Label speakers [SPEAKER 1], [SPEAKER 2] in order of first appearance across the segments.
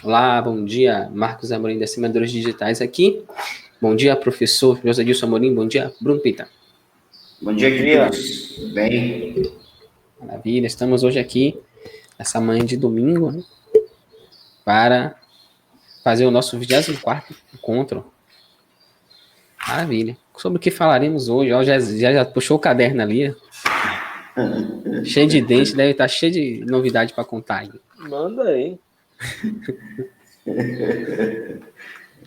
[SPEAKER 1] Olá, bom dia, Marcos Amorim, da Semeadores Digitais aqui. Bom dia, professor José Dilson Amorim. Bom dia, Bruno Pita.
[SPEAKER 2] Bom dia, queridos. Tudo bem?
[SPEAKER 1] Maravilha, estamos hoje aqui, nessa manhã de domingo, né, para fazer o nosso 24º encontro. Maravilha. Sobre o que falaremos hoje? Ó, já puxou o caderno ali, cheio de dente, deve estar cheio de novidade para contar aí.
[SPEAKER 3] Manda aí.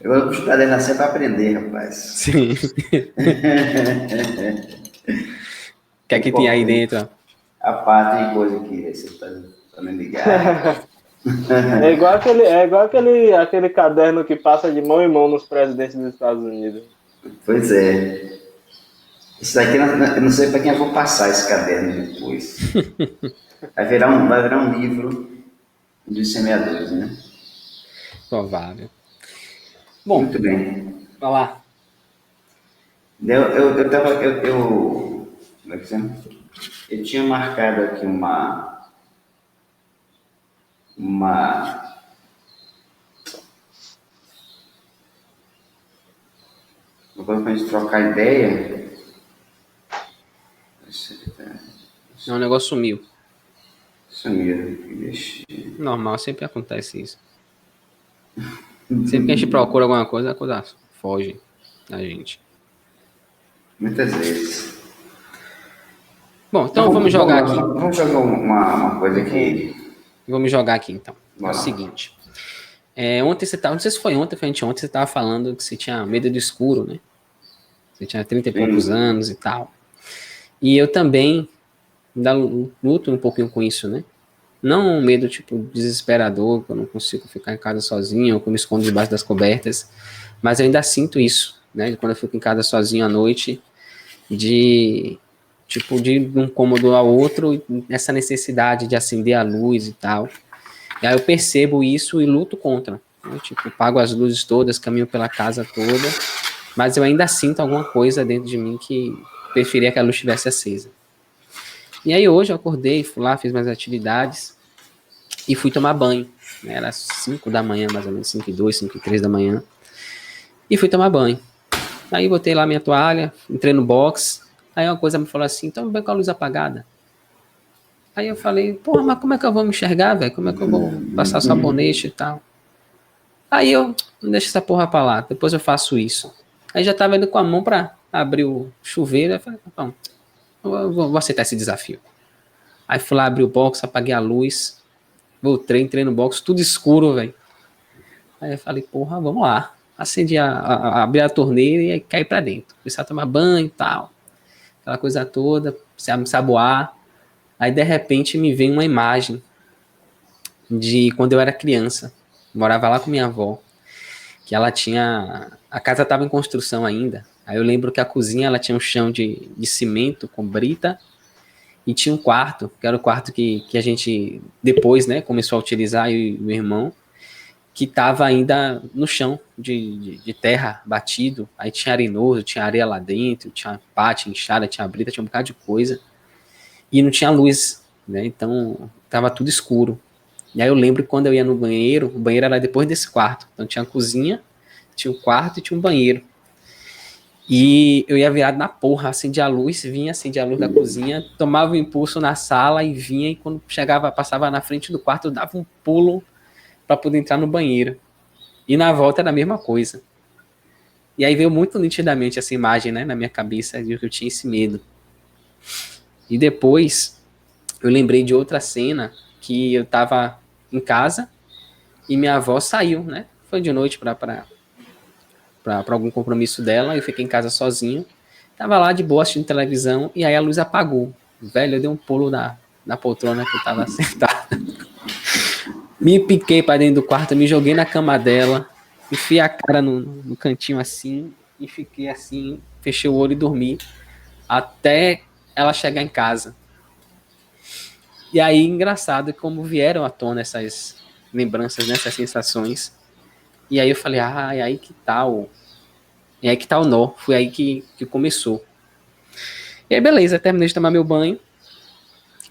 [SPEAKER 2] Eu vou buscar dentro assim para aprender, rapaz.
[SPEAKER 1] Sim. O que é que tem aí dentro?
[SPEAKER 2] A parte de coisa que você tá me ligado.
[SPEAKER 3] É igual aquele caderno que passa de mão em mão nos presidentes dos Estados Unidos.
[SPEAKER 2] Pois é. Isso daqui eu não sei para quem eu vou passar esse caderno depois. Vai virar um livro de semeadores, né?
[SPEAKER 1] Provável. Bom,
[SPEAKER 2] muito bem.
[SPEAKER 1] vai lá.
[SPEAKER 2] Como é que se chama? Eu tinha marcado aqui uma coisa pra gente trocar ideia.
[SPEAKER 1] Não, o negócio sumiu.
[SPEAKER 2] Sumiu.
[SPEAKER 1] Normal, sempre acontece isso. Sempre que a gente procura alguma coisa, a coisa foge da gente.
[SPEAKER 2] Muitas vezes.
[SPEAKER 1] Bom, então vamos jogar aqui.
[SPEAKER 2] Vamos jogar uma coisa aqui.
[SPEAKER 1] Vamos jogar aqui, então. É
[SPEAKER 2] Vai
[SPEAKER 1] o
[SPEAKER 2] lá.
[SPEAKER 1] seguinte. Ontem você tava, não sei se foi ontem, foi anteontem, você estava falando que você tinha medo do escuro, né? Você tinha 30 e poucos anos e tal. E eu também ainda luto um pouquinho com isso, né? Não um medo, tipo, desesperador, que eu não consigo ficar em casa sozinho, ou que eu me escondo debaixo das cobertas, mas eu ainda sinto isso, né? Quando eu fico em casa sozinho à noite, de um cômodo ao outro, essa necessidade de acender a luz e tal. E aí eu percebo isso e luto contra. Né? Tipo, pago as luzes todas, caminho pela casa toda, mas eu ainda sinto alguma coisa dentro de mim que preferia que a luz estivesse acesa. E aí hoje eu acordei, fui lá, fiz minhas atividades e fui tomar banho. Né? Era 5 da manhã, mais ou menos, 5:02, 5:03 da manhã. E fui tomar banho. Aí botei lá minha toalha, entrei no box. Aí uma coisa me falou assim, toma banho com a luz apagada. Aí eu falei, porra, mas como é que eu vou me enxergar, velho? Como é que eu vou passar sabonete e tal? Aí eu, não deixa essa porra pra lá, depois eu faço isso. Aí já tava indo com a mão pra abrir o chuveiro, aí eu falei, bom, eu vou aceitar esse desafio. Aí fui lá, abri o box, apaguei a luz, voltei, entrei no box, tudo escuro, velho. Aí eu falei, porra, vamos lá. Acendi, abri a torneira e aí caí pra dentro. Comecei a tomar banho e tal, aquela coisa toda, me saboar. Aí de repente me vem uma imagem de quando eu era criança. Morava lá com minha avó, que ela tinha... A casa estava em construção ainda. Aí eu lembro que a cozinha ela tinha um chão de cimento com brita e tinha um quarto, que era o quarto que a gente depois, né, começou a utilizar, eu e meu irmão, que estava ainda no chão de terra batido. Aí tinha arenoso, tinha areia lá dentro, tinha pá, tinha enxada, tinha brita, tinha um bocado de coisa. E não tinha luz, né? Então tava tudo escuro. E aí eu lembro que quando eu ia no banheiro, o banheiro era depois desse quarto. Então tinha a cozinha, tinha um quarto e tinha um banheiro. E eu ia virado na porra, acendia a luz, vinha, acendia a luz da cozinha, tomava um impulso na sala e vinha, e quando chegava, passava na frente do quarto, eu dava um pulo para poder entrar no banheiro. E na volta era a mesma coisa. E aí veio muito nitidamente essa imagem, né, na minha cabeça, de que eu tinha esse medo. E depois eu lembrei de outra cena que eu tava em casa e minha avó saiu, né? Foi de noite para algum compromisso dela, eu fiquei em casa sozinho. Tava lá de boa assistindo televisão e aí a luz apagou. Velho, eu dei um pulo na poltrona que eu tava sentado. Me piquei para dentro do quarto, me joguei na cama dela, enfiei a cara no cantinho assim e fiquei assim, fechei o olho e dormi até ela chegar em casa. E aí, engraçado como vieram à tona essas lembranças, né, essas sensações. E aí eu falei, é aí que tá é aí que tá o nó. Foi aí que começou. E aí, beleza, terminei de tomar meu banho.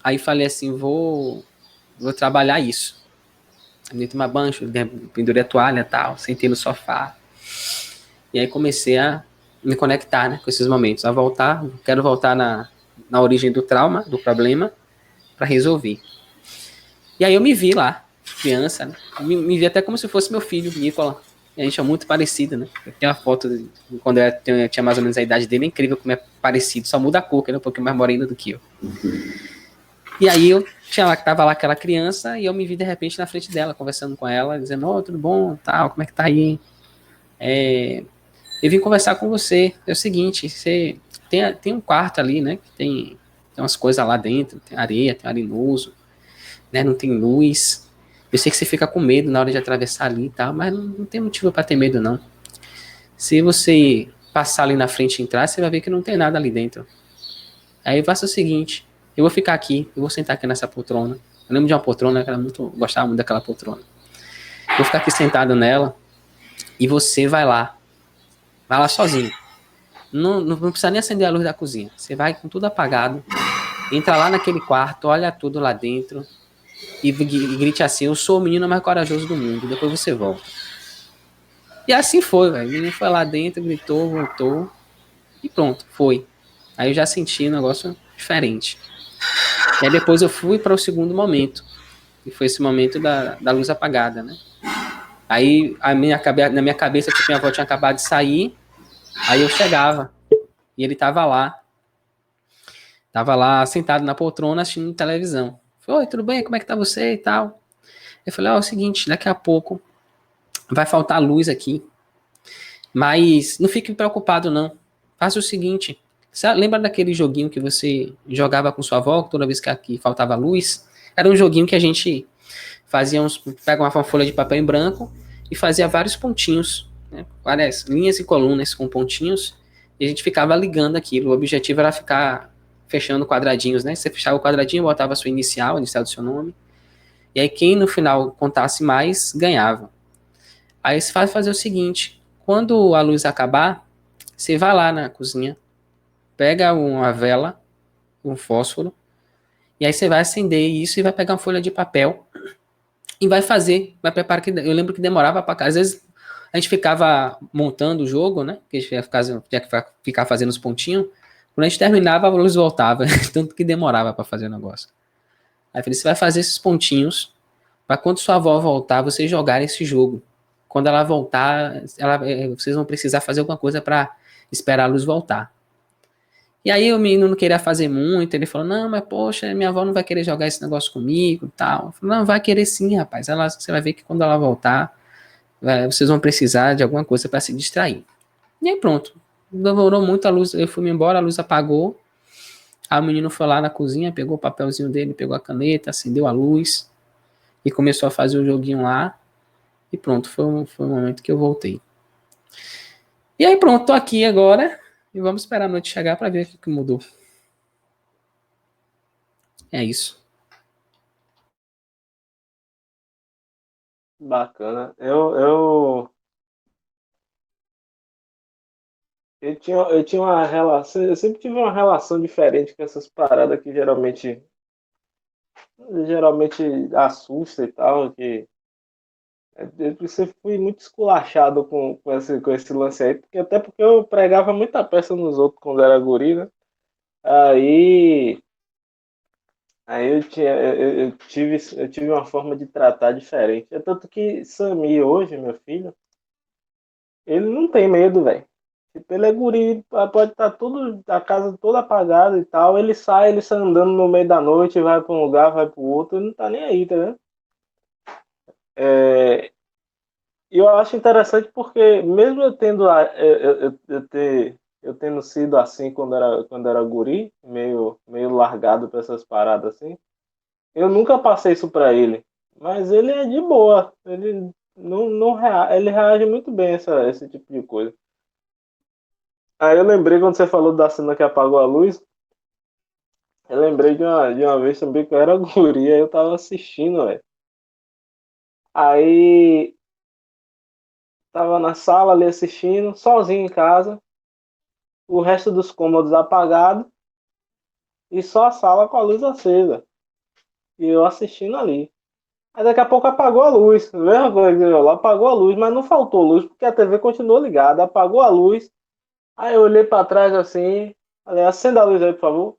[SPEAKER 1] Aí falei assim, vou trabalhar isso. terminei de tomar banho, pendurei a toalha e tal, sentei no sofá. E aí comecei a me conectar, né, com esses momentos, a voltar, quero voltar na origem do trauma, do problema, para resolver. E aí eu me vi lá, criança, né, me vi até como se fosse meu filho, Nicola. E a gente é muito parecido, né? Eu tenho uma foto de quando eu tinha mais ou menos a idade dele, é incrível como é parecido, só muda a cor, que ele é um pouquinho mais moreno do que eu. E aí eu tava lá aquela criança e eu me vi de repente na frente dela, conversando com ela, dizendo, oh, tudo bom, tal, como é que tá aí? Eu vim conversar com você, é o seguinte, você tem um quarto ali, né, que tem umas coisas lá dentro, tem areia, tem arenoso, né, não tem luz, eu sei que você fica com medo na hora de atravessar ali e tal, mas não tem motivo para ter medo não. Se você passar ali na frente e entrar, você vai ver que não tem nada ali dentro. Aí eu faço o seguinte, eu vou ficar aqui, eu vou sentar aqui nessa poltrona, eu lembro de uma poltrona, gostava muito daquela poltrona, eu vou ficar aqui sentado nela, e você vai lá sozinho. Não precisa nem acender a luz da cozinha. Você vai com tudo apagado, entra lá naquele quarto, olha tudo lá dentro e grite assim: eu sou o menino mais corajoso do mundo. Depois você volta. E assim foi, velho. O menino foi lá dentro, gritou, voltou e pronto, foi. Aí eu já senti um negócio diferente. E aí depois eu fui para o segundo momento, que foi esse momento da luz apagada, né? Aí na minha cabeça, tipo, minha avó tinha acabado de sair, aí eu chegava e ele tava lá sentado na poltrona assistindo televisão. Falei, oi, tudo bem? Como é que tá você e tal? Eu falei, ó, é o seguinte, daqui a pouco vai faltar luz aqui, mas não fique preocupado não. Faça o seguinte, você lembra daquele joguinho que você jogava com sua avó toda vez que aqui faltava luz? Era um joguinho que a gente pega uma folha de papel em branco e fazia vários pontinhos, né? Várias linhas e colunas com pontinhos, e a gente ficava ligando aquilo. O objetivo era ficar fechando quadradinhos, né? Você fechava o quadradinho, botava a sua inicial, inicial do seu nome, e aí quem no final contasse mais, ganhava. Aí você vai fazer o seguinte, quando a luz acabar, você vai lá na cozinha, pega uma vela, um fósforo, e aí você vai acender isso e vai pegar uma folha de papel e vai preparar, que eu lembro que demorava para cá. Às vezes a gente ficava montando o jogo, né? Que a gente tinha que ficar fazendo os pontinhos. Quando a gente terminava, a luz voltava, tanto que demorava para fazer o negócio. Aí eu falei, você vai fazer esses pontinhos para quando sua avó voltar, vocês jogarem esse jogo. Quando ela voltar, vocês vão precisar fazer alguma coisa para esperar a luz voltar. E aí o menino não queria fazer muito, ele falou, não, mas poxa, minha avó não vai querer jogar esse negócio comigo e tal. Eu falei, não, vai querer sim, rapaz. Você vai ver que quando ela voltar, vocês vão precisar de alguma coisa para se distrair. E aí pronto. Demorou muito, a luz, eu fui embora, a luz apagou. Aí o menino foi lá na cozinha, pegou o papelzinho dele, pegou a caneta, acendeu a luz e começou a fazer o joguinho lá. E pronto, foi o momento que eu voltei. E aí pronto, tô aqui agora e vamos esperar a noite chegar para ver o que mudou. É isso.
[SPEAKER 3] Bacana. Eu tinha uma relação, eu sempre tive uma relação diferente com essas paradas que geralmente assusta e tal, que eu sempre fui muito esculachado com esse lance aí, até porque eu pregava muita peça nos outros quando era guri, né? Aí, aí eu tive uma forma de tratar diferente. É tanto que Sami hoje, meu filho, ele não tem medo, velho. Tipo, ele é guri, pode estar tudo, a casa toda apagada e tal. Ele sai andando no meio da noite, vai para um lugar, vai para o outro, ele não tá nem aí, tá vendo? É, e eu acho interessante porque, mesmo eu tendo, eu tendo sido assim quando era guri, meio largado para essas paradas assim, eu nunca passei isso para ele. Mas ele é de boa, ele ele reage muito bem a esse tipo de coisa. Aí eu lembrei quando você falou da cena que apagou a luz, eu lembrei de uma vez também que eu era guri, aí eu tava assistindo, velho. Aí tava na sala ali assistindo, sozinho em casa, o resto dos cômodos apagado e só a sala com a luz acesa. E eu assistindo ali. Aí daqui a pouco apagou a luz. Mesma coisa, ela apagou a luz, mas não faltou luz, porque a TV continuou ligada. Apagou a luz. Aí eu olhei pra trás assim, falei, acenda a luz aí, por favor.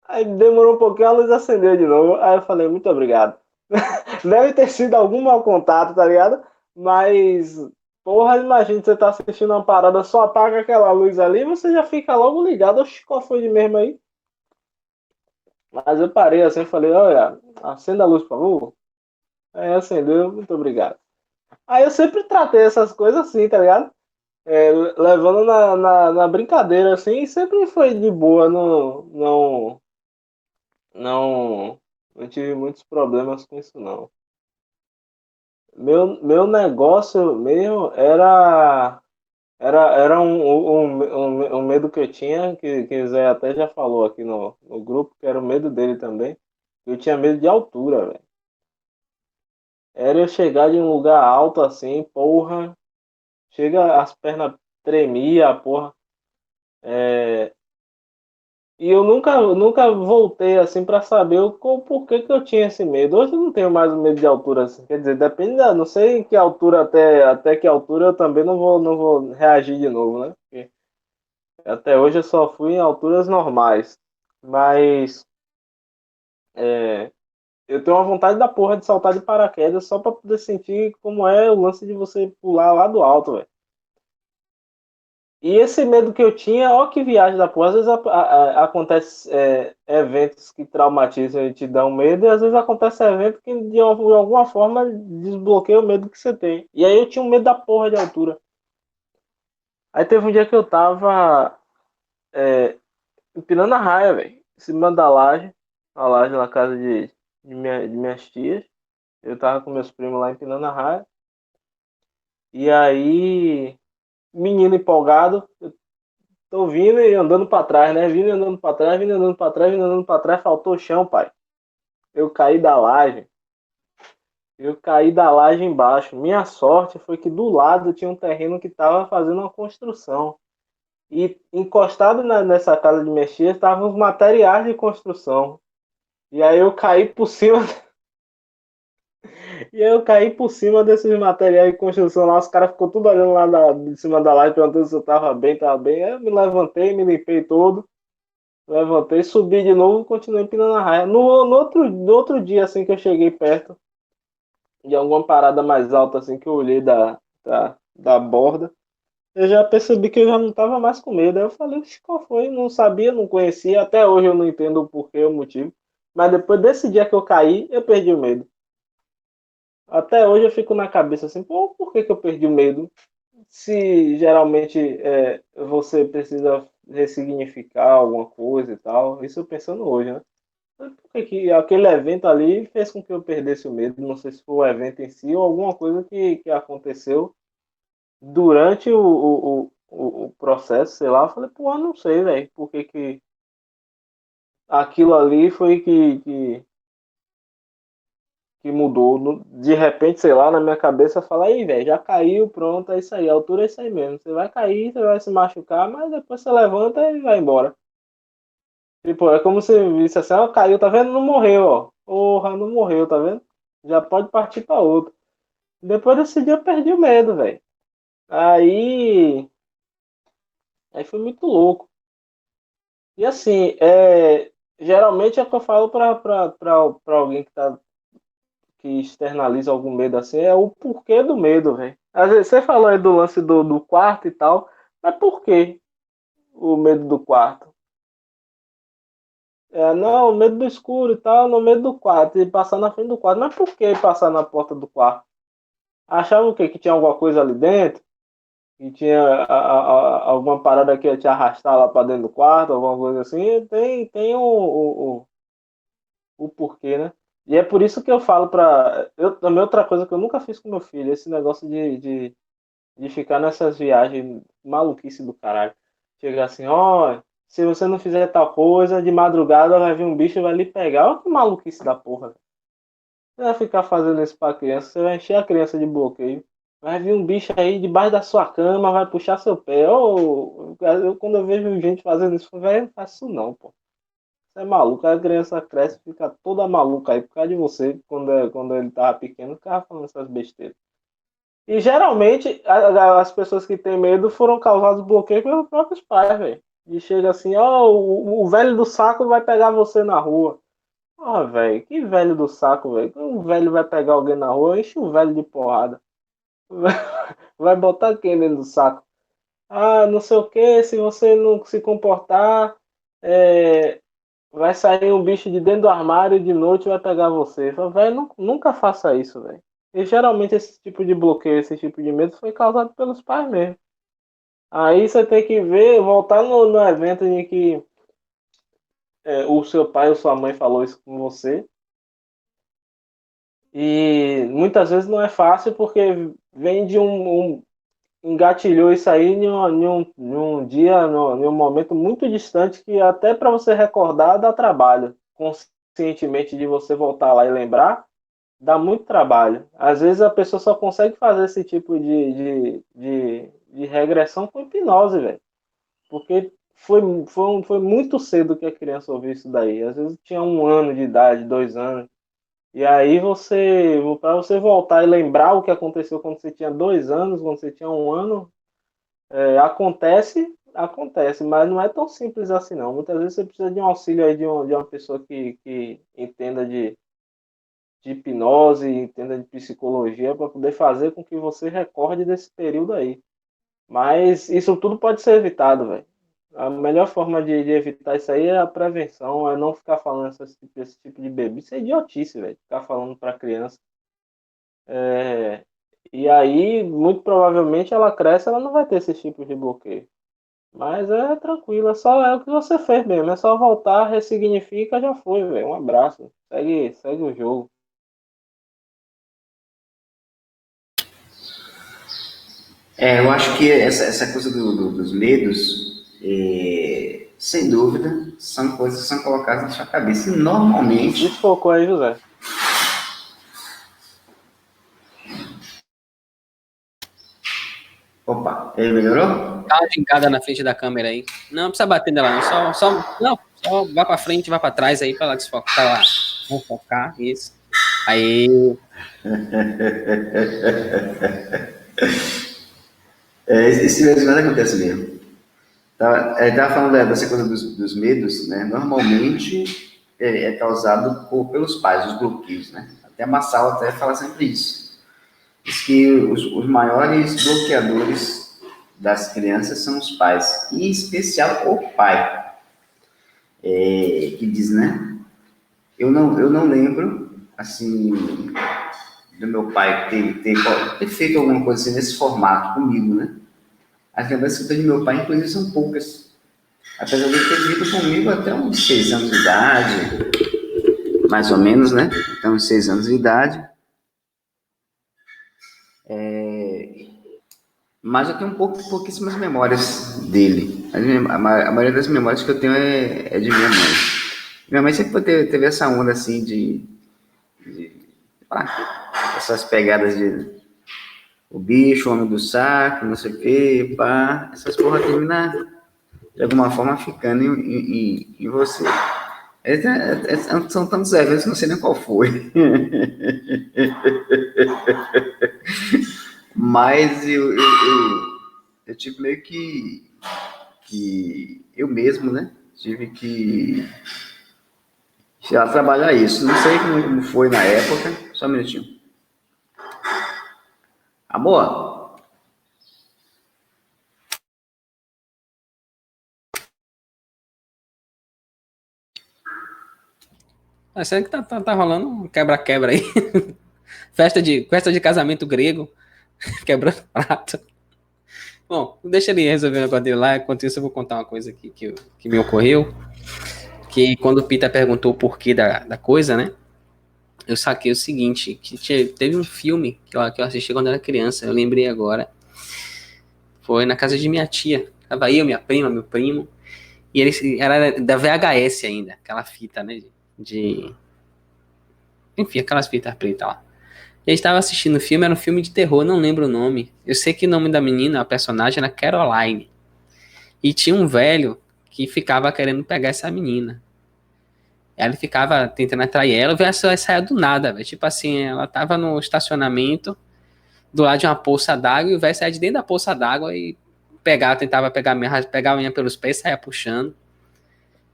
[SPEAKER 3] Aí demorou um pouquinho, a luz acendeu de novo. Aí eu falei, muito obrigado. Deve ter sido algum mau contato, tá ligado? Mas, porra, imagina você tá assistindo uma parada, só apaga aquela luz ali, você já fica logo ligado. Oxi, qual foi de mesmo aí? Mas eu parei assim, falei, olha, acenda a luz, por favor. Aí acendeu, muito obrigado. Aí eu sempre tratei essas coisas assim, tá ligado? Levando na brincadeira assim, e sempre foi de boa, não, não tive muitos problemas com isso não. Meu negócio mesmo era um medo que eu tinha, que o Zé até já falou aqui no grupo, que era o medo dele também. Eu tinha medo de altura, velho. Era eu chegar de um lugar alto assim, porra, chega, as pernas tremia, porra. E eu nunca voltei assim para saber por que eu tinha esse medo. Hoje eu não tenho mais o medo de altura assim. Quer dizer, depende não sei em que altura até que altura eu também não vou reagir de novo, né? Porque até hoje eu só fui em alturas normais. Mas é, eu tenho uma vontade da porra de saltar de paraquedas só para poder sentir como é o lance de você pular lá do alto, velho. E esse medo que eu tinha, ó que viagem da porra, às vezes acontece eventos que traumatizam e te dão medo, e às vezes acontece evento que de alguma forma desbloqueia o medo que você tem. E aí eu tinha um medo da porra de altura. Aí teve um dia que eu tava empinando a raia, velho, em cima da laje, a laje na casa de minhas tias. Eu tava com meus primos lá empinando a raia. E aí, menino empolgado, tô vindo e andando pra trás, né? Vindo e andando pra trás, vindo e andando pra trás, vindo e andando pra trás, faltou chão, pai. Eu caí da laje. Eu caí da laje embaixo. Minha sorte foi que do lado tinha um terreno que tava fazendo uma construção. E encostado nessa casa de mexer estavam os materiais de construção. E aí eu caí por cima. E aí eu caí por cima desses materiais de construção lá. Os caras ficou tudo olhando lá de cima da laje, perguntando se eu tava bem, tava bem. Aí eu me levantei, me limpei todo. Levantei, subi de novo e continuei empinando a raia. No outro dia, assim, que eu cheguei perto de alguma parada mais alta, assim, que eu olhei da borda, eu já percebi que eu já não tava mais com medo. Aí eu falei, "Oxe, qual foi? Não sabia, não conhecia. Até hoje eu não entendo o porquê, o motivo. Mas depois desse dia que eu caí, eu perdi o medo. Até hoje eu fico na cabeça assim, pô, por que eu perdi o medo? Se geralmente você precisa ressignificar alguma coisa e tal. Isso eu pensando hoje, né? Por que aquele evento ali fez com que eu perdesse o medo? Não sei se foi o evento em si ou alguma coisa que aconteceu durante o processo, sei lá. Eu falei, pô, eu não sei, velho, por que aquilo ali foi que mudou. De repente, sei lá, na minha cabeça, fala, aí, velho, já caiu, pronto, é isso aí, a altura é isso aí mesmo. Você vai cair, você vai se machucar, mas depois você levanta e vai embora. Tipo, é como se visse assim, ó, caiu, tá vendo? Não morreu, ó. Porra, não morreu, tá vendo? Já pode partir pra outro. Depois desse dia eu perdi o medo, velho. Aí, aí foi muito louco. E assim, geralmente é o que eu falo pra alguém que externaliza algum medo assim, é o porquê do medo, velho. Às vezes você falou aí do lance do quarto e tal, mas por que o medo do quarto? Não, medo do escuro e tal, no medo do quarto, e passar na frente do quarto. Mas por que passar na porta do quarto? Achava o quê? Que tinha alguma coisa ali dentro? Que tinha alguma parada que ia te arrastar lá pra dentro do quarto, alguma coisa assim? Tem o porquê, né? E é por isso que eu falo pra. Também outra coisa que eu nunca fiz com meu filho, esse negócio de ficar nessas viagens maluquice do caralho. Chegar assim, ó, se você não fizer tal coisa, de madrugada vai vir um bicho e vai lhe pegar. Olha que maluquice da porra. Você vai ficar fazendo isso pra criança, você vai encher a criança de bloqueio. Vai vir um bicho aí debaixo da sua cama, vai puxar seu pé. Quando eu vejo gente fazendo isso, velho, não faço isso não, pô. Você é maluco, a criança cresce e fica toda maluca aí por causa de você, quando ele tava pequeno, ficava falando essas besteiras. E geralmente as pessoas que têm medo foram causados bloqueio pelos próprios pais, velho. E chega assim, ó, o velho do saco vai pegar você na rua. Ó, velho, que velho do saco, velho. O velho vai pegar alguém na rua, enche o velho de porrada. Vai botar quem dentro do saco? Ah, não sei o que, se você não se comportar, é, vai sair um bicho de dentro do armário de noite e vai pegar você. Velho, nunca faça isso, velho. E geralmente esse tipo de bloqueio, esse tipo de medo foi causado pelos pais mesmo. Aí você tem que ver, voltar no evento em que o seu pai ou sua mãe falou isso com você. E muitas vezes não é fácil porque vem de engatilhou isso aí em um dia, em um momento muito distante que até para você recordar dá trabalho. Conscientemente de você voltar lá e lembrar, dá muito trabalho. Às vezes a pessoa só consegue fazer esse tipo de regressão com hipnose, velho. Porque foi muito cedo que a criança ouviu isso daí. Às vezes tinha 1 ano de idade, 2 anos. E aí para você voltar e lembrar o que aconteceu quando você tinha 2 anos, quando você tinha 1 ano, acontece, mas não é tão simples assim não. Muitas vezes você precisa de um auxílio aí de uma pessoa que entenda de hipnose, entenda de psicologia para poder fazer com que você recorde desse período aí. Mas isso tudo pode ser evitado, velho. A melhor forma de evitar isso aí é a prevenção, é não ficar falando esse tipo de bebê. Isso é idiotice, velho. Ficar falando para criança. E aí, muito provavelmente, ela cresce, ela não vai ter esse tipo de bloqueio. Mas é tranquilo, é o que você fez mesmo. É só voltar, ressignifica, já foi, velho. Um abraço. Segue o jogo.
[SPEAKER 2] Eu acho que essa coisa dos medos, sem dúvida, são coisas que são colocadas na sua cabeça. E normalmente.
[SPEAKER 3] Desfocou aí, José.
[SPEAKER 2] Opa, ele melhorou?
[SPEAKER 1] Dá uma gingada na frente da câmera aí. Não precisa bater nela, não. Só vá pra frente, vá pra trás aí pra ela desfocar. Pra lá. Vamos focar, isso. Aí.
[SPEAKER 2] Esse mesmo nada acontece mesmo. Estava falando dessa coisa dos medos, né? Normalmente é causado pelos pais, os bloqueios, né? Até a Massal até fala sempre isso. Diz que os maiores bloqueadores das crianças são os pais, e em especial o pai, que diz, né? Eu não lembro, assim, do meu pai ter feito alguma coisa assim nesse formato comigo, né? As lembranças que eu tenho do meu pai, inclusive, são poucas. Apesar de ele ter vivido comigo até uns 6 anos de idade, mais ou menos, né? Até uns 6 anos de idade. Mas eu tenho pouquíssimas memórias dele. A maioria das memórias que eu tenho é de minha mãe. Minha mãe sempre teve essa onda assim essas pegadas de o bicho, o homem do saco, não sei o quê, pá. Essas porra terminam de alguma forma ficando em você. São tantos eventos que não sei nem qual foi. Mas eu tive meio que eu mesmo, né? Tive que já trabalhar isso. Não sei como foi na época. Só um minutinho. Amor?
[SPEAKER 1] Será que tá rolando um quebra-quebra aí? festa de casamento grego. Quebrando prato. Bom, deixa ele resolver o negócio dele lá. Enquanto isso, eu vou contar uma coisa aqui que me ocorreu. Que quando o Pita perguntou o porquê da coisa, né? Eu saquei o seguinte, que teve um filme que eu assisti quando era criança, eu lembrei agora. Foi na casa de minha tia. Tava eu, minha prima, meu primo. E era da VHS ainda, aquela fita, né? Enfim, aquelas fitas pretas lá. E a gente tava assistindo o filme, era um filme de terror, não lembro o nome. Eu sei que o nome da menina, a personagem, era Caroline. E tinha um velho que ficava querendo pegar essa menina. Aí ele ficava tentando atrair ela, o velho saia do nada, velho. Tipo assim, ela tava no estacionamento, do lado de uma poça d'água, e o velho saia de dentro da poça d'água e tentava pegar a menina pelos pés e saia puxando.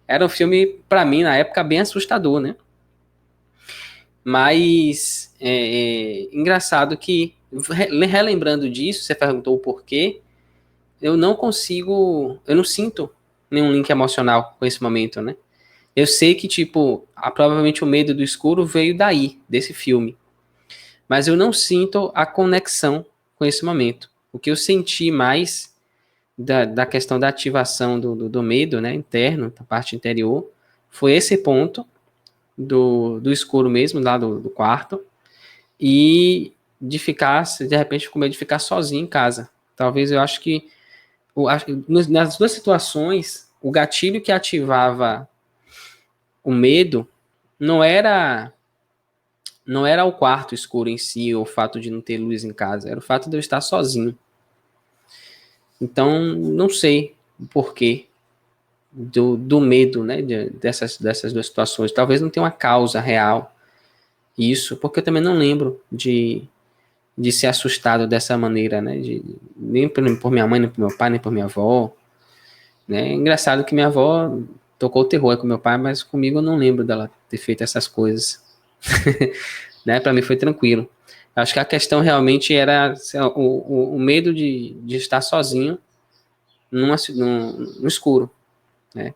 [SPEAKER 1] Era um filme, pra mim, na época, bem assustador, né? Mas engraçado que, relembrando disso, você perguntou o porquê, eu não sinto nenhum link emocional com esse momento, né? Eu sei que, tipo, provavelmente o medo do escuro veio daí, desse filme. Mas eu não sinto a conexão com esse momento. O que eu senti mais da questão da ativação do medo, né, interno, da parte interior, foi esse ponto do escuro mesmo, lá do quarto, e de ficar, de repente, com medo de ficar sozinho em casa. Talvez eu acho que, nas duas situações, o gatilho que ativava o medo não era o quarto escuro em si, ou o fato de não ter luz em casa, era o fato de eu estar sozinho. Então, não sei o porquê do medo, né, dessas duas situações. Talvez não tenha uma causa real isso, porque eu também não lembro de ser assustado dessa maneira, né, nem por minha mãe, nem por meu pai, nem por minha avó, né. É engraçado que minha avó tocou o terror com meu pai, mas comigo eu não lembro dela ter feito essas coisas. Né, para mim foi tranquilo. Acho que a questão realmente era o medo de estar sozinho no escuro, né?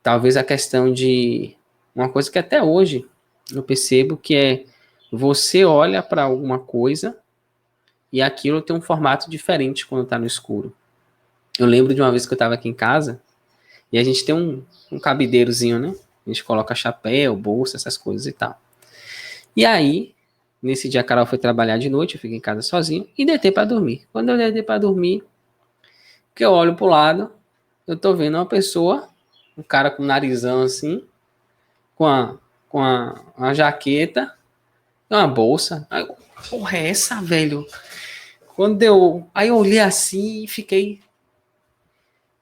[SPEAKER 1] Talvez a questão de uma coisa que até hoje eu percebo que é você olha para alguma coisa e aquilo tem um formato diferente quando está no escuro. Eu lembro de uma vez que eu estava aqui em casa e a gente tem um cabideirozinho, né? A gente coloca chapéu, bolsa, essas coisas e tal. E aí, nesse dia a Carol foi trabalhar de noite, eu fiquei em casa sozinho e deitei para dormir. Quando eu deitei para dormir, que eu olho pro lado, eu tô vendo uma pessoa, um cara com um narizão assim, uma jaqueta, uma bolsa. Aí, porra, é essa, velho? Aí eu olhei assim e fiquei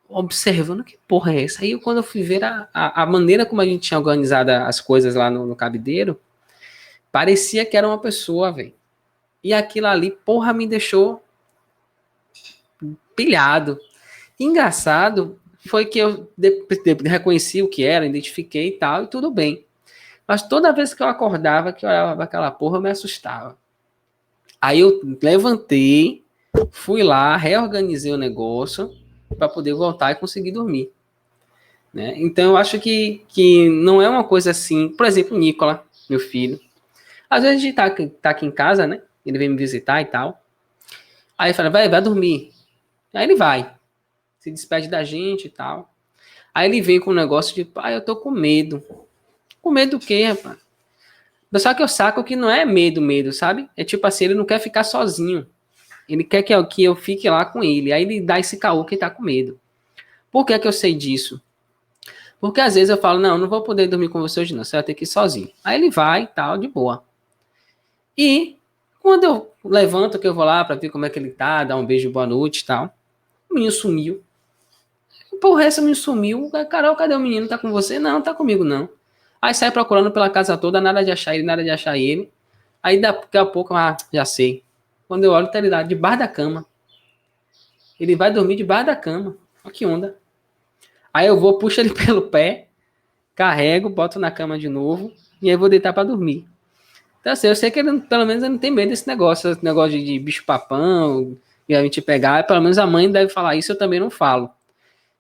[SPEAKER 1] observando que porra é essa. Aí quando eu fui ver a maneira como a gente tinha organizado as coisas lá no cabideiro, parecia que era uma pessoa, velho. E aquilo ali, porra, me deixou pilhado. Engraçado foi que eu reconheci o que era, identifiquei e tal, e tudo bem. Mas toda vez que eu acordava, que eu olhava para aquela porra, eu me assustava. Aí eu levantei, fui lá, reorganizei o negócio para poder voltar e conseguir dormir. Né? Então eu acho que não é uma coisa assim. Por exemplo, o Nicola, meu filho. Às vezes a gente tá aqui em casa, né? Ele vem me visitar e tal. Aí fala, vai dormir. Aí ele vai. Se despede da gente e tal. Aí ele vem com um negócio de, pai, eu tô com medo. Com medo do quê, rapaz? Só que eu saco que não é medo, sabe? É tipo assim, ele não quer ficar sozinho. Ele quer que eu fique lá com ele. Aí ele dá esse caô que tá com medo. Por que eu sei disso? Porque às vezes eu falo, não vou poder dormir com você hoje não, você vai ter que ir sozinho. Aí ele vai e tal, de boa. E quando eu levanto, que eu vou lá pra ver como é que ele tá, dar um beijo, boa noite e tal, o menino sumiu. Por resto, o menino sumiu. Carol, cadê o menino? Tá com você? Não, tá comigo não. Aí sai procurando pela casa toda, nada de achar ele, nada de achar ele. Aí daqui a pouco, já sei. Quando eu olho, tá ele lá, debaixo da cama. Ele vai dormir debaixo da cama. Olha que onda. Aí eu vou, puxo ele pelo pé, carrego, boto na cama de novo, e aí vou deitar pra dormir. Então assim, eu sei que ele, pelo menos ele não tem medo desse negócio, de bicho-papão, e a gente pegar, pelo menos a mãe deve falar isso, eu também não falo.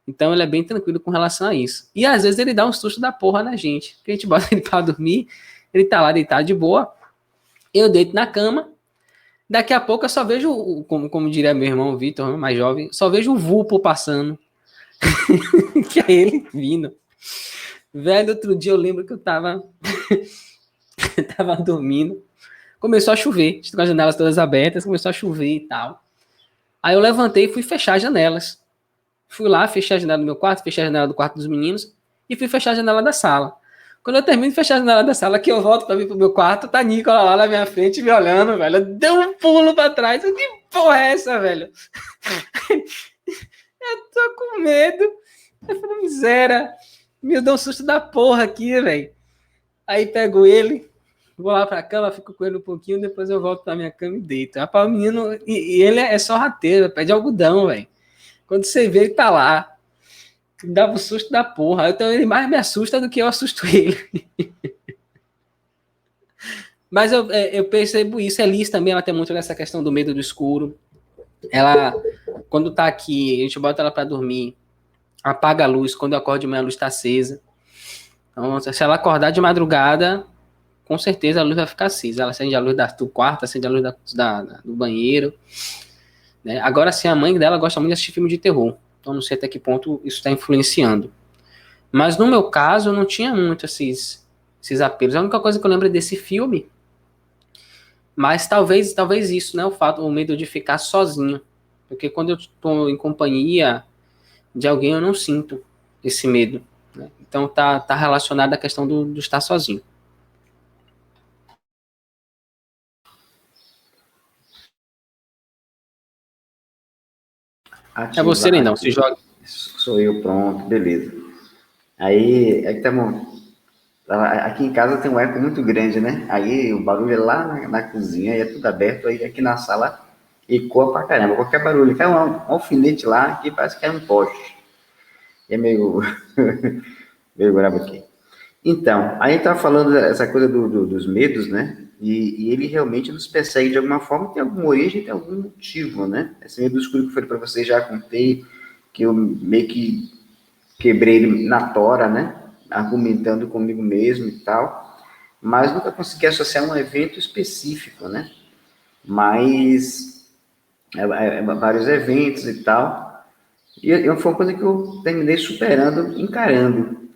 [SPEAKER 1] Então ele é bem tranquilo com relação a isso. E às vezes ele dá um susto da porra na gente. Porque a gente bota ele pra dormir, ele tá lá deitado de boa, eu deito na cama, daqui a pouco eu só vejo, como diria meu irmão Vitor, mais jovem, só vejo o vulpo passando. Que é ele vindo. Velho, outro dia eu lembro que eu tava dormindo, começou a chover, com as janelas todas abertas, começou a chover e tal. Aí eu levantei e fui fechar as janelas. Fui lá, fechei a janela do meu quarto, fechei a janela do quarto dos meninos e fui fechar a janela da sala. Quando eu termino de fechar a janela da sala, que eu volto pra vir pro meu quarto, tá Nicola lá na minha frente me olhando, velho. Eu dei um pulo pra trás. Que porra é essa, velho? Eu tô com medo. Eu falei, miséria. Me deu um susto da porra aqui, velho. Aí pego ele, vou lá pra cama, fico com ele um pouquinho, depois eu volto pra minha cama e deito. Rapaz, o menino, e ele é só rateiro, pé de algodão, velho. Quando você vê, ele tá lá. Me dava um susto da porra. Então ele mais me assusta do que eu assusto ele. Mas eu percebo isso. A Liz também, ela tem muito nessa questão do medo do escuro. Ela, quando tá aqui, a gente bota ela pra dormir, apaga a luz. Quando eu acordo de manhã, a luz tá acesa. Então, se ela acordar de madrugada, com certeza a luz vai ficar acesa. Ela acende a luz do quarto, acende a luz do banheiro. Né? Agora, sim, a mãe dela gosta muito de assistir filme de terror. Então, não sei até que ponto isso está influenciando. Mas, no meu caso, eu não tinha muito esses apelos. A única coisa que eu lembro é desse filme, mas talvez isso, né? O medo de ficar sozinho. Porque quando eu estou em companhia de alguém, eu não sinto esse medo. Né? Então, tá relacionado à questão do estar sozinho. É você, Lindão, se joga.
[SPEAKER 2] Sou eu, pronto, beleza. Aí tá bom. Aqui em casa tem um eco muito grande, né? Aí o barulho é lá na cozinha, aí é tudo aberto, aí aqui na sala ecoa pra caramba. Qualquer barulho, cai um alfinete lá que parece que é um poste. É meio, meio brabo aqui. Então, aí tá falando dessa coisa dos medos, né? E ele realmente nos persegue de alguma forma, tem alguma origem, tem algum motivo, né? Esse medo do escuro que eu falei pra vocês, já contei, que eu meio que quebrei ele na tora, né? Argumentando comigo mesmo e tal, mas nunca consegui associar um evento específico, né? Mas vários eventos e tal, e foi uma coisa que eu terminei superando, encarando,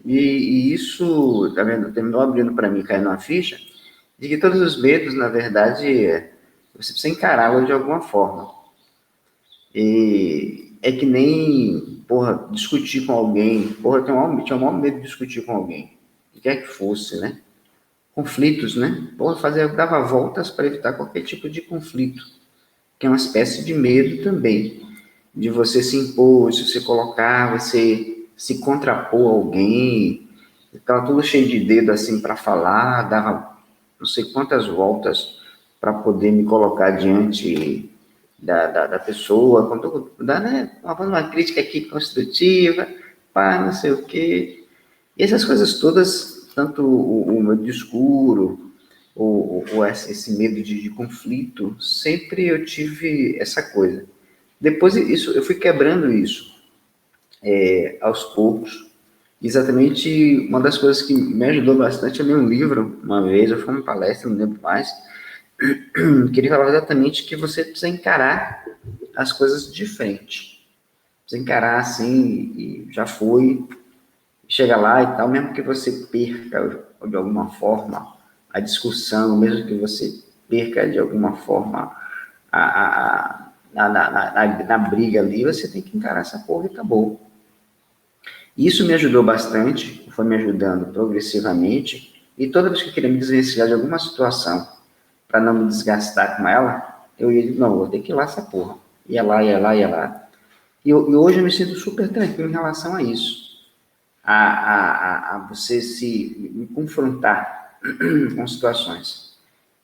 [SPEAKER 2] e isso, tá vendo, terminou abrindo para mim, caindo uma ficha, de que todos os medos, na verdade, você precisa encará-los de alguma forma. E é que nem, porra, discutir com alguém. Porra, eu tinha o maior medo de discutir com alguém. O que quer que fosse, né? Conflitos, né? Porra, dava voltas para evitar qualquer tipo de conflito. Que é uma espécie de medo também. De você se impor, de você colocar, você se contrapor a alguém. Ficava tudo cheio de dedo assim para falar, dava não sei quantas voltas para poder me colocar diante da pessoa, quando dá, né, uma crítica aqui construtiva, pá, não sei o quê. E essas coisas todas, tanto o medo de escuro, ou esse medo de conflito, sempre eu tive essa coisa. Depois isso, eu fui quebrando isso aos poucos. Exatamente uma das coisas que me ajudou bastante é ler um livro, uma vez, eu fui uma palestra, não lembro mais, que ele falava exatamente que você precisa encarar as coisas de frente. Precisa encarar assim, e já foi, chega lá e tal, mesmo que você perca de alguma forma a discussão, mesmo que você perca de alguma forma na briga ali, você tem que encarar essa porra e acabou. Isso me ajudou bastante, foi me ajudando progressivamente, e toda vez que eu queria me desvencilhar de alguma situação para não me desgastar com ela, eu ia, não, vou ter que ir lá essa porra. Ia lá, ia lá, ia lá. E hoje eu me sinto super tranquilo em relação a isso. A você me confrontar com situações.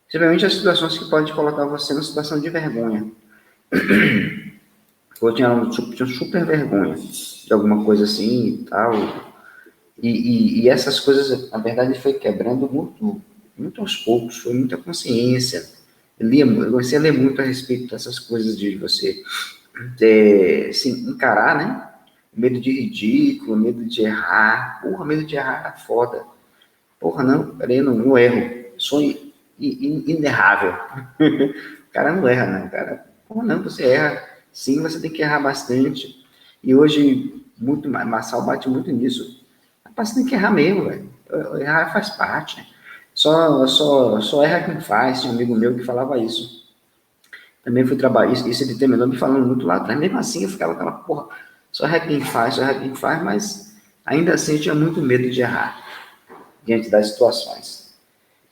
[SPEAKER 2] Principalmente as situações que podem colocar você numa situação de vergonha. Eu tinha super vergonha de alguma coisa assim e tal. E essas coisas, na verdade, foi quebrando muito, muito aos poucos, foi muita consciência. Eu comecei a ler muito a respeito dessas coisas de você se encarar, né? Medo de ridículo, medo de errar. Porra, medo de errar é foda. Porra, não, peraí, não erro. Sou inerrável. O cara não erra, não, cara. Porra, não, você erra. Sim, você tem que errar bastante. E hoje, muito, Marçal bate muito nisso. Rapaz, você tem que errar mesmo, velho. Errar faz parte. Só erra quem faz. Tinha um amigo meu que falava isso. Também fui trabalhar, isso ele terminou me falando muito lá atrás. Mesmo assim, eu ficava aquela porra, só erra quem faz, mas ainda assim eu tinha muito medo de errar diante das situações.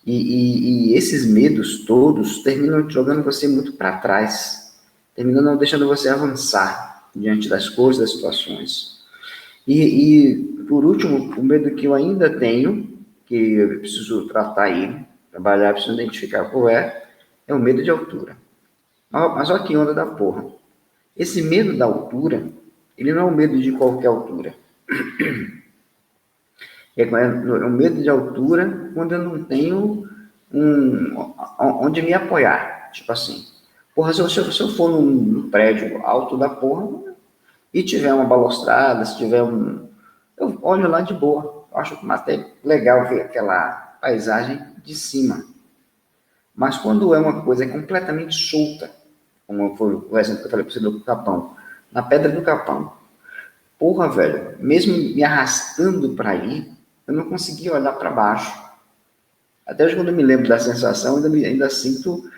[SPEAKER 2] E esses medos todos terminam jogando você muito para trás, terminam não deixando você avançar diante das coisas, das situações. E por último, o medo que eu ainda tenho, que eu preciso tratar ele, trabalhar, preciso identificar qual é o medo de altura. Mas olha que onda da porra. Esse medo da altura, ele não é um medo de qualquer altura. É um medo de altura quando eu não tenho onde me apoiar. Tipo assim, porra, se eu for num prédio alto da porra e tiver uma balustrada, se tiver eu olho lá de boa. Eu acho até legal ver aquela paisagem de cima. Mas quando é uma coisa completamente solta, como foi o exemplo que eu falei para você do Capão, na Pedra do Capão, porra, velho, mesmo me arrastando para ir, eu não conseguia olhar para baixo. Até hoje, quando eu me lembro da sensação, ainda sinto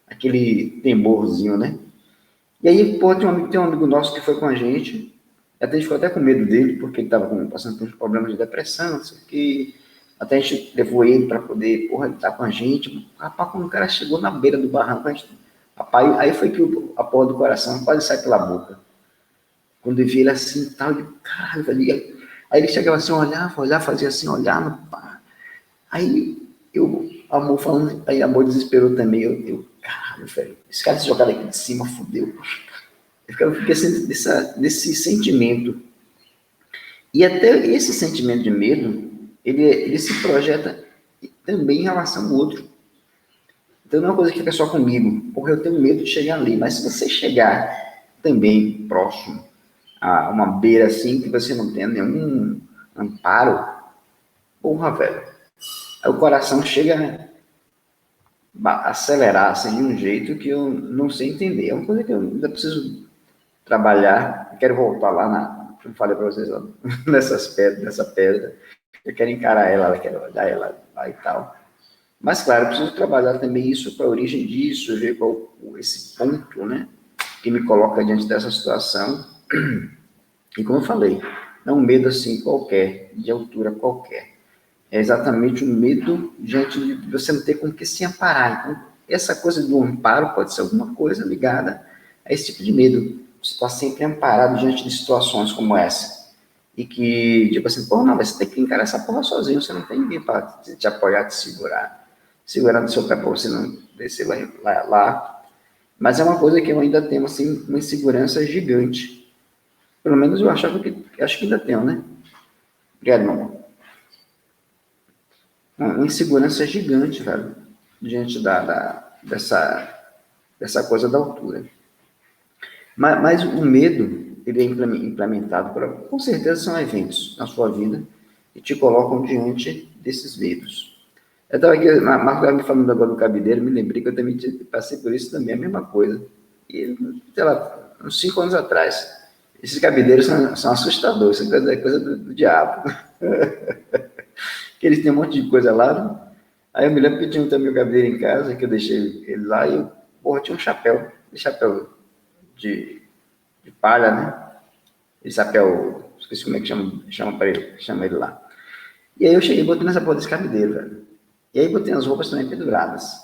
[SPEAKER 2] aquele temorzinho, né? E aí, pô, tem um amigo nosso que foi com a gente, até a gente ficou até com medo dele, porque ele estava passando por uns problemas de depressão, não sei o que. Até a gente levou ele para poder, porra, ele tá com a gente. Rapaz, quando o cara chegou na beira do barranco, rapaz, aí foi que a porra do coração quase sai pela boca. Quando eu vi ele assim, tal, eu, caralho, velho. Aí ele chegava assim, olhava, fazia assim, olhava, pá. Aí amor falando, aí amor desesperou também. Eu caralho, velho, esse cara se jogar daqui de cima, fudeu. Eu fiquei assim, desse sentimento. E até esse sentimento de medo, ele se projeta também em relação ao outro. Então não é uma coisa que fica só comigo, porque eu tenho medo de chegar ali. Mas se você chegar também próximo a uma beira assim, que você não tem nenhum amparo, porra, velho, aí o coração chega a acelerar assim, de um jeito que eu não sei entender. É uma coisa que eu ainda preciso trabalhar. Eu quero voltar lá como falei para vocês, nessa pedra. Eu quero encarar ela, quero olhar ela lá e tal. Mas, claro, eu preciso trabalhar também isso, para a origem disso, ver qual esse ponto, né, que me coloca diante dessa situação. E como eu falei, não é um medo assim qualquer, de altura qualquer. É exatamente o medo diante de você não ter com que se amparar. Então, essa coisa do amparo pode ser alguma coisa ligada a esse tipo de medo. Você está sempre amparado diante de situações como essa. E que, tipo assim, porra, não, você tem que encarar essa porra sozinho, você não tem ninguém para te apoiar, te segurar no seu pé para você não descer lá. Mas é uma coisa que eu ainda tenho, assim, uma insegurança gigante. Pelo menos eu acho que ainda tenho, né? Obrigado, meu amor. Uma insegurança gigante, velho, diante dessa coisa da altura. Mas o medo, ele é implementado, com certeza são eventos na sua vida que te colocam diante desses medos. Eu estava aqui, Marco estava me falando agora do cabideiro, me lembrei que eu também passei por isso também, a mesma coisa. E, sei lá, uns 5 anos atrás. Esses cabideiros são assustadores, isso é coisa do diabo. Que eles têm um monte de coisa lá, né? Aí eu me lembro que tinha também o cabideiro em casa, que eu deixei ele lá, e porra, tinha um chapéu de palha, né? Esse chapéu, esqueci como é que chama ele lá. E aí eu cheguei e botei nessa porra desse cabideiro, velho. E aí botei as roupas também penduradas.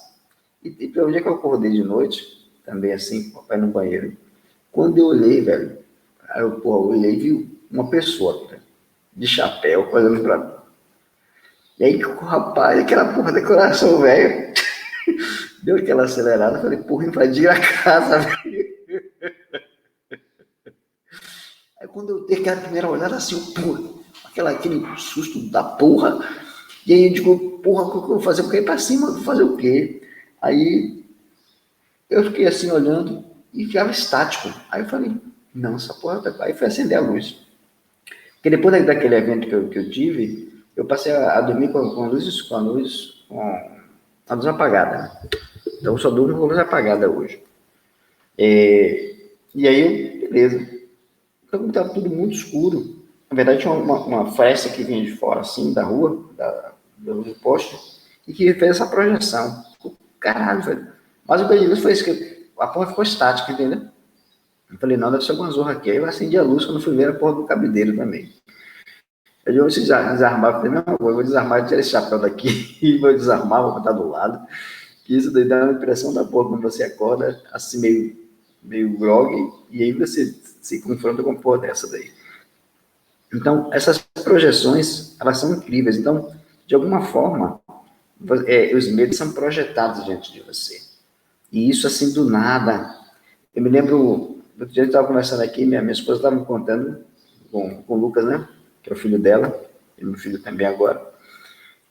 [SPEAKER 2] E pelo dia que eu acordei de noite, também assim, papai no banheiro, quando eu olhei, velho, aí eu olhei e vi uma pessoa, velho, de chapéu, olhando pra mim. E aí, rapaz, aquela porra de coração, velho, deu aquela acelerada, falei, porra, invadir a casa, velho. Aí quando eu dei aquela primeira olhada assim, porra, aquele susto da porra, e aí eu digo, porra, o que eu vou fazer? Eu caí pra cima, vou fazer o quê? Aí eu fiquei assim olhando e ficava estático. Aí eu falei, não, essa porra tá... Aí foi acender a luz. Porque depois daquele evento que eu tive, eu passei a dormir com a luz apagada. Né? Então eu só durmo com a luz apagada hoje. E aí, beleza. Então estava tudo muito escuro. Na verdade, tinha uma fresta que vinha de fora, assim, da rua, do poste, e que fez essa projeção. Caralho, velho. Mas o beleza foi isso, que a porra ficou estática, entendeu? Eu falei, não, deve ser alguma zorra aqui. Aí eu acendi a luz quando fui ver a porra do cabideiro também. Eu vou desarmar, falei, não, eu vou desarmar, tirar esse chapéu daqui, e vou desarmar, vou botar do lado. Que isso daí dá uma impressão da porra quando você acorda, assim, meio grog, e aí você se confronta com a porra dessa daí. Então, essas projeções, elas são incríveis. Então, de alguma forma, os medos são projetados diante de você. E isso, assim, do nada. Eu me lembro, outro dia eu estava conversando aqui, minha esposa estava me contando, com o Lucas, né? Que é o filho dela, e meu filho também agora.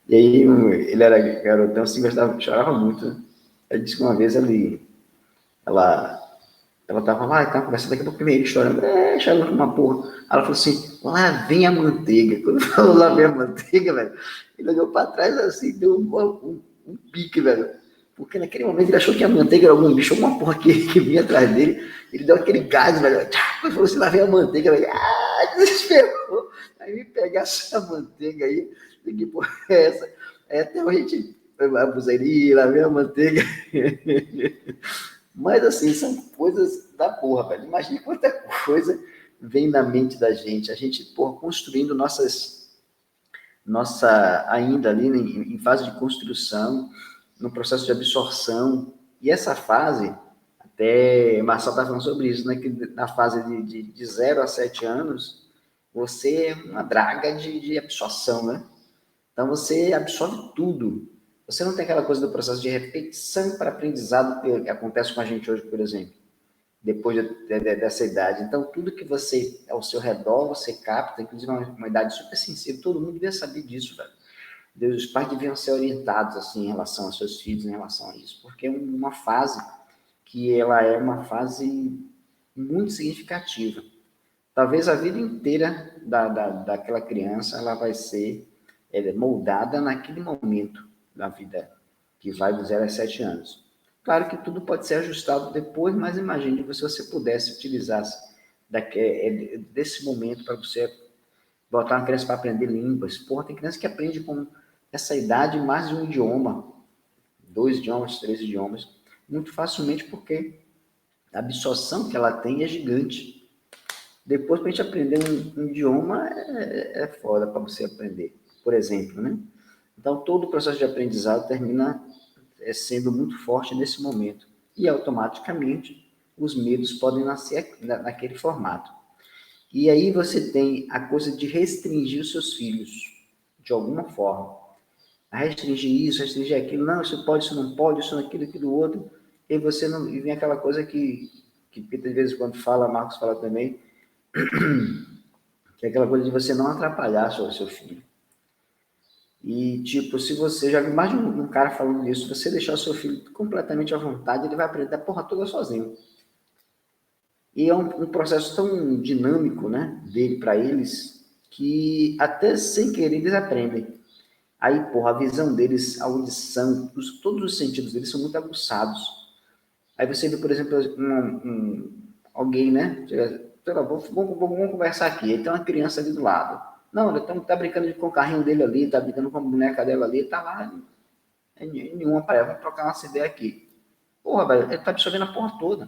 [SPEAKER 2] E aí, ele era garotão, assim, chorava muito, né? Ele disse que uma vez ela tava lá, estava conversando, daqui a pouco ele chorando, chorando uma porra. Ela falou assim, lá vem a manteiga. Quando falou lá vem a manteiga, velho, ele olhou para trás assim, deu um pique, velho. Porque naquele momento ele achou que a manteiga era algum bicho, alguma porra que vinha atrás dele. Ele deu aquele gás, velho. Ele falou assim, lá vem a manteiga, velho. Desesperou. Aí me pegar essa manteiga aí. Que porra é essa? Aí até a gente abusei, lá vem a manteiga. Mas, assim, são coisas da porra, velho. Imagina quanta coisa vem na mente da gente. A gente, porra, construindo ainda ali em fase de construção, no processo de absorção. E essa fase, até Marcelo está falando sobre isso, né? Que na fase de 0 a 7 anos, você é uma draga de absorção, né? Então, você absorve tudo. Você não tem aquela coisa do processo de repetição para aprendizado que acontece com a gente hoje, por exemplo, depois dessa idade. Então, tudo que você, ao seu redor, você capta, inclusive uma idade super sensível, todo mundo devia saber disso, velho. Os pais deviam ser orientados, assim, em relação aos seus filhos, em relação a isso, porque é uma fase que ela é uma fase muito significativa. Talvez a vida inteira daquela criança, ela vai ser moldada naquele momento da vida, que vai dos 0 a 7 anos. Claro que tudo pode ser ajustado depois, mas imagine se você pudesse utilizar desse momento para você botar uma criança para aprender línguas. Porra, tem criança que aprende com essa idade mais de um idioma, 2 idiomas, 3 idiomas, muito facilmente porque a absorção que ela tem é gigante. Depois, para a gente aprender um idioma, é foda para você aprender, por exemplo, né? Então, todo o processo de aprendizado termina sendo muito forte nesse momento. E, automaticamente, os medos podem nascer naquele formato. E aí você tem a coisa de restringir os seus filhos, de alguma forma. A restringir isso, restringir aquilo. Não, isso pode, isso não pode, isso aquilo, aquilo outro. E você não... E vem aquela coisa que Peter, de vez em quando fala, Marcos fala também, que é aquela coisa de você não atrapalhar seu filho. E, tipo, se você já viu mais de um cara falando isso, se você deixar o seu filho completamente à vontade, ele vai aprender a porra toda sozinho. E é um processo tão dinâmico, né, dele para eles, que até sem querer eles aprendem. Aí, porra, a visão deles, a audição, todos os sentidos deles são muito aguçados. Aí você vê, por exemplo, alguém, né, vamos conversar aqui, aí tem uma criança ali do lado. Não, ele tá brincando com o carrinho dele ali, tá brincando com a boneca dela ali, tá lá, nenhuma, vamos trocar uma ideia aqui. Porra, velho, ele tá absorvendo a porra toda.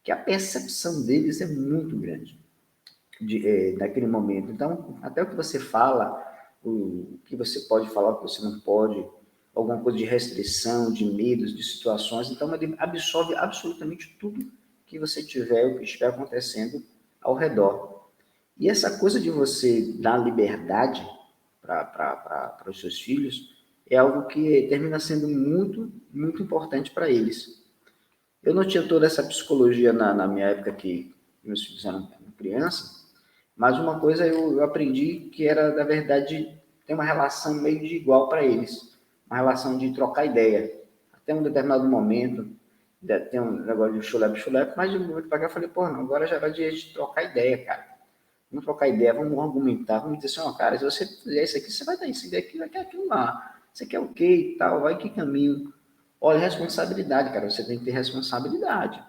[SPEAKER 2] Que a percepção deles é muito grande naquele momento. Então, até o que você fala, o que você pode falar, o que você não pode, alguma coisa de restrição, de medos, de situações, então ele absorve absolutamente tudo que você tiver, o que estiver acontecendo ao redor. E essa coisa de você dar liberdade para os seus filhos é algo que termina sendo muito, muito importante para eles. Eu não tinha toda essa psicologia na minha época que meus filhos eram crianças, mas uma coisa eu aprendi que era, na verdade, ter uma relação meio de igual para eles, uma relação de trocar ideia. Até um determinado momento, tem um negócio de chulep, mas de um momento para cá eu falei, pô, não, agora já era dia de trocar ideia, cara. Vamos trocar ideia, vamos argumentar, vamos dizer assim, ó, cara, se você fizer isso aqui, você vai dar isso aqui, vai querer aquilo lá. Você quer o quê e tal, vai que caminho. Olha, responsabilidade, cara, você tem que ter responsabilidade.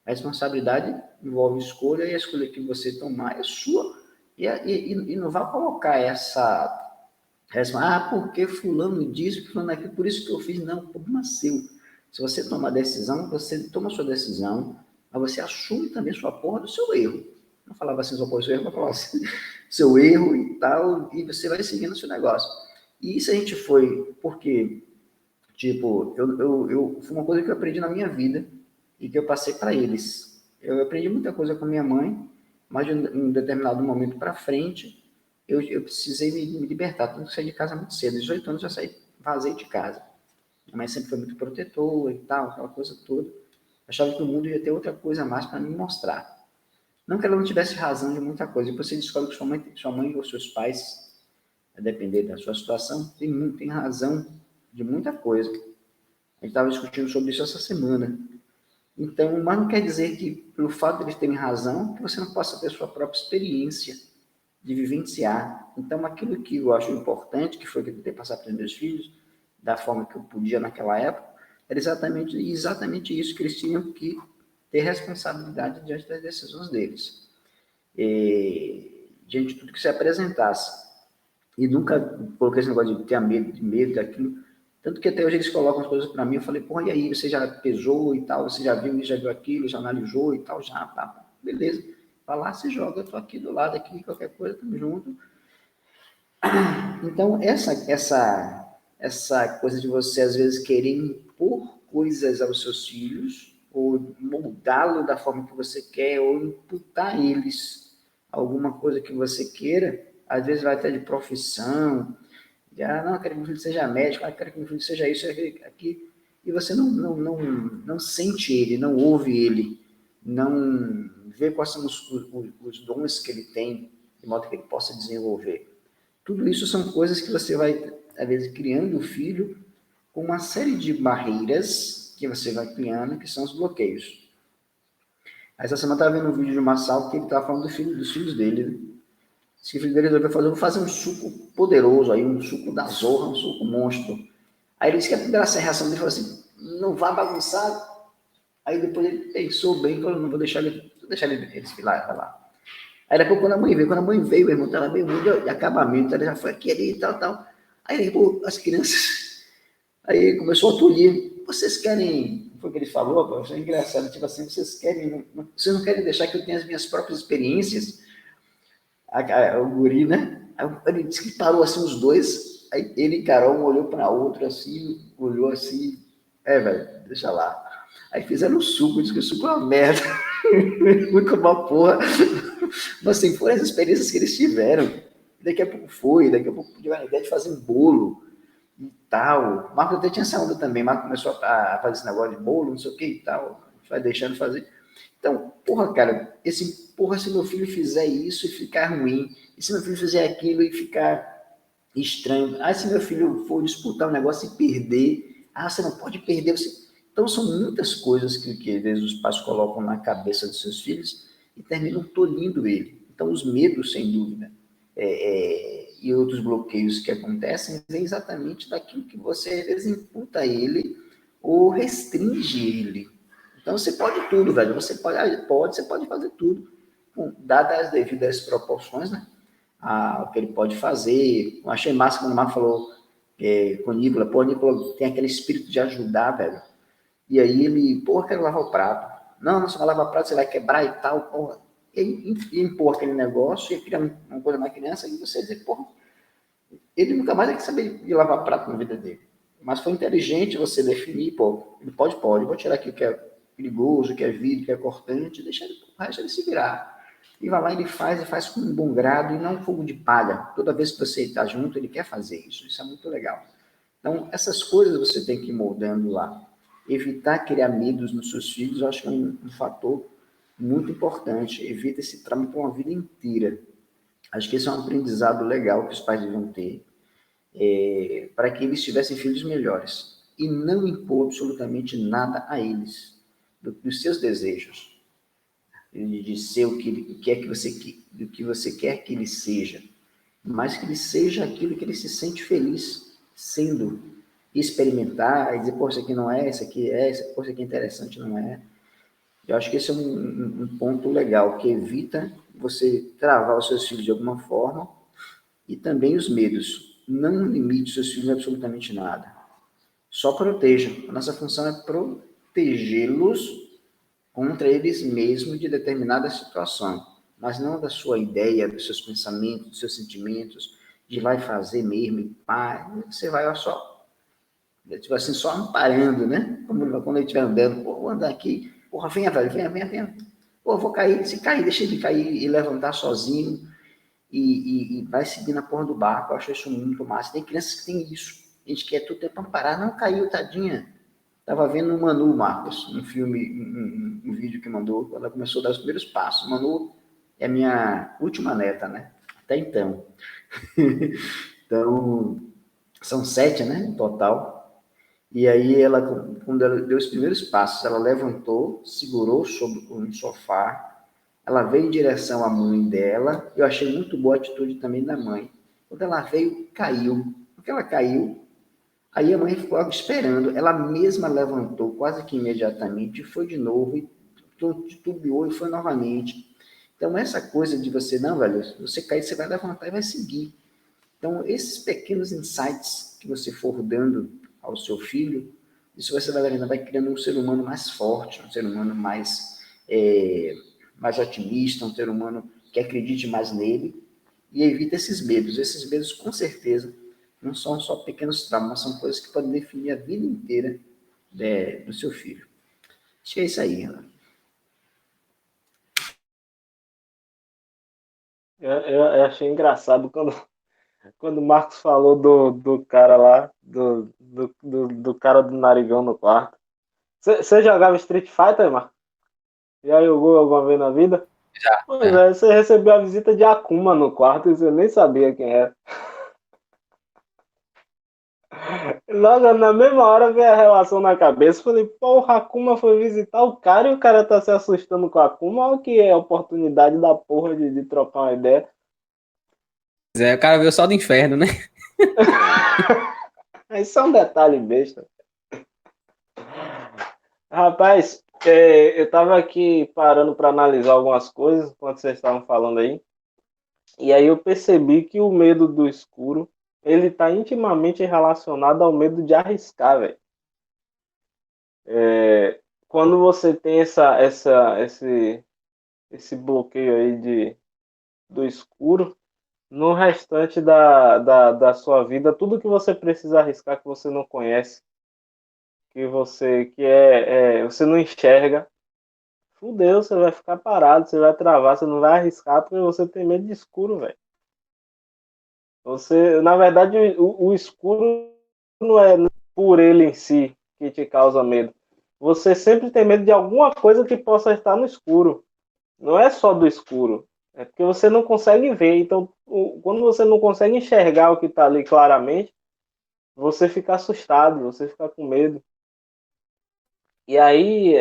[SPEAKER 2] A responsabilidade envolve escolha e a escolha que você tomar é sua. E não vai colocar essa... porque fulano disse, fulano aquilo, por isso que eu fiz. Não, problema seu. Se você tomar decisão, você toma a sua decisão, mas você assume também sua porra do seu erro. Não falava assim, só seu erro, mas falava assim, seu erro e tal, e você vai seguindo o seu negócio. E isso a gente foi, porque, tipo, foi uma coisa que eu aprendi na minha vida e que eu passei para eles. Eu aprendi muita coisa com minha mãe, mas de um determinado momento para frente, eu precisei me libertar, tanto que saí de casa muito cedo, 18 anos já vazei de casa. Minha mãe sempre foi muito protetora e tal, aquela coisa toda. Achava que o mundo ia ter outra coisa a mais para me mostrar. Não que ela não tivesse razão de muita coisa. Depois você descobre que sua mãe ou seus pais, a depender da sua situação, tem razão de muita coisa. A gente estava discutindo sobre isso essa semana. Então, mas não quer dizer que, pelo fato de eles terem razão, que você não possa ter sua própria experiência de vivenciar. Então, aquilo que eu acho importante, que foi que eu tentei passar para os meus filhos, da forma que eu podia naquela época, era exatamente isso, que eles tinham que ter responsabilidade diante das decisões deles. Diante de tudo que se apresentasse. E nunca coloquei esse negócio de ter medo daquilo. Tanto que até hoje eles colocam as coisas para mim, eu falei, porra, e aí, você já pesou e tal, você já viu isso, já viu aquilo, já analisou e tal, já, tá, beleza. Vai lá, se joga, eu tô aqui do lado, aqui, qualquer coisa, estamos juntos. Então, essa coisa de você, às vezes, querer impor coisas aos seus filhos, ou moldá-lo da forma que você quer, ou imputar a eles alguma coisa que você queira, às vezes vai até de profissão, não, eu quero que meu filho seja médico, eu quero que meu filho seja isso, aqui, e você não sente ele, não ouve ele, não vê quais são os dons que ele tem, de modo que ele possa desenvolver. Tudo isso são coisas que você vai, às vezes, criando o filho com uma série de barreiras que você vai criando, que são os bloqueios. Essa semana eu estava vendo um vídeo de Massal que ele estava falando dos filhos dele, né? Se o filho dele resolveu fazer, eu vou fazer um suco poderoso, aí, um suco da zorra, um suco monstro. Aí ele disse que a primeira reação dele foi assim, não vá bagunçar. Aí depois ele pensou bem, falou, não vou deixar ele desfilar, vai lá. Aí depois quando a mãe veio, o irmão estava bem ruim de acabamento, ele já foi aqui, ali e tal. Aí as crianças, aí ele começou a tolir, vocês querem, foi o que ele falou, isso é engraçado, tipo assim, vocês não querem deixar que eu tenha as minhas próprias experiências? O guri, né? Aí ele disse que parou assim os dois, aí ele e Carol, um olhou para outro assim, olhou assim, velho, deixa lá. Aí fizeram o suco, disse que o suco é uma merda, muito uma porra. Mas assim, foram as experiências que eles tiveram. Daqui a pouco daqui a pouco tiveram a ideia de fazer um bolo e tal. O Marco até tinha essa onda também, o Marco começou a fazer esse negócio de bolo, não sei o que e tal, vai deixando fazer. Então, porra, cara, se meu filho fizer isso e ficar ruim, e se meu filho fizer aquilo e ficar estranho, se meu filho for disputar um negócio e perder, você não pode perder, Então, são muitas coisas que às vezes os pais colocam na cabeça dos seus filhos e terminam tolhindo ele. Então, os medos, sem dúvida, e outros bloqueios que acontecem, vem exatamente daquilo que você, às vezes, imputa a ele ou restringe ele. Então, você pode tudo, velho. Você pode fazer tudo, dadas as devidas proporções, né? O que ele pode fazer. Eu achei massa quando o Marco falou com o Nicola. O Nicola tem aquele espírito de ajudar, velho. E aí ele, quero lavar o prato. Não, você vai lavar o prato, você vai quebrar e tal, porra. E impor aquele negócio, e criar uma coisa na criança, e você dizer, ele nunca mais vai saber de lavar prato na vida dele. Mas foi inteligente você definir, ele pode, vou tirar aqui o que é perigoso, o que é vidro, o que é cortante, deixa ele se virar. E vai lá, ele faz com um bom grado e não um fogo de palha. Toda vez que você está junto, ele quer fazer isso. Isso é muito legal. Então, essas coisas você tem que ir moldando lá. Evitar criar medos nos seus filhos, eu acho que é um fator muito importante. Evita esse trauma por uma vida inteira. Acho que esse é um aprendizado legal que os pais deviam ter, para que eles tivessem filhos melhores. E não impor absolutamente nada a eles, dos seus desejos, de ser o que você quer que ele seja, mas que ele seja aquilo que ele se sente feliz sendo, experimentar, e dizer, isso aqui não é, isso aqui é, isso aqui é interessante, não é. Eu acho que esse é um ponto legal, que evita você travar os seus filhos de alguma forma, e também os medos. Não limite seus filhos absolutamente nada. Só proteja. A nossa função é protegê-los contra eles mesmos de determinada situação, mas não da sua ideia, dos seus pensamentos, dos seus sentimentos, de vai fazer mesmo, e pá, você vai só, tipo assim, só amparando, né? Quando ele estiver andando, vou andar aqui, venha, velho, venha. Vou cair, se cair, deixa ele cair e levantar sozinho, e vai seguir na porra do barco. Eu acho isso muito massa. Tem crianças que tem isso. A gente quer tudo tempo parar. Não, caiu, tadinha. Tava vendo o Manu, Marcos, um filme, um vídeo que mandou. Ela começou a dar os primeiros passos. Manu é a minha última neta, né? Até então. Então, são 7, né, no total. E aí, ela, quando ela deu os primeiros passos, ela levantou, segurou sobre um sofá, ela veio em direção à mãe dela. Eu achei muito boa a atitude também da mãe. Quando ela veio, caiu. Porque ela caiu, aí a mãe ficou esperando. Ela mesma levantou quase que imediatamente, foi de novo, e titubeou e foi novamente. Então, essa coisa de você, não, velho, você cair, você vai levantar e vai seguir. Então, esses pequenos insights que você for dando ao seu filho, isso você vai criando um ser humano mais forte, um ser humano mais otimista, um ser humano que acredite mais nele e evita esses medos. Esses medos, com certeza, não são só pequenos traumas, são coisas que podem definir a vida inteira do seu filho. Acho que é isso aí, Renan.
[SPEAKER 3] Eu achei engraçado quando o Marcos falou do cara lá, do cara do narigão no quarto. Você jogava Street Fighter, Marcos? Já jogou alguma vez na vida?
[SPEAKER 1] Já,
[SPEAKER 3] Pois
[SPEAKER 1] já.
[SPEAKER 3] é, você recebeu a visita de Akuma no quarto e você nem sabia quem era. Logo na mesma hora veio a relação na cabeça. Falei, porra, Akuma foi visitar o cara e o cara tá se assustando com a Akuma. Olha que é a oportunidade da porra de trocar uma ideia.
[SPEAKER 1] O cara veio só do inferno, né?
[SPEAKER 3] Isso é um detalhe besta. Rapaz, eu tava aqui parando para analisar algumas coisas enquanto vocês estavam falando aí. E aí eu percebi que o medo do escuro, ele tá intimamente relacionado ao medo de arriscar, velho. Quando você tem esse bloqueio aí do escuro, no restante da sua vida, tudo que você precisa arriscar que você não conhece, você não enxerga, fudeu, você vai ficar parado, você vai travar, você não vai arriscar porque você tem medo de escuro, velho. Na verdade, o escuro não é por ele em si que te causa medo. Você sempre tem medo de alguma coisa que possa estar no escuro. Não é só do escuro. É porque você não consegue ver. Então, quando você não consegue enxergar o que está ali claramente, você fica assustado, você fica com medo. E aí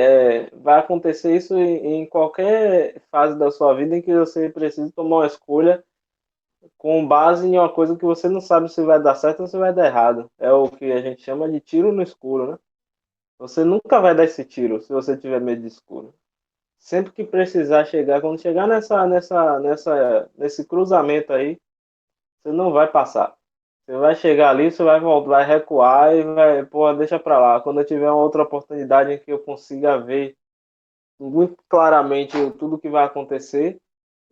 [SPEAKER 3] vai acontecer isso em qualquer fase da sua vida em que você precisa tomar uma escolha com base em uma coisa que você não sabe se vai dar certo ou se vai dar errado. É o que a gente chama de tiro no escuro, né? Você nunca vai dar esse tiro se você tiver medo de escuro. Sempre que precisar chegar, quando chegar nesse cruzamento aí, você não vai passar. Você vai chegar ali, você vai voltar, vai recuar e vai, pô, deixa pra lá. Quando eu tiver uma outra oportunidade em que eu consiga ver muito claramente tudo que vai acontecer,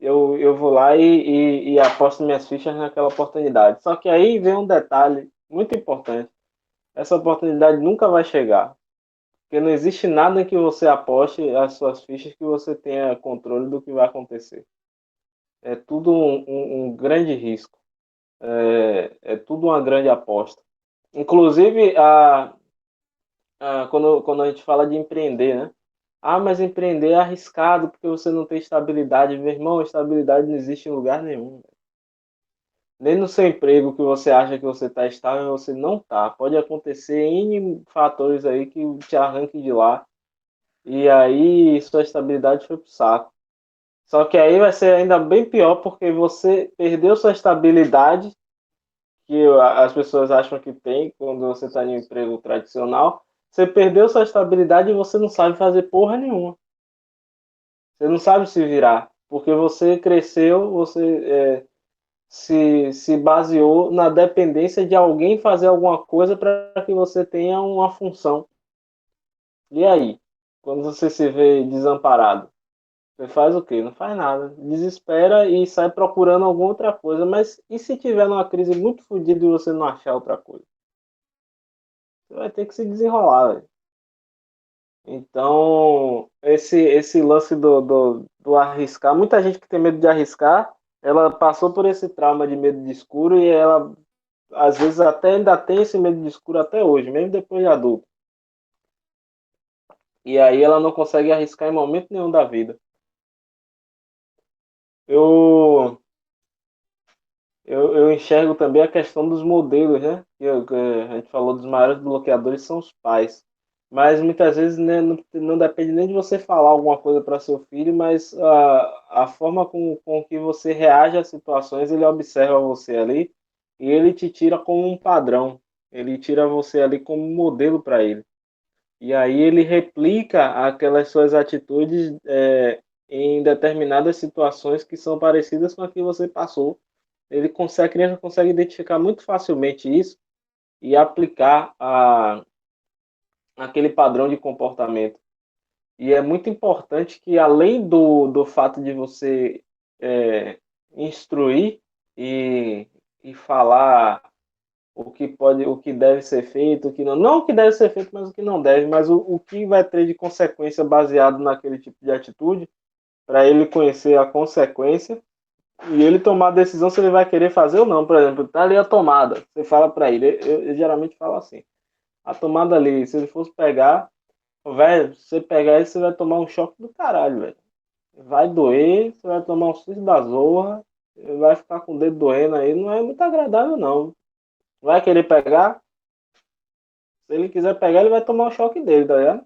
[SPEAKER 3] eu vou lá e aposto minhas fichas naquela oportunidade. Só que aí vem um detalhe muito importante. Essa oportunidade nunca vai chegar. Porque não existe nada em que você aposte as suas fichas que você tenha controle do que vai acontecer. É tudo um grande risco. É tudo uma grande aposta. Inclusive, quando a gente fala de empreender, né? Ah, mas empreender é arriscado porque você não tem estabilidade. Meu irmão, estabilidade não existe em lugar nenhum. Nem no seu emprego que você acha que você está estável, você não está. Pode acontecer N fatores aí que te arranquem de lá. E aí sua estabilidade foi pro saco. Só que aí vai ser ainda bem pior porque você perdeu sua estabilidade, que as pessoas acham que tem quando você está em um emprego tradicional. Você perdeu sua estabilidade e você não sabe fazer porra nenhuma. Você não sabe se virar. Porque você cresceu, você se baseou na dependência de alguém fazer alguma coisa para que você tenha uma função. E aí? Quando você se vê desamparado? Você faz o quê? Não faz nada. Desespera e sai procurando alguma outra coisa. Mas e se tiver numa crise muito fodida e você não achar outra coisa? Você vai ter que se desenrolar, velho. Então, esse lance do arriscar, muita gente que tem medo de arriscar ela passou por esse trauma de medo de escuro e ela, às vezes, até ainda tem esse medo de escuro até hoje, mesmo depois de adulto. E aí ela não consegue arriscar em momento nenhum da vida. Eu, eu enxergo também a questão dos modelos, né? Que a gente falou dos maiores bloqueadores são os pais. Mas muitas vezes, né, não depende nem de você falar alguma coisa para seu filho, mas a forma com que você reage às situações, ele observa você ali e ele te tira como um padrão. Ele tira você ali como um modelo para ele. E aí ele replica aquelas suas atitudes em determinadas situações que são parecidas com a que você passou. A criança consegue identificar muito facilmente isso e aplicar aquele padrão de comportamento. E é muito importante que, além do fato de você instruir e, e falar o que deve ser feito, o que não o que deve ser feito, mas o que não deve, mas o que vai ter de consequência baseado naquele tipo de atitude, para ele conhecer a consequência e ele tomar a decisão se ele vai querer fazer ou não. Por exemplo, tá ali a tomada, você fala para ele, eu geralmente falo assim, a tomada ali, se ele fosse pegar, velho, se você pegar isso, você vai tomar um choque do caralho, velho. Vai doer, você vai tomar um susto da zorra, vai ficar com o dedo doendo aí, não é muito agradável não. Vai querer pegar? Se ele quiser pegar, ele vai tomar o choque dele, tá ligado?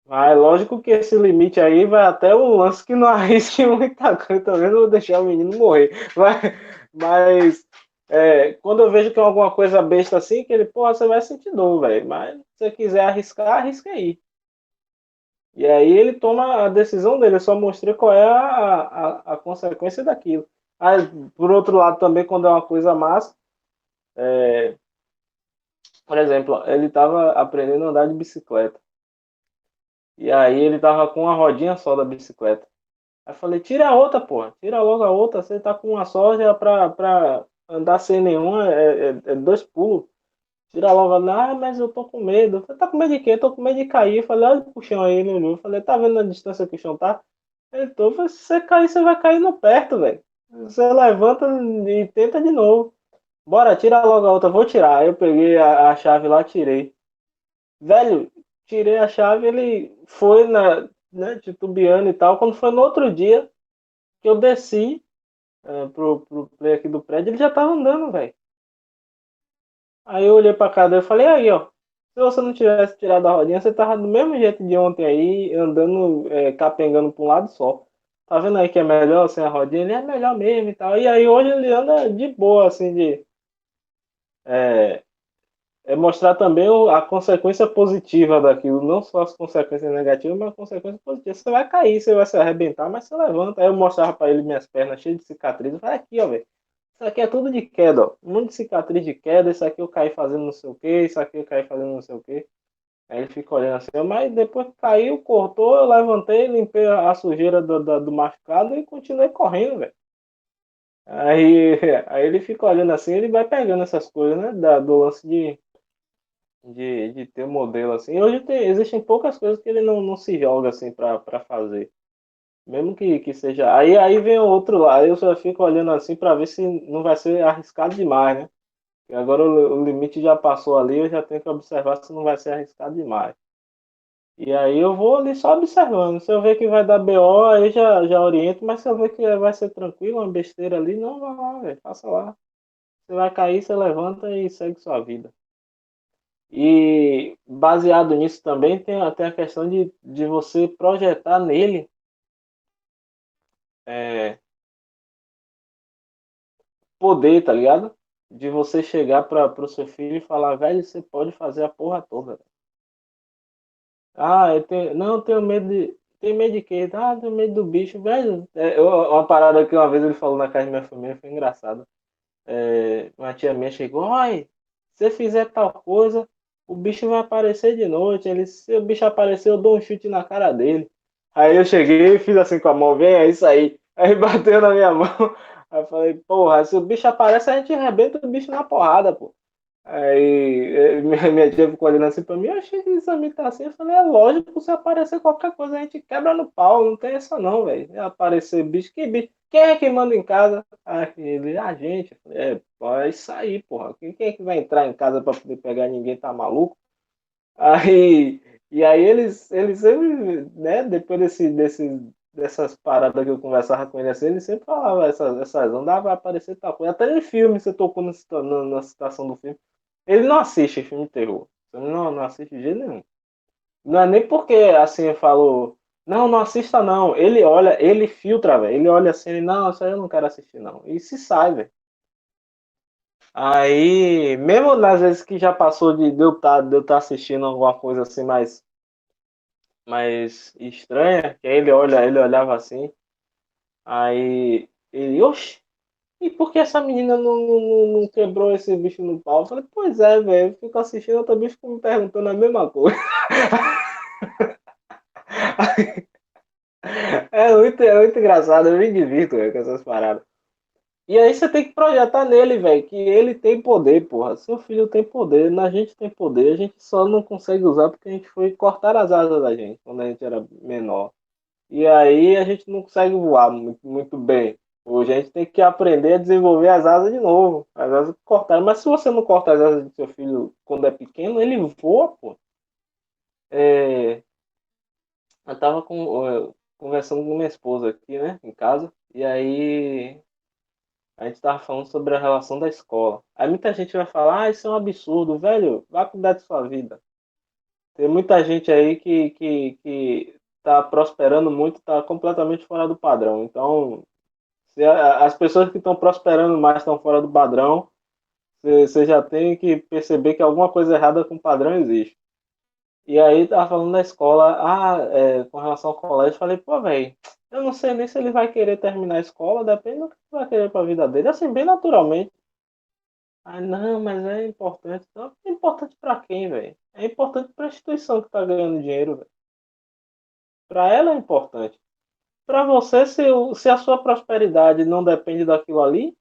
[SPEAKER 3] Mas lógico que esse limite aí vai até um lance que não arrisque muita coisa, também não vou deixar o menino morrer. Mas quando eu vejo que é alguma coisa besta assim, que ele, porra, você vai sentir dor, velho. Mas se você quiser arriscar, arrisca aí. E aí ele toma a decisão dele, eu só mostrei qual é a consequência daquilo. Mas, por outro lado, também, quando é uma coisa massa, por exemplo, ele estava aprendendo a andar de bicicleta. E aí ele tava com uma rodinha só da bicicleta. Aí eu falei, tira a outra, porra. Tira logo a outra. Você tá com uma só já pra andar sem nenhuma. É dois pulos. Tira logo. Ah, mas eu tô com medo. Eu falei, tá com medo de quê? Eu tô com medo de cair. Eu falei, olha pro chão aí, ele olhou. Eu falei, tá vendo a distância que o chão tá? Ele tô, se você cair, você vai cair no perto, velho. Você levanta e tenta de novo. Bora, tira logo a outra. Vou tirar. Aí eu peguei a chave lá, tirei. Velho, tirei a chave, ele foi né, titubeando e tal. Quando foi no outro dia que eu desci pro play aqui do prédio, ele já tava andando, velho. Aí eu olhei pra cadeira e falei, aí, ó, se você não tivesse tirado a rodinha, você tava do mesmo jeito de ontem aí, andando, capengando pra um lado só. Tá vendo aí que é melhor sem a rodinha? Ele é melhor mesmo e tal. E aí hoje ele anda de boa, assim, é, mostrar também a consequência positiva daquilo, não só as consequências negativas, mas as consequências positivas. Você vai cair, você vai se arrebentar, mas você levanta. Aí eu mostrava pra ele minhas pernas cheias de cicatriz. Eu falei, aqui, ó, velho. Isso aqui é tudo de queda, ó. Um monte de cicatriz de queda. Isso aqui eu caí fazendo não sei o que, isso aqui eu caí fazendo não sei o que. Aí ele fica olhando assim, mas depois que caiu, cortou, eu levantei, limpei a sujeira do machucado e continuei correndo, velho. Aí, aí ele fica olhando assim, ele vai pegando essas coisas, né? Do lance de ter um modelo assim. Hoje existem poucas coisas que ele não se joga assim para fazer. Mesmo que seja. Aí vem o outro lado, eu só fico olhando assim para ver se não vai ser arriscado demais, né? E agora o limite já passou ali, eu já tenho que observar se não vai ser arriscado demais. E aí eu vou ali só observando. Se eu ver que vai dar BO, aí já oriento, mas se eu ver que vai ser tranquilo, uma besteira ali, não, vai lá, velho, faça lá. Você vai cair, você levanta e segue sua vida. E baseado nisso também tem até a questão de você projetar nele é, poder, tá ligado? De você chegar para o seu filho e falar, velho, você pode fazer a porra toda. Ah, não, eu tenho medo de. Tem medo de quê? Ah, tenho medo do bicho, velho. Uma parada que uma vez ele falou na casa da minha família foi engraçado. Uma tia minha chegou, oi, se você fizer tal coisa, o bicho vai aparecer de noite. Se o bicho aparecer, eu dou um chute na cara dele. Aí eu cheguei e fiz assim com a mão, vem, é isso aí. Aí bateu na minha mão. Aí eu falei, porra, se o bicho aparece, a gente arrebenta o bicho na porrada, pô. Aí minha tia ficou olhando assim pra mim, eu achei que isso a mim tá assim. Eu falei, é lógico, se aparecer qualquer coisa, a gente quebra no pau, não tem essa não, velho. Aparecer bicho, quem é que manda em casa? Aí ele, a gente. Eu falei, é isso aí, porra. Quem é que vai entrar em casa pra poder pegar ninguém, tá maluco? Aí, e aí eles sempre, né, depois dessas paradas que eu conversava com ele assim, ele sempre falava essas ondas, vai aparecer tal coisa. Até em filme, você tocou na citação do filme. Ele não assiste filme de terror. Ele não assiste de jeito nenhum. Não é nem porque assim falou, não assista não. Ele olha, ele filtra, velho. Ele olha assim, não, isso aí eu não quero assistir não. E se sai, velho. Aí, mesmo nas vezes que já passou de eu tá assistindo alguma coisa assim mais estranha, que aí ele olhava assim, aí ele, oxe, e por que essa menina não quebrou esse bicho no pau? Eu falei, pois é, velho, eu fico assistindo, eu também fico me perguntando a mesma coisa. É muito engraçado, eu me divirto, véio, com essas paradas. E aí você tem que projetar nele, velho, que ele tem poder, porra. Seu filho tem poder, a gente tem poder, a gente só não consegue usar porque a gente foi cortar as asas da gente quando a gente era menor. E aí a gente não consegue voar muito bem. Hoje a gente tem que aprender a desenvolver as asas de novo. As asas cortaram. Mas se você não corta as asas do seu filho quando é pequeno, ele voa, pô. É, eu tava conversando com minha esposa aqui, né, em casa. E aí a gente tava falando sobre a relação da escola. Aí muita gente vai falar, isso é um absurdo, velho, vá cuidar de sua vida. Tem muita gente aí que tá prosperando muito, tá completamente fora do padrão. Então, se as pessoas que estão prosperando mais estão fora do padrão, você já tem que perceber que alguma coisa errada com o padrão existe. E aí tava falando da escola, com relação ao colégio, falei, pô, velho, eu não sei nem se ele vai querer terminar a escola, depende do que ele vai querer pra vida dele, assim, bem naturalmente. Ah, não, mas é importante. Não, é importante pra quem, velho? É importante pra instituição que tá ganhando dinheiro, velho. Pra ela é importante. Pra você, se a sua prosperidade não depende daquilo ali,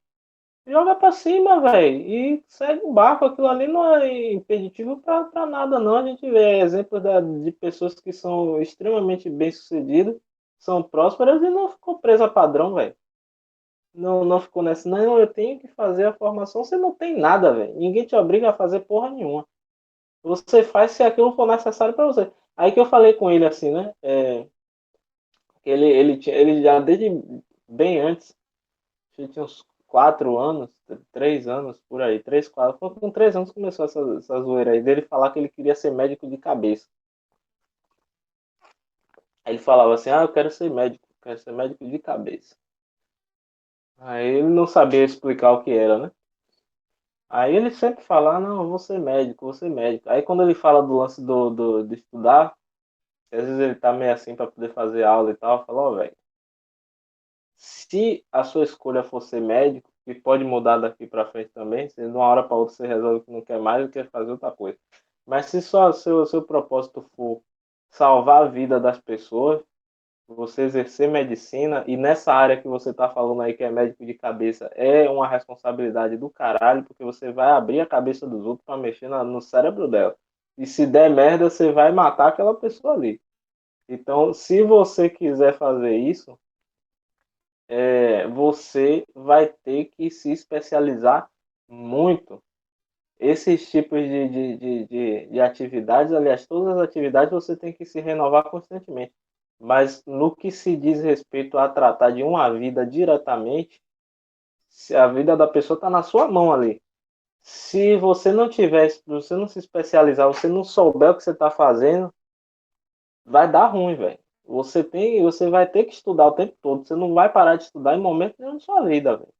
[SPEAKER 3] joga pra cima, velho. E segue o barco. Aquilo ali não é impeditivo pra nada, não. A gente vê exemplos de pessoas que são extremamente bem-sucedidas, são prósperas e não ficou presa a padrão, velho. Não ficou nessa, não, eu tenho que fazer a formação. Você não tem nada, velho. Ninguém te obriga a fazer porra nenhuma. Você faz se aquilo for necessário pra você. Aí que eu falei com ele assim, né? Ele já desde bem antes, acho que tinha uns 4 anos, 3 anos por aí, 3, 4. Com 3 anos começou essa zoeira aí dele falar que ele queria ser médico de cabeça. Aí ele falava assim: eu quero ser médico de cabeça. Aí ele não sabia explicar o que era, né? Aí ele sempre fala: não, eu vou ser médico, vou ser médico. Aí quando ele fala do lance de estudar, às vezes ele tá meio assim para poder fazer aula e tal, fala: ó, velho. Se a sua escolha for ser médico, e pode mudar daqui para frente também, se de uma hora para outra você resolve que não quer mais e quer fazer outra coisa. Mas se só seu propósito for salvar a vida das pessoas, você exercer medicina, e nessa área que você está falando aí, que é médico de cabeça, é uma responsabilidade do caralho, porque você vai abrir a cabeça dos outros para mexer no cérebro dela. E se der merda, você vai matar aquela pessoa ali. Então, se você quiser fazer isso, você vai ter que se especializar muito. Esses tipos de atividades, aliás, todas as atividades você tem que se renovar constantemente. Mas no que se diz respeito a tratar de uma vida diretamente, se a vida da pessoa está na sua mão ali. Se você não tiver, se você não se especializar, você não souber o que você está fazendo, vai dar ruim, velho. Você vai ter que estudar o tempo todo. Você não vai parar de estudar em momento nenhum da sua vida, velho.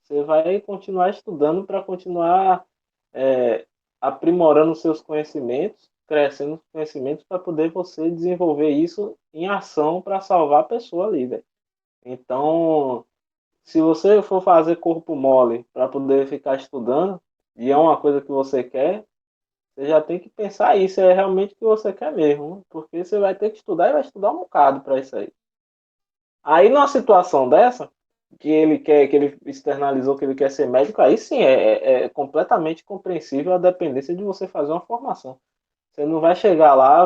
[SPEAKER 3] Você vai continuar estudando para continuar é, aprimorando seus conhecimentos, crescendo os conhecimentos para poder você desenvolver isso em ação para salvar a pessoa ali, velho. Então, se você for fazer corpo mole para poder ficar estudando, e é uma coisa que você quer, você já tem que pensar isso, é realmente o que você quer mesmo, né? Porque você vai ter que estudar e vai estudar um bocado para isso aí. Aí, numa situação dessa, que ele externalizou que ele quer ser médico, aí sim é completamente compreensível a dependência de você fazer uma formação. Você não vai chegar lá,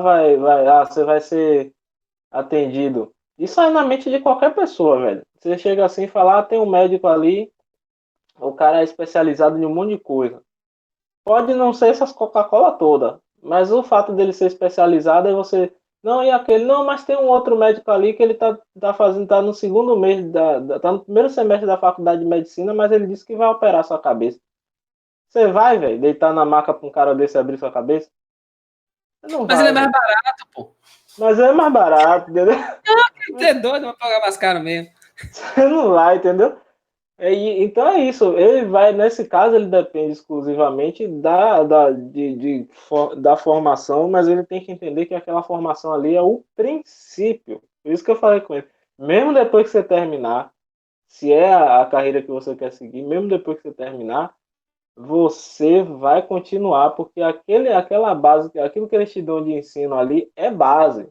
[SPEAKER 3] você vai ser atendido Isso é na mente de qualquer pessoa, velho. Você chega assim e fala, tem um médico ali, o cara é especializado em um monte de coisa. Pode não ser essas Coca-Cola toda, mas o fato dele ser especializado é você. Não, e aquele, não, mas tem um outro médico ali que ele tá fazendo, tá no segundo mês, tá no primeiro semestre da faculdade de medicina, mas ele disse que vai operar sua cabeça. Você vai, velho, deitar na maca pra um cara desse abrir sua cabeça? Você não
[SPEAKER 1] Mas ele é
[SPEAKER 3] vai,
[SPEAKER 1] mais
[SPEAKER 3] velho.
[SPEAKER 1] barato, pô.
[SPEAKER 3] Mas é mais barato, entendeu?
[SPEAKER 1] Você é doido, vai pagar mais caro mesmo.
[SPEAKER 3] Você não vai, entendeu? Então é isso, ele vai, nesse caso, ele depende exclusivamente da formação, mas ele tem que entender que aquela formação ali é o princípio. Por isso que eu falei com ele. Mesmo depois que você terminar, se é a carreira que você quer seguir, mesmo depois que você terminar, você vai continuar, porque aquela base, aquilo que eles te dão de ensino ali é base.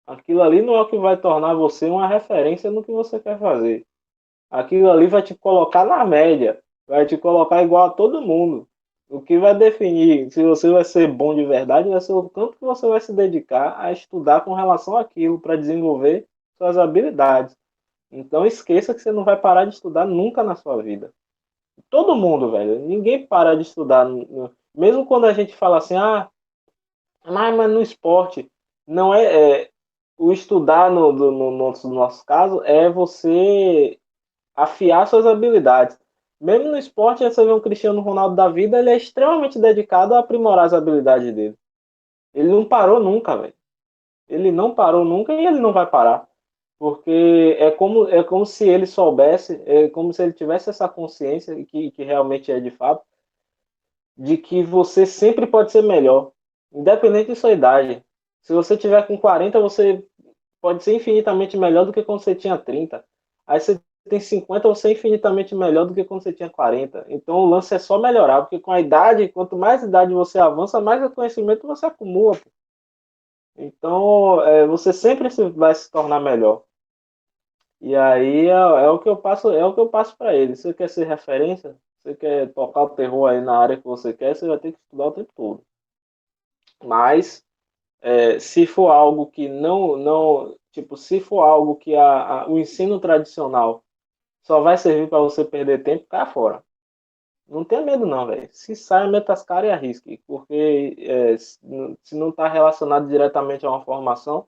[SPEAKER 3] Aquilo ali não é o que vai tornar você uma referência no que você quer fazer. Aquilo ali vai te colocar na média, vai te colocar igual a todo mundo. O que vai definir se você vai ser bom de verdade vai ser o tanto que você vai se dedicar a estudar com relação àquilo para desenvolver suas habilidades. Então esqueça que você não vai parar de estudar nunca na sua vida. Todo mundo, velho, ninguém para de estudar. Mesmo quando a gente fala assim, mas no esporte não o estudar no nosso caso é você afiar suas habilidades. Mesmo no esporte, você vê um Cristiano Ronaldo da vida, ele é extremamente dedicado a aprimorar as habilidades dele. Ele não parou nunca, velho. Ele não parou nunca e ele não vai parar. Porque é como se ele soubesse, é como se ele tivesse essa consciência, que realmente é de fato, de que você sempre pode ser melhor, independente de sua idade. Se você tiver com 40, você pode ser infinitamente melhor do que quando você tinha 30. Aí você tem 50, você é infinitamente melhor do que quando você tinha 40. Então o lance é só melhorar, porque com a idade, quanto mais idade você avança, mais conhecimento você acumula. Pô. Então você sempre vai se tornar melhor. E aí é o que eu passo, para ele. Se você quer ser referência, você quer tocar o terror aí na área que você quer, você vai ter que estudar o tempo todo. Mas se for algo que não, tipo, se for algo que o ensino tradicional só vai servir para você perder tempo, cai fora. Não tenha medo não, velho. Se sai, meta as caras e arrisque, porque se não está relacionado diretamente a uma formação,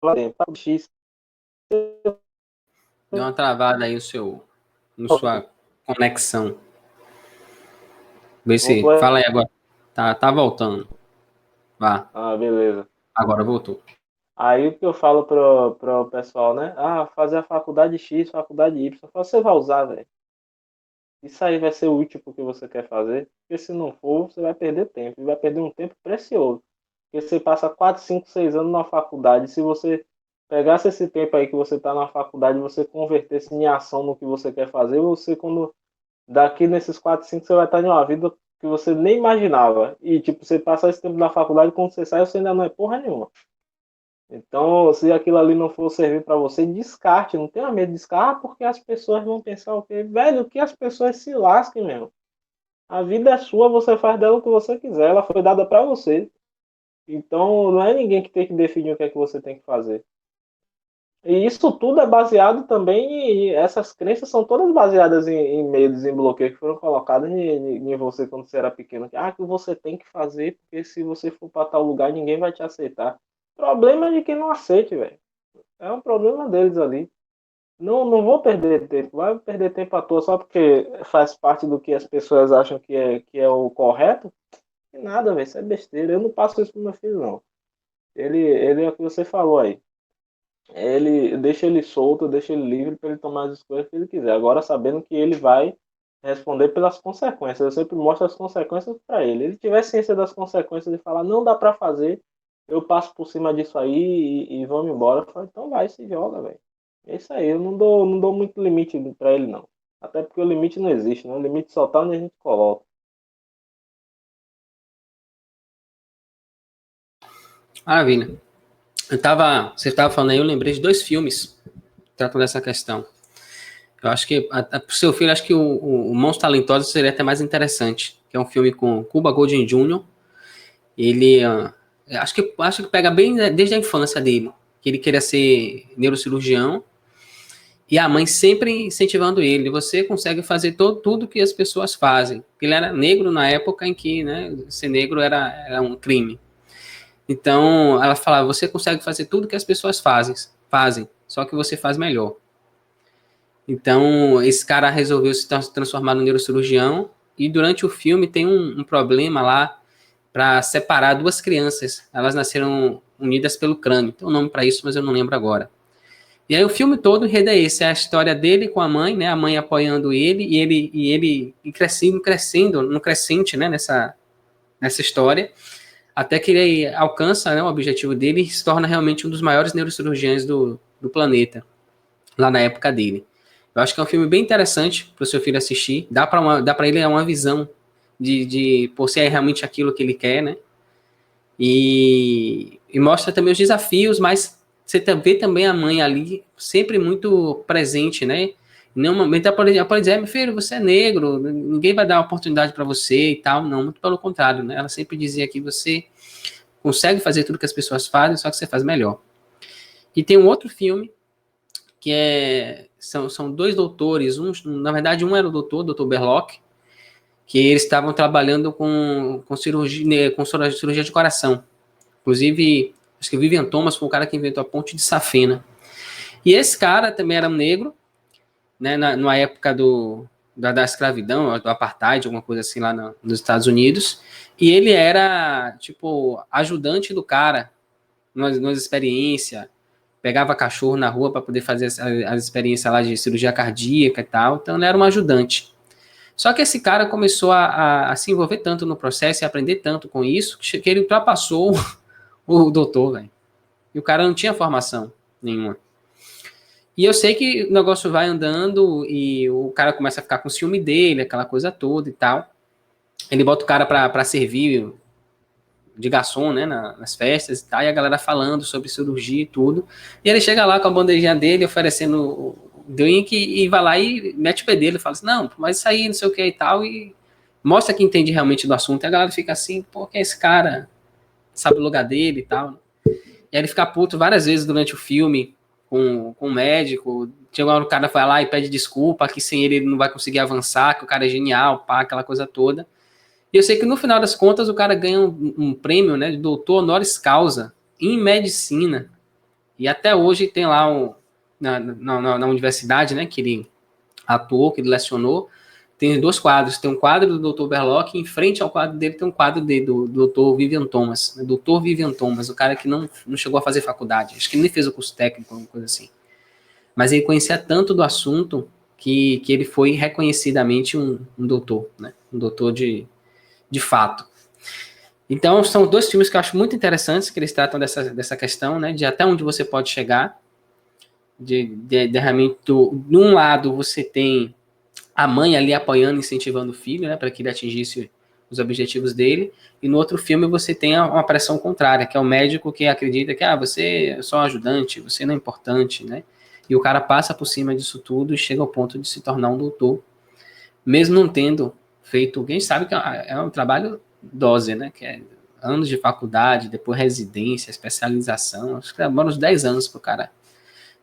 [SPEAKER 3] não tem tempo. X.
[SPEAKER 1] Deu uma travada aí no sua conexão. Vê se.
[SPEAKER 3] Voltou?
[SPEAKER 1] Fala aí agora. Tá voltando. Vá.
[SPEAKER 3] Beleza.
[SPEAKER 1] Agora voltou.
[SPEAKER 3] Aí o que eu falo pro pessoal, né? Fazer a faculdade X, faculdade Y. Eu falo, você vai usar, velho. Isso aí vai ser útil pro que você quer fazer. Porque se não for, você vai perder tempo. E vai perder um tempo precioso. Porque você passa 4, 5, 6 anos na faculdade. Se você pegasse esse tempo aí que você está na faculdade e você convertesse em ação no que você quer fazer, você, quando daqui nesses 4, 5, você vai estar em uma vida que você nem imaginava. E, tipo, você passar esse tempo na faculdade, quando você sai, você ainda não é porra nenhuma. Então, se aquilo ali não for servir para você, descarte. Não tenha medo de descarte, porque as pessoas vão pensar o quê? Velho, que as pessoas se lasquem mesmo. A vida é sua, você faz dela o que você quiser. Ela foi dada para você. Então, não é ninguém que tem que definir o que é que você tem que fazer. E isso tudo é baseado também, essas crenças são todas baseadas em medos, em bloqueios que foram colocados em você quando você era pequeno. Que você tem que fazer, porque se você for para tal lugar, ninguém vai te aceitar. Problema é de quem não aceite, velho. É um problema deles ali. Não vou perder tempo. Vai perder tempo à toa só porque faz parte do que as pessoas acham que é o correto? E nada, velho. Isso é besteira. Eu não passo isso pro meu filho, não. Ele é o que você falou aí. Deixa ele solto, deixa ele livre para ele tomar as escolhas que ele quiser. Agora sabendo que ele vai responder pelas consequências. Eu sempre mostro as consequências para ele. Ele tiver ciência das consequências e falar não dá para fazer, eu passo por cima disso aí e vamos embora. Eu falo, então vai, se joga, velho. É isso aí. Eu não dou muito limite para ele, não. Até porque o limite não existe, né? O limite só tá onde a gente coloca.
[SPEAKER 1] Maravilha. Você estava falando aí, eu lembrei de 2 filmes que tratam dessa questão. Eu acho que, para o seu filho, acho que o Mãos Talentosas seria até mais interessante. que é um filme com Cuba Gooding Jr. Ele, acho que pega bem desde a infância dele, que ele queria ser neurocirurgião, e a mãe sempre incentivando ele, você consegue fazer tudo que as pessoas fazem. Ele era negro na época em que, né, ser negro era um crime. Então, ela falava, você consegue fazer tudo que as pessoas fazem, só que você faz melhor. Então, esse cara resolveu se transformar no neurocirurgião, e durante o filme tem um problema lá para separar duas crianças. Elas nasceram unidas pelo crânio. Tem um nome para isso, mas eu não lembro agora. E aí o filme todo, o enredo é esse, é a história dele com a mãe, né? A mãe apoiando ele e ele crescendo, no crescente, né? Nessa história, até que ele alcança, né, o objetivo dele e se torna realmente um dos maiores neurocirurgiões do planeta, lá na época dele. Eu acho que é um filme bem interessante para o seu filho assistir. Dá para ele uma visão de por se é realmente aquilo que ele quer, né? E mostra também os desafios, mas você vê também a mãe ali sempre muito presente, né? Em nenhum momento ela pode dizer, meu filho, você é negro, ninguém vai dar oportunidade para você e tal. Não, muito pelo contrário, né? Ela sempre dizia que você consegue fazer tudo que as pessoas fazem, só que você faz melhor. E tem um outro filme que são dois doutores, na verdade um era o Dr. Berlock, que eles estavam trabalhando com cirurgia de coração. Inclusive, acho que o Vivian Thomas foi o cara que inventou a ponte de Safena. E esse cara também era um negro, né, na época da escravidão, do apartheid, alguma coisa assim lá nos Estados Unidos. E ele era, tipo, ajudante do cara nas experiências, pegava cachorro na rua para poder fazer as experiências lá de cirurgia cardíaca e tal. Então, ele era um ajudante. Só que esse cara começou a se envolver tanto no processo e aprender tanto com isso, que ele ultrapassou o doutor, velho. E o cara não tinha formação nenhuma. E eu sei que o negócio vai andando e o cara começa a ficar com ciúme dele, aquela coisa toda e tal. Ele bota o cara pra servir de garçom, né, nas festas e tal, e a galera falando sobre cirurgia e tudo. E ele chega lá com a bandejinha dele, oferecendo o drink, e vai lá e mete o pé dele, fala assim, não, mas isso aí, não sei o que e tal, e mostra que entende realmente do assunto. E a galera fica assim, pô, quem é esse cara? Sabe o lugar dele e tal. E aí ele fica puto várias vezes durante o filme com o médico. Chega uma hora o cara vai lá e pede desculpa, que sem ele não vai conseguir avançar, que o cara é genial, pá, aquela coisa toda. E eu sei que no final das contas o cara ganha um prêmio, né, de doutor honoris causa em medicina. E até hoje tem lá na universidade, né, que ele atuou, que ele lecionou, tem dois quadros. Tem um quadro do Dr. Berlock, e em frente ao quadro dele tem um quadro do Dr. Vivian Thomas. Né, Dr. Vivian Thomas, o cara que não chegou a fazer faculdade. Acho que ele nem fez o curso técnico, alguma coisa assim. Mas ele conhecia tanto do assunto que ele foi reconhecidamente um doutor, né? Um doutor de fato. Então, são dois filmes que eu acho muito interessantes, que eles tratam dessa questão, né? De até onde você pode chegar. De realmente, de um lado, você tem a mãe ali apoiando, incentivando o filho, né? Para que ele atingisse os objetivos dele. E no outro filme, você tem uma pressão contrária, que é o médico que acredita que você é só um ajudante, você não é importante, né? E o cara passa por cima disso tudo e chega ao ponto de se tornar um doutor, mesmo não tendo feito, quem sabe que é um trabalho dose, né, que é anos de faculdade, depois residência, especialização, acho que demora uns 10 anos para o cara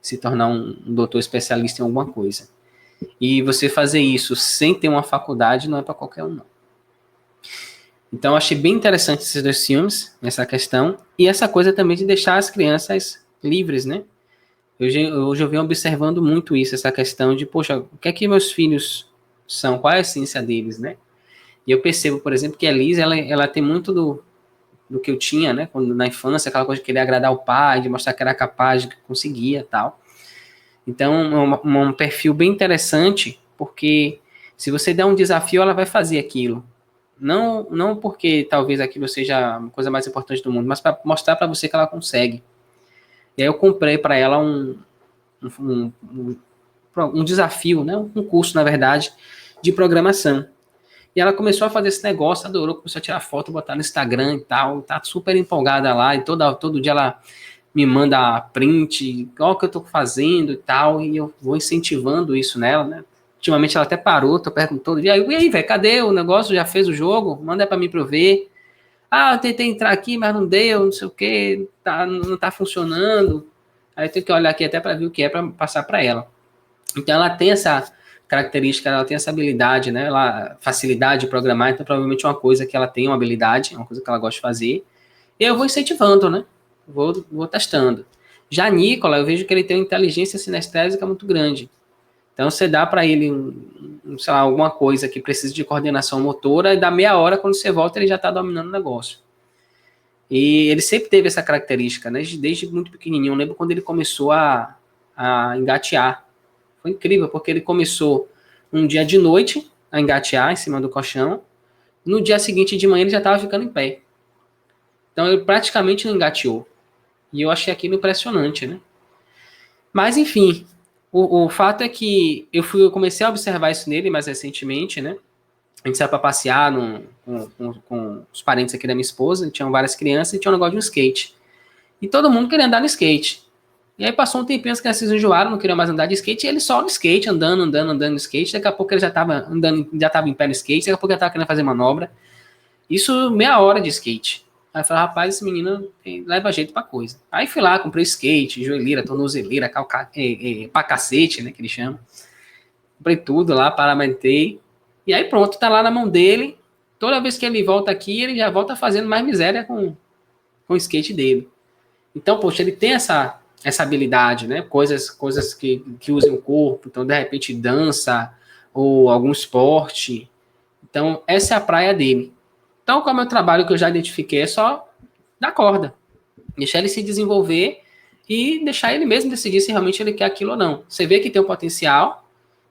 [SPEAKER 1] se tornar um doutor especialista em alguma coisa. E você fazer isso sem ter uma faculdade não é para qualquer um, não. Então, eu achei bem interessante esses dois filmes, essa questão, e essa coisa também de deixar as crianças livres, né? Hoje eu venho observando muito isso, essa questão de, poxa, o que é que meus filhos são? Qual é a essência deles, né? E eu percebo, por exemplo, que a Liz, ela tem muito do que eu tinha, né? Quando, na infância, aquela coisa de querer agradar o pai, de mostrar que era capaz, de que conseguia tal. Então, um perfil bem interessante, porque se você der um desafio, ela vai fazer aquilo. Não porque talvez aquilo seja a coisa mais importante do mundo, mas para mostrar para você que ela consegue. E aí eu comprei para ela um desafio, né? Um curso, na verdade, de programação. E ela começou a fazer esse negócio, adorou, começou a tirar foto, botar no Instagram e tal, tá super empolgada lá, e todo dia ela me manda print, olha o que eu tô fazendo e tal, e eu vou incentivando isso nela, né? ultimamente ela até parou, tô perguntando, e aí, velho, cadê o negócio? Já fez o jogo? Manda pra mim pra eu ver. Ah, eu tentei entrar aqui, mas não deu, não sei o que, não tá funcionando. Aí eu tenho que olhar aqui até para ver o que é para passar para ela. Então ela tem essa característica, ela tem essa habilidade, né? Ela facilidade de programar, então provavelmente é uma coisa que ela tem uma habilidade, é uma coisa que ela gosta de fazer. E eu vou incentivando, né? Vou testando. Já Nicola, eu vejo que ele tem uma inteligência sinestésica muito grande. Então você dá para ele, sei lá, alguma coisa que precisa de coordenação motora, e dá meia hora, quando você volta, ele já está dominando o negócio. E ele sempre teve essa característica, né? Desde muito pequenininho. Eu lembro quando ele começou a engatear. Foi incrível, porque ele começou um dia de noite a engatear em cima do colchão. No dia seguinte de manhã ele já estava ficando em pé. Então ele praticamente não engateou. E eu achei aquilo impressionante, né? Mas enfim, o fato é que eu comecei a observar isso nele mais recentemente, né? A gente saiu para passear com os parentes aqui da minha esposa, tinham várias crianças e tinha um negócio de um skate. E todo mundo queria andar no skate. E aí passou um tempinho, as crianças enjoaram, não queriam mais andar de skate, e ele só no skate, andando no skate. Daqui a pouco ele já estava andando, já estava em pé no skate, daqui a pouco ele estava querendo fazer manobra. Isso meia hora de skate. Aí eu falei, rapaz, esse menino leva jeito pra coisa. Aí fui lá, comprei skate, joelheira, tornozeleira, pra cacete, né, que ele chama. Comprei tudo lá, paramentei. E aí pronto, tá lá na mão dele. Toda vez que ele volta aqui, ele já volta fazendo mais miséria com o skate dele. Então, poxa, ele tem essa habilidade, né? Coisas que usam o corpo. Então, de repente, dança ou algum esporte. Então, essa é a praia dele. Então, como é o trabalho que eu já identifiquei, é só dar corda. Deixar ele se desenvolver e deixar ele mesmo decidir se realmente ele quer aquilo ou não. Você vê que tem um potencial,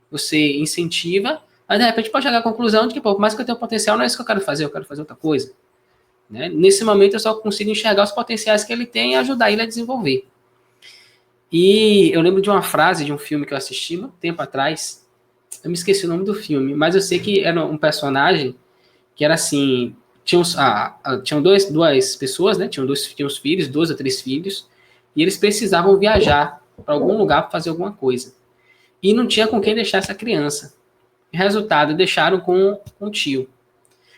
[SPEAKER 1] você incentiva, mas de repente pode chegar à conclusão de que, pô, por mais que eu tenha um potencial, não é isso que eu quero fazer outra coisa. Né? Nesse momento eu só consigo enxergar os potenciais que ele tem e ajudar ele a desenvolver. E eu lembro de uma frase de um filme que eu assisti muito tempo atrás, eu me esqueci o nome do filme, mas eu sei que era um personagem que era assim, tinham duas pessoas, né? Tinham os filhos, 2 ou 3 filhos, e eles precisavam viajar para algum lugar para fazer alguma coisa. E não tinha com quem deixar essa criança. Resultado, deixaram com o tio.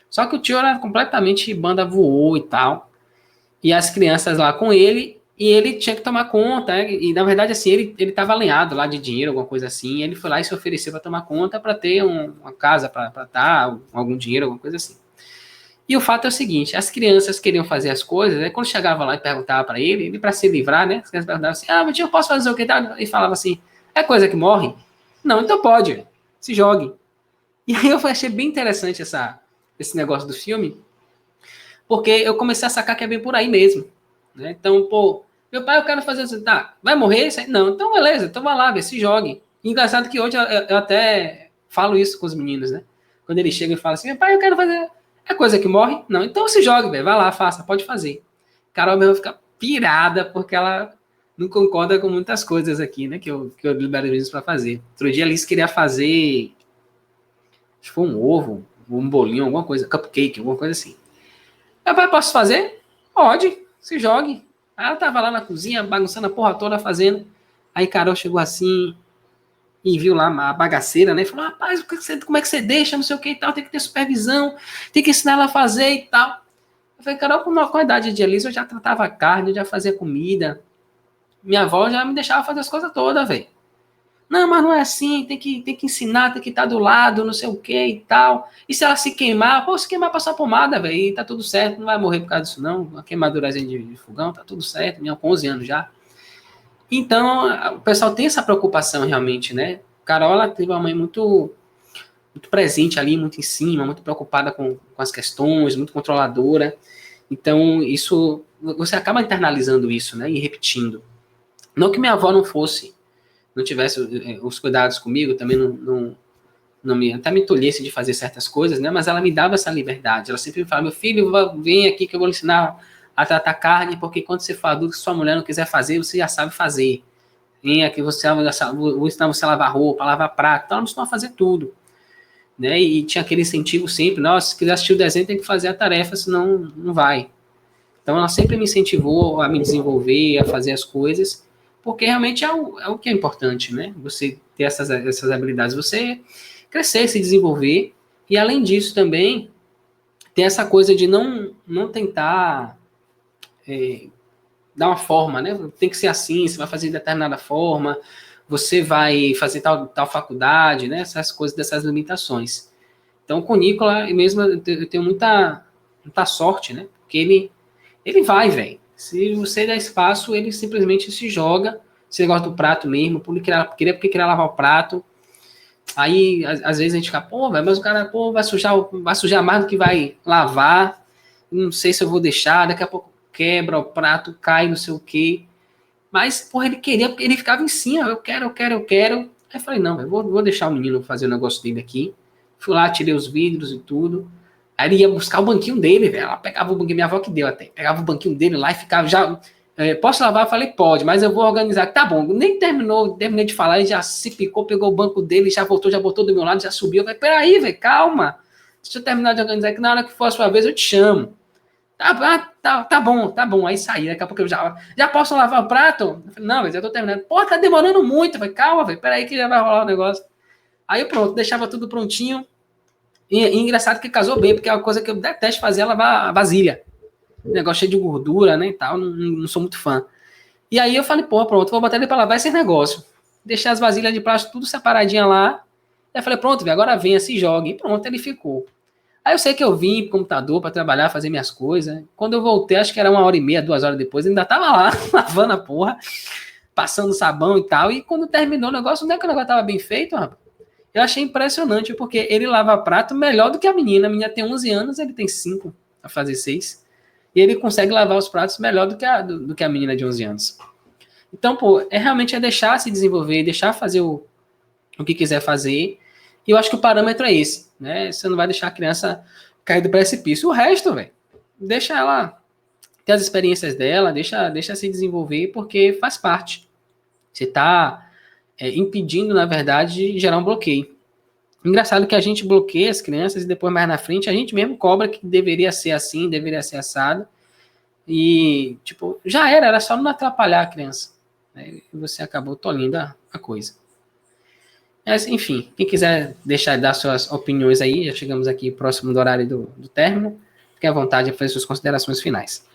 [SPEAKER 1] Só que o tio era completamente banda voou e tal. E as crianças lá com ele, e ele tinha que tomar conta. Né? E na verdade, assim, ele estava alinhado lá de dinheiro, alguma coisa assim. E ele foi lá e se ofereceu para tomar conta, para ter uma casa para estar, algum dinheiro, alguma coisa assim. E o fato é o seguinte: as crianças queriam fazer as coisas, né? Quando chegava lá e perguntava para ele para se livrar, né? As crianças perguntavam assim: ah, mas tio, eu posso fazer o que? E falava assim: é coisa que morre? Não, então pode, se jogue. E aí eu achei bem interessante esse negócio do filme, porque eu comecei a sacar que é bem por aí mesmo. Né? Então, pô, meu pai, eu quero fazer assim, tá, vai morrer? Não, então beleza, então vai lá, se jogue. E engraçado que hoje eu até falo isso com os meninos, né? Quando eles chegam e falam assim, meu pai, eu quero fazer. É coisa que morre? Não, então se jogue, velho, vai lá, faça, pode fazer. Carol mesmo fica pirada porque ela não concorda com muitas coisas aqui, né? Que eu libero eles para fazer. Outro dia a Alice queria fazer, acho que foi um ovo, um bolinho, alguma coisa, cupcake, alguma coisa assim. Eu falei, posso fazer? Pode, se jogue. Aí ela tava lá na cozinha, bagunçando a porra toda, fazendo. Aí Carol chegou assim e viu lá a bagaceira, né? Falou, rapaz, como é que você deixa, não sei o que e tal, tem que ter supervisão, tem que ensinar ela a fazer e tal. Eu falei, Carol, com a idade de Elisa, eu já tratava carne, eu já fazia comida. Minha avó já me deixava fazer as coisas todas, velho. Não, mas não é assim, tem que ensinar, tem que estar do lado, não sei o que e tal. E se ela se queimar, pô, se queimar, passar pomada, velho, e tá tudo certo, não vai morrer por causa disso, não. Uma queimadurazinha de fogão, tá tudo certo, minha com 11 anos já. Então, o pessoal tem essa preocupação realmente, né? Carol, ela teve uma mãe muito presente ali, muito em cima, muito preocupada com as questões, muito controladora. Então, isso, você acaba internalizando isso, né? E repetindo. Não que minha avó não tivesse os cuidados comigo, também até me tolhesse de fazer certas coisas, né? Mas ela me dava essa liberdade. Ela sempre me falava, meu filho, vem aqui que eu vou lhe ensinar a tratar carne, porque quando você for adulto, se sua mulher não quiser fazer, você já sabe fazer. Vem aqui, vou ensinar você a lavar roupa, a lavar prato. Então, ela me ensinou a fazer tudo. Né? E tinha aquele incentivo sempre, nossa, se quiser assistir o desenho, tem que fazer a tarefa, senão não vai. Então, ela sempre me incentivou a me desenvolver, a fazer as coisas, porque realmente é o que é importante, né? Você ter essas habilidades, você crescer, se desenvolver, e além disso também, ter essa coisa de não tentar dar uma forma, né? Tem que ser assim, você vai fazer de determinada forma, você vai fazer tal faculdade, né? Essas coisas, dessas limitações. Então, com o Nicola, mesmo eu tenho muita sorte, né? Porque ele vai, velho. Se você der espaço, ele simplesmente se joga. Você gosta do prato mesmo, porque queria lavar o prato. Aí, às vezes, a gente fica, pô, velho, mas o cara, pô, vai sujar mais do que vai lavar. Não sei se eu vou deixar, daqui a pouco quebra o prato, cai, não sei o quê. Mas, porra, ele queria, porque ele ficava em cima, eu quero, eu quero, eu quero. Aí eu falei, não, eu vou deixar o menino fazer o negócio dele aqui. Fui lá, tirei os vidros e tudo. Aí ele ia buscar o banquinho dele, velho. Ela pegava o banquinho, minha avó que deu até. Pegava o banquinho dele lá e ficava já. Posso lavar? Eu falei, pode, mas eu vou organizar. Tá bom, nem terminei de falar, ele já se picou, pegou o banco dele, já botou do meu lado, já subiu. Eu falei, peraí, velho, calma. Deixa eu terminar de organizar, que na hora que for a sua vez eu te chamo. Tá bom. Aí saí, daqui a pouco eu já posso lavar o prato? Eu falei, não, mas eu tô terminando. Pô, tá demorando muito. Eu falei, calma, velho, peraí que já vai rolar o negócio. Aí pronto, deixava tudo prontinho. E engraçado que casou bem, porque é uma coisa que eu detesto fazer é lavar a vasilha. Negócio cheio de gordura, né, e tal, não sou muito fã. E aí eu falei, pô, pronto, vou botar ele pra lavar esse negócio. Deixei as vasilhas de plástico tudo separadinha lá. Aí eu falei, pronto, velho, agora venha, se jogue. E pronto, ele ficou. Aí eu sei que eu vim pro computador para trabalhar, fazer minhas coisas. Quando eu voltei, acho que era 1h30, 2 horas depois, ainda tava lá, lavando a porra, passando sabão e tal. E quando terminou o negócio, não é que o negócio tava bem feito, rapaz? Eu achei impressionante, porque ele lava prato melhor do que a menina. A menina tem 11 anos, ele tem 5, a fazer 6. E ele consegue lavar os pratos melhor do que a menina de 11 anos. Então, pô, realmente deixar se desenvolver, deixar fazer o que quiser fazer. E eu acho que o parâmetro é esse, né? Você não vai deixar a criança cair do precipício. O resto, velho, deixa ela ter as experiências dela, deixa se desenvolver, porque faz parte. Você está impedindo, na verdade, de gerar um bloqueio. Engraçado que a gente bloqueia as crianças e depois, mais na frente, a gente mesmo cobra que deveria ser assim, deveria ser assado. E, tipo, já era só não atrapalhar a criança. Né? E você acabou tolhindo a coisa. Mas, enfim, quem quiser dar suas opiniões aí, já chegamos aqui próximo do horário do término, fique à vontade de fazer suas considerações finais.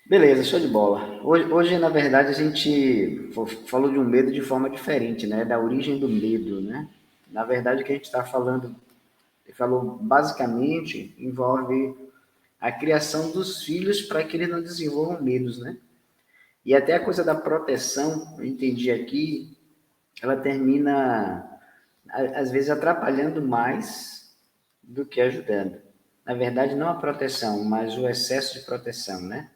[SPEAKER 2] Beleza, show de bola. Hoje, na verdade, a gente falou de um medo de forma diferente, né? Da origem do medo, né? Na verdade, o que a gente está falando, falou basicamente, envolve a criação dos filhos para que eles não desenvolvam medos, né? E até a coisa da proteção, eu entendi aqui, ela termina, às vezes, atrapalhando mais do que ajudando. Na verdade, não a proteção, mas o excesso de proteção, né?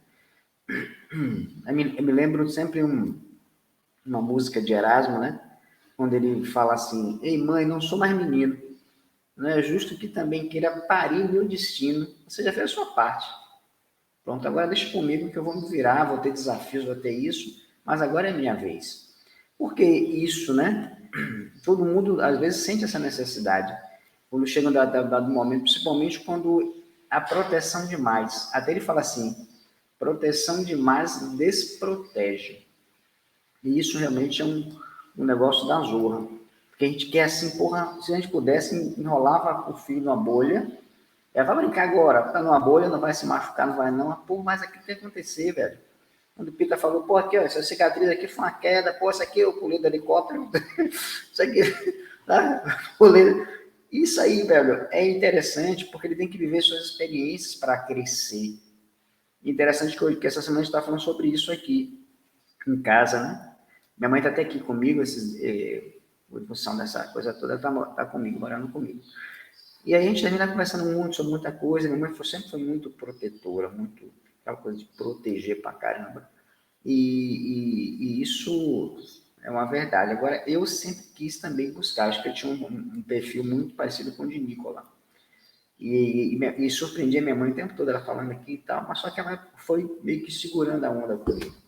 [SPEAKER 2] Eu me lembro sempre uma música de Erasmo, né? Quando ele fala assim, ei mãe, não sou mais menino, não é justo que também queira parir meu destino, você já fez a sua parte. Pronto, agora deixa comigo que eu vou me virar, vou ter desafios, vou ter isso, mas agora é minha vez. Porque isso, né? Todo mundo, às vezes, sente essa necessidade. Quando chega um dado momento, principalmente quando a proteção demais. Até ele fala assim, proteção demais desprotege. E isso realmente é um negócio da zorra. Porque a gente quer assim, porra, se a gente pudesse, enrolava o filho numa bolha, vai brincar agora, tá numa bolha, não vai se machucar, não vai não. Pô, mas aqui tem que acontecer, velho. Quando o Pita falou, pô, aqui, ó, essa cicatriz aqui foi uma queda, pô, essa aqui eu pulei do helicóptero, isso aqui, tá? Pulei. Isso aí, velho, é interessante porque ele tem que viver suas experiências para crescer. Interessante que essa semana a gente está falando sobre isso aqui, em casa, né? Minha mãe está até aqui comigo, em função dessa coisa toda, ela tá comigo, morando comigo. E aí a gente termina conversando muito sobre muita coisa. Minha mãe sempre foi muito protetora, muito aquela coisa de proteger pra caramba. E isso é uma verdade. Agora, eu sempre quis também buscar, acho que eu tinha um perfil muito parecido com o de Nicola. E surpreendi a minha mãe o tempo todo, ela falando aqui e tal, mas só que ela foi meio que segurando a onda comigo.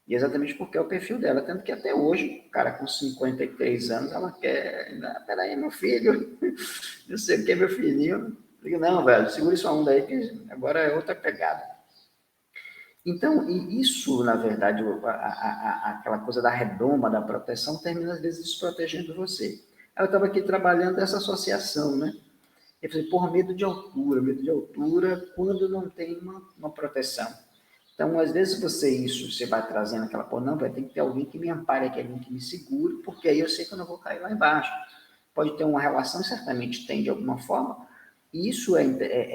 [SPEAKER 2] E exatamente porque é o perfil dela, tanto que até hoje, o cara com 53 anos, ela quer, peraí, meu filho, não sei o que, meu filhinho. Eu digo, não, velho, segura sua onda aí, que agora é outra pegada. Então, e isso, na verdade, aquela coisa da redoma, da proteção, termina às vezes desprotegendo você. Aí eu estava aqui trabalhando essa associação, né? Eu falei, porra, medo de altura quando não tem uma proteção. Então, às vezes você vai trazendo aquela, pô, não, vai ter que ter alguém que me ampare aqui, alguém que me segure, porque aí eu sei que eu não vou cair lá embaixo. Pode ter uma relação, certamente tem de alguma forma, e isso é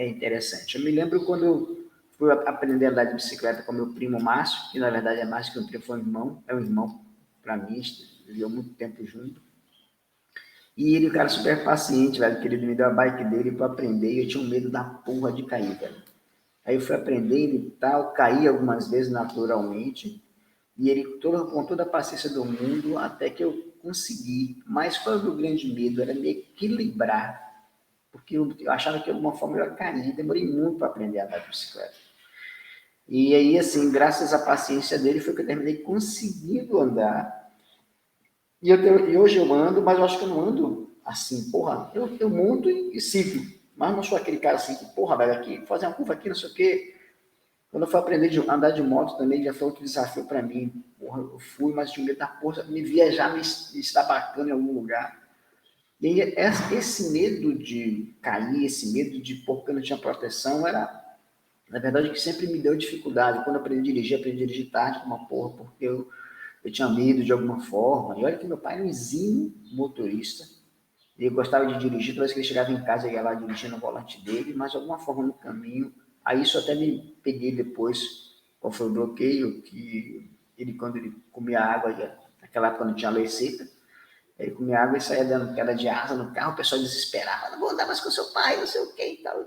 [SPEAKER 2] interessante. Eu me lembro quando eu fui aprender a andar de bicicleta com meu primo Márcio, que na verdade é mais que um primo, foi um irmão, é um irmão para mim, viveu muito tempo junto. E ele, um cara super paciente, velho, que ele me deu a bike dele para aprender, e eu tinha um medo da porra de cair, velho. Aí eu fui aprendendo e tal, caí algumas vezes naturalmente, e ele com toda a paciência do mundo, até que eu consegui. Mas foi o meu grande medo, era me equilibrar, porque eu achava que de alguma forma eu ia cair, demorei muito para aprender a andar de bicicleta. E aí, assim, graças à paciência dele, foi que eu terminei conseguindo andar. E hoje eu ando, mas eu acho que eu não ando assim, porra, eu monto e sigo. Mas não sou aquele cara assim que, porra, velho, aqui, fazer uma curva aqui, não sei o quê. Quando eu fui aprender a andar de moto também, já foi outro desafio para mim. Porra, eu fui, mas tinha medo da porra, me viajar, me estabacando em algum lugar. E aí, esse medo de cair, esse medo de, porque eu não tinha proteção, era, na verdade, que sempre me deu dificuldade. Quando eu aprendi a dirigir tarde com uma porra, porque eu tinha medo de alguma forma. E olha que meu pai era um exímio motorista. Ele gostava de dirigir, toda vez que ele chegava em casa, eu ia lá dirigindo o volante dele, mas de alguma forma no caminho. Aí isso até me peguei depois, qual foi o bloqueio, que ele, quando ele comia água, naquela época não tinha lei seca, ele comia água e saía dando queda de asa no carro, o pessoal desesperava, não vou andar mais com seu pai, não sei o que e tal.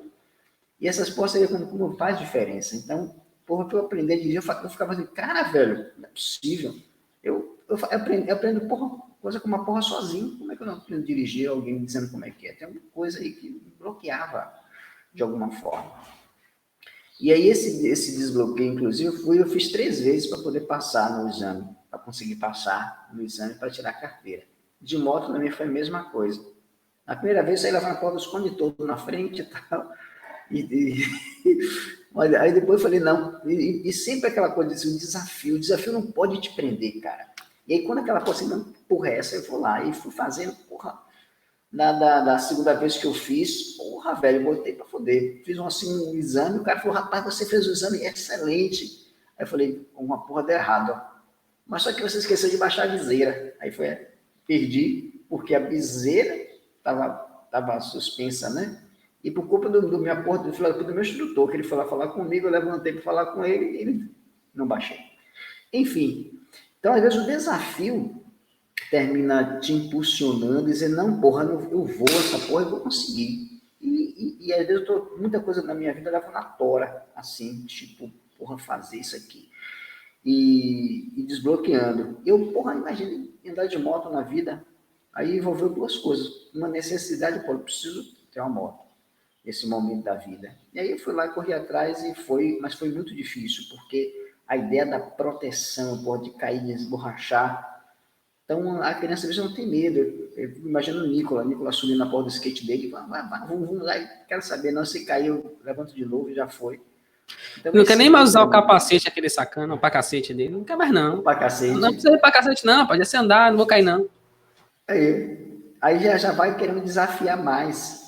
[SPEAKER 2] E essas porras aí como faz diferença. Então, porra, para eu aprender a dirigir, eu ficava assim, cara, velho, não é possível. Eu aprendo porra, coisa com uma porra sozinho. Como é que eu não aprendo a dirigir alguém me dizendo como é que é? Tem alguma coisa aí que me bloqueava de alguma forma. E aí esse desbloqueio, inclusive, eu fiz 3 vezes para poder passar no exame, para conseguir passar no exame para tirar a carteira. De moto também foi a mesma coisa. A primeira vez eu saí levando a porra dos cones todo na frente e tal. Olha, aí depois eu falei, não, e sempre aquela coisa assim, o desafio não pode te prender, cara. E aí quando aquela coisa assim, não, porra, essa eu vou lá, e fui fazendo, porra, da segunda vez que eu fiz, porra, velho, eu botei pra foder. Fiz assim, um exame, o cara falou, rapaz, você fez o exame excelente. Aí eu falei, uma porra deu errado, ó. Mas só que você esqueceu de baixar a viseira. Aí perdi, porque a viseira tava suspensa, né? E por culpa do minha porra, do meu instrutor, que ele foi lá falar comigo, eu levantei para falar com ele e ele não baixei. Enfim, então às vezes o desafio termina te impulsionando e dizer, não, porra, eu vou, essa porra eu vou conseguir. E às vezes muita coisa na minha vida leva na tora, assim, tipo, porra, fazer isso aqui. E desbloqueando. Eu, porra, imaginei andar de moto na vida, aí envolveu 2 coisas. Uma necessidade, pô, eu preciso ter uma moto nesse momento da vida. E aí eu fui lá, corri atrás mas foi muito difícil, porque a ideia da proteção, pode cair, desborrachar. Então a criança às vezes não tem medo. Eu imagino o Nicolas subindo na porta do skate dele, vamos lá, quero saber, não, se caiu, eu levanto de novo e já foi.
[SPEAKER 1] Então, não quer nem mais usar o capacete, aquele sacana, o pacacete dele, não quer mais não. Não precisa de pacacete não, pode ser andar, não vou cair não.
[SPEAKER 2] Aí já vai querendo desafiar mais.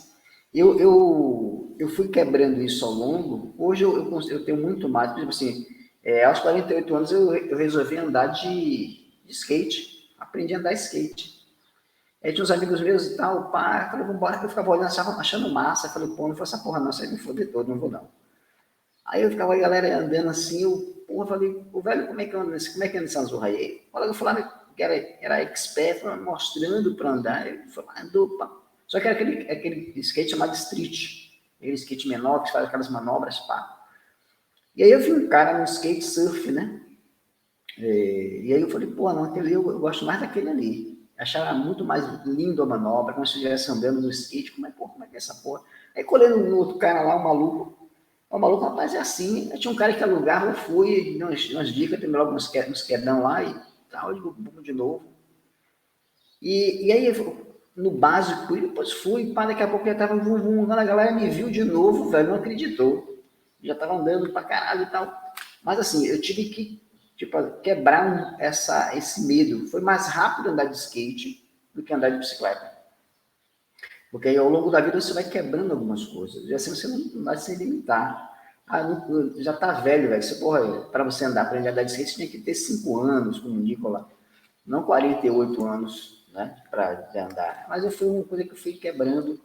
[SPEAKER 2] Eu fui quebrando isso ao longo. Hoje eu tenho muito mais. Por exemplo assim, aos 48 anos eu resolvi andar de skate. Aprendi a andar de skate. Aí tinha uns amigos meus e tal, pá, falei, vambora, que eu ficava olhando, achando massa. Falei, pô, não foi essa porra não, isso aí me foder todo, não vou não. Aí eu ficava a galera andando assim, falei, o velho, como é que anda essa zorra aí? Eu falava que era expert, mostrando para andar, ele falou, andou, pá. Só que era aquele skate chamado street, aquele skate menor que faz aquelas manobras, pá. E aí eu vi um cara no skate surf, né? E aí eu falei, pô, não, aquele ali eu gosto mais daquele ali. Achava muito mais lindo a manobra, como se eu estivesse andando no skate, como é que é essa porra? Aí colei no outro cara lá, um maluco, rapaz, é assim. Tinha um cara que alugava, eu fui, dei umas dicas, tem logo uns quedão lá e tal, eu digo, de novo. E aí, no básico, e depois fui, pá, daqui a pouco já tava quando a galera me viu de novo, velho, não acreditou. Já tava andando pra caralho e tal. Mas assim, eu tive que tipo, quebrar esse medo. Foi mais rápido andar de skate do que andar de bicicleta. Porque aí, ao longo da vida, você vai quebrando algumas coisas. E assim você não vai se limitar. Ah, já tá velho, velho. Você, porra, para você aprender a andar de skate, você tinha que ter 5 anos, como o Nicola. Não 48 anos, né, para andar. Mas foi uma coisa que eu fui quebrando.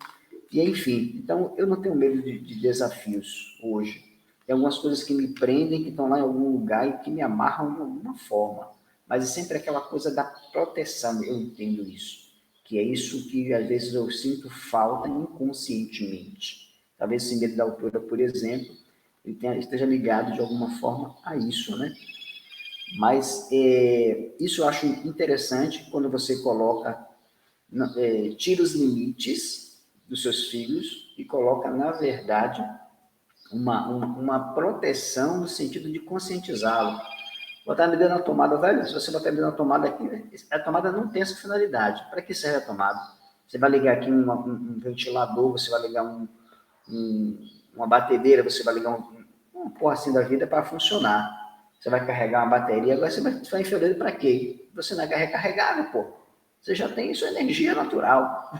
[SPEAKER 2] E, enfim, então, eu não tenho medo de desafios hoje. Tem algumas coisas que me prendem, que estão lá em algum lugar e que me amarram de alguma forma. Mas é sempre aquela coisa da proteção, eu entendo isso. Que é isso que, às vezes, eu sinto falta inconscientemente. Talvez esse medo da altura, por exemplo, esteja ligado de alguma forma a isso, né? Mas isso eu acho interessante quando você coloca, tira os limites dos seus filhos e coloca, na verdade, uma proteção no sentido de conscientizá-lo. Botar a medida na tomada, velho, se você botar a medida na tomada aqui, a tomada não tem essa finalidade. Para que serve a tomada? Você vai ligar aqui um ventilador, você vai ligar uma batedeira, você vai ligar uma porra assim da vida para funcionar. Você vai carregar uma bateria, agora você vai enfiar ele para quê? Você não é recarregável, pô. Você já tem sua energia natural.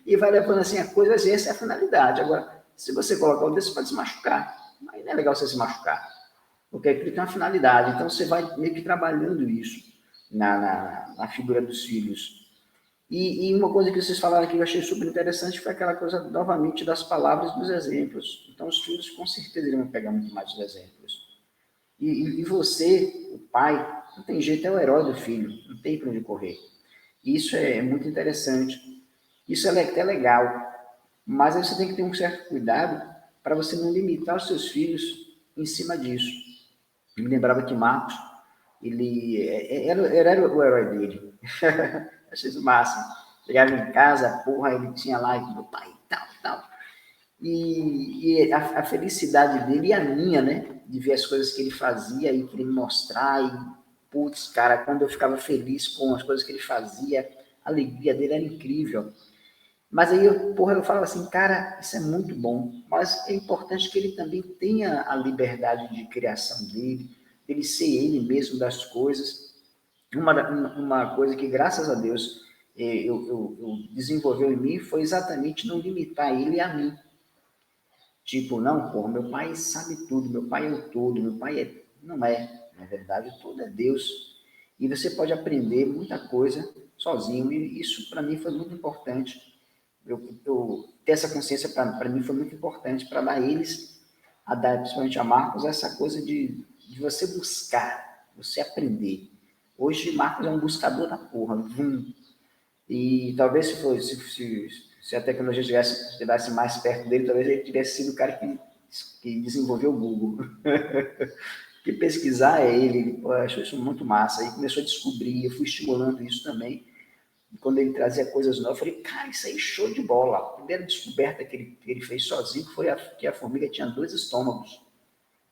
[SPEAKER 2] E vai levando assim a coisas, essa é a finalidade. Agora, se você colocar o dedo, você pode se machucar. Aí não é legal você se machucar. Porque aquilo tem uma finalidade. Então, você vai meio que trabalhando isso na figura dos filhos. E uma coisa que vocês falaram que eu achei super interessante foi aquela coisa, novamente, das palavras e dos exemplos. Então, os filhos, com certeza, irão pegar muito mais os exemplos. E você, o pai, não tem jeito, é o herói do filho. Não tem para onde correr. Isso é muito interessante. Isso é até legal. Mas aí você tem que ter um certo cuidado para você não limitar os seus filhos em cima disso. Eu me lembrava que Marcos, ele era o herói dele. Achei isso o máximo. Chegava em casa, porra, ele tinha lá, meu pai, tal, tal. E a felicidade dele e a minha, né? De ver as coisas que ele fazia e querer me mostrar. E, putz, cara, quando eu ficava feliz com as coisas que ele fazia, a alegria dele era incrível. Mas aí, eu falava assim, cara, isso é muito bom, mas é importante que ele também tenha a liberdade de criação dele, ele ser ele mesmo das coisas. Uma coisa que, graças a Deus, eu desenvolveu em mim foi exatamente não limitar ele a mim. Tipo, não, porra, meu pai sabe tudo, meu pai é o todo, meu pai é... Não é, na verdade, tudo é Deus. E você pode aprender muita coisa sozinho, e isso para mim foi muito importante. Eu ter essa consciência para mim foi muito importante para dar eles, principalmente a Marcos, essa coisa de você buscar, você aprender. Hoje Marcos é um buscador da porra, e talvez se a tecnologia estivesse mais perto dele, talvez ele tivesse sido o cara que desenvolveu o Google. Porque pesquisar é ele achou isso muito massa, aí começou a descobrir, eu fui estimulando isso também. E quando ele trazia coisas novas, eu falei, cara, isso aí é show de bola. A primeira descoberta que ele fez sozinho foi que a formiga tinha 2 estômagos.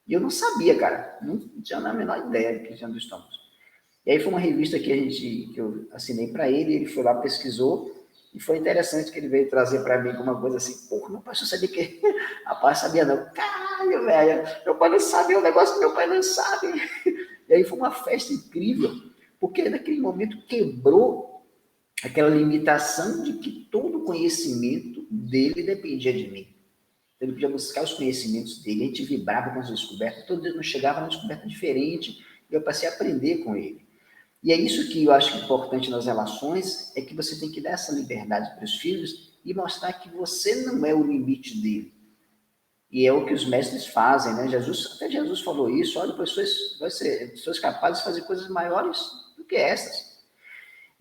[SPEAKER 2] E eu não sabia, cara. Não tinha a menor ideia de que tinha 2 estômagos. E aí foi uma revista que eu assinei para ele, ele foi lá, pesquisou, e foi interessante que ele veio trazer para mim uma coisa assim, porra, meu pai só sabia que... Rapaz, sabia não. Caralho, velho, meu pai não sabe, é um negócio que meu pai não sabe. E aí foi uma festa incrível, porque naquele momento quebrou aquela limitação de que todo o conhecimento dele dependia de mim. Ele podia buscar os conhecimentos dele, a gente vibrava com as descobertas, todo dia não chegava uma descoberta diferente, e eu passei a aprender com ele. E é isso que eu acho importante nas relações, é que você tem que dar essa liberdade para os filhos e mostrar que você não é o limite dele. E é o que os mestres fazem, né? Até Jesus falou isso, olha, pessoas capazes de fazer coisas maiores do que essas.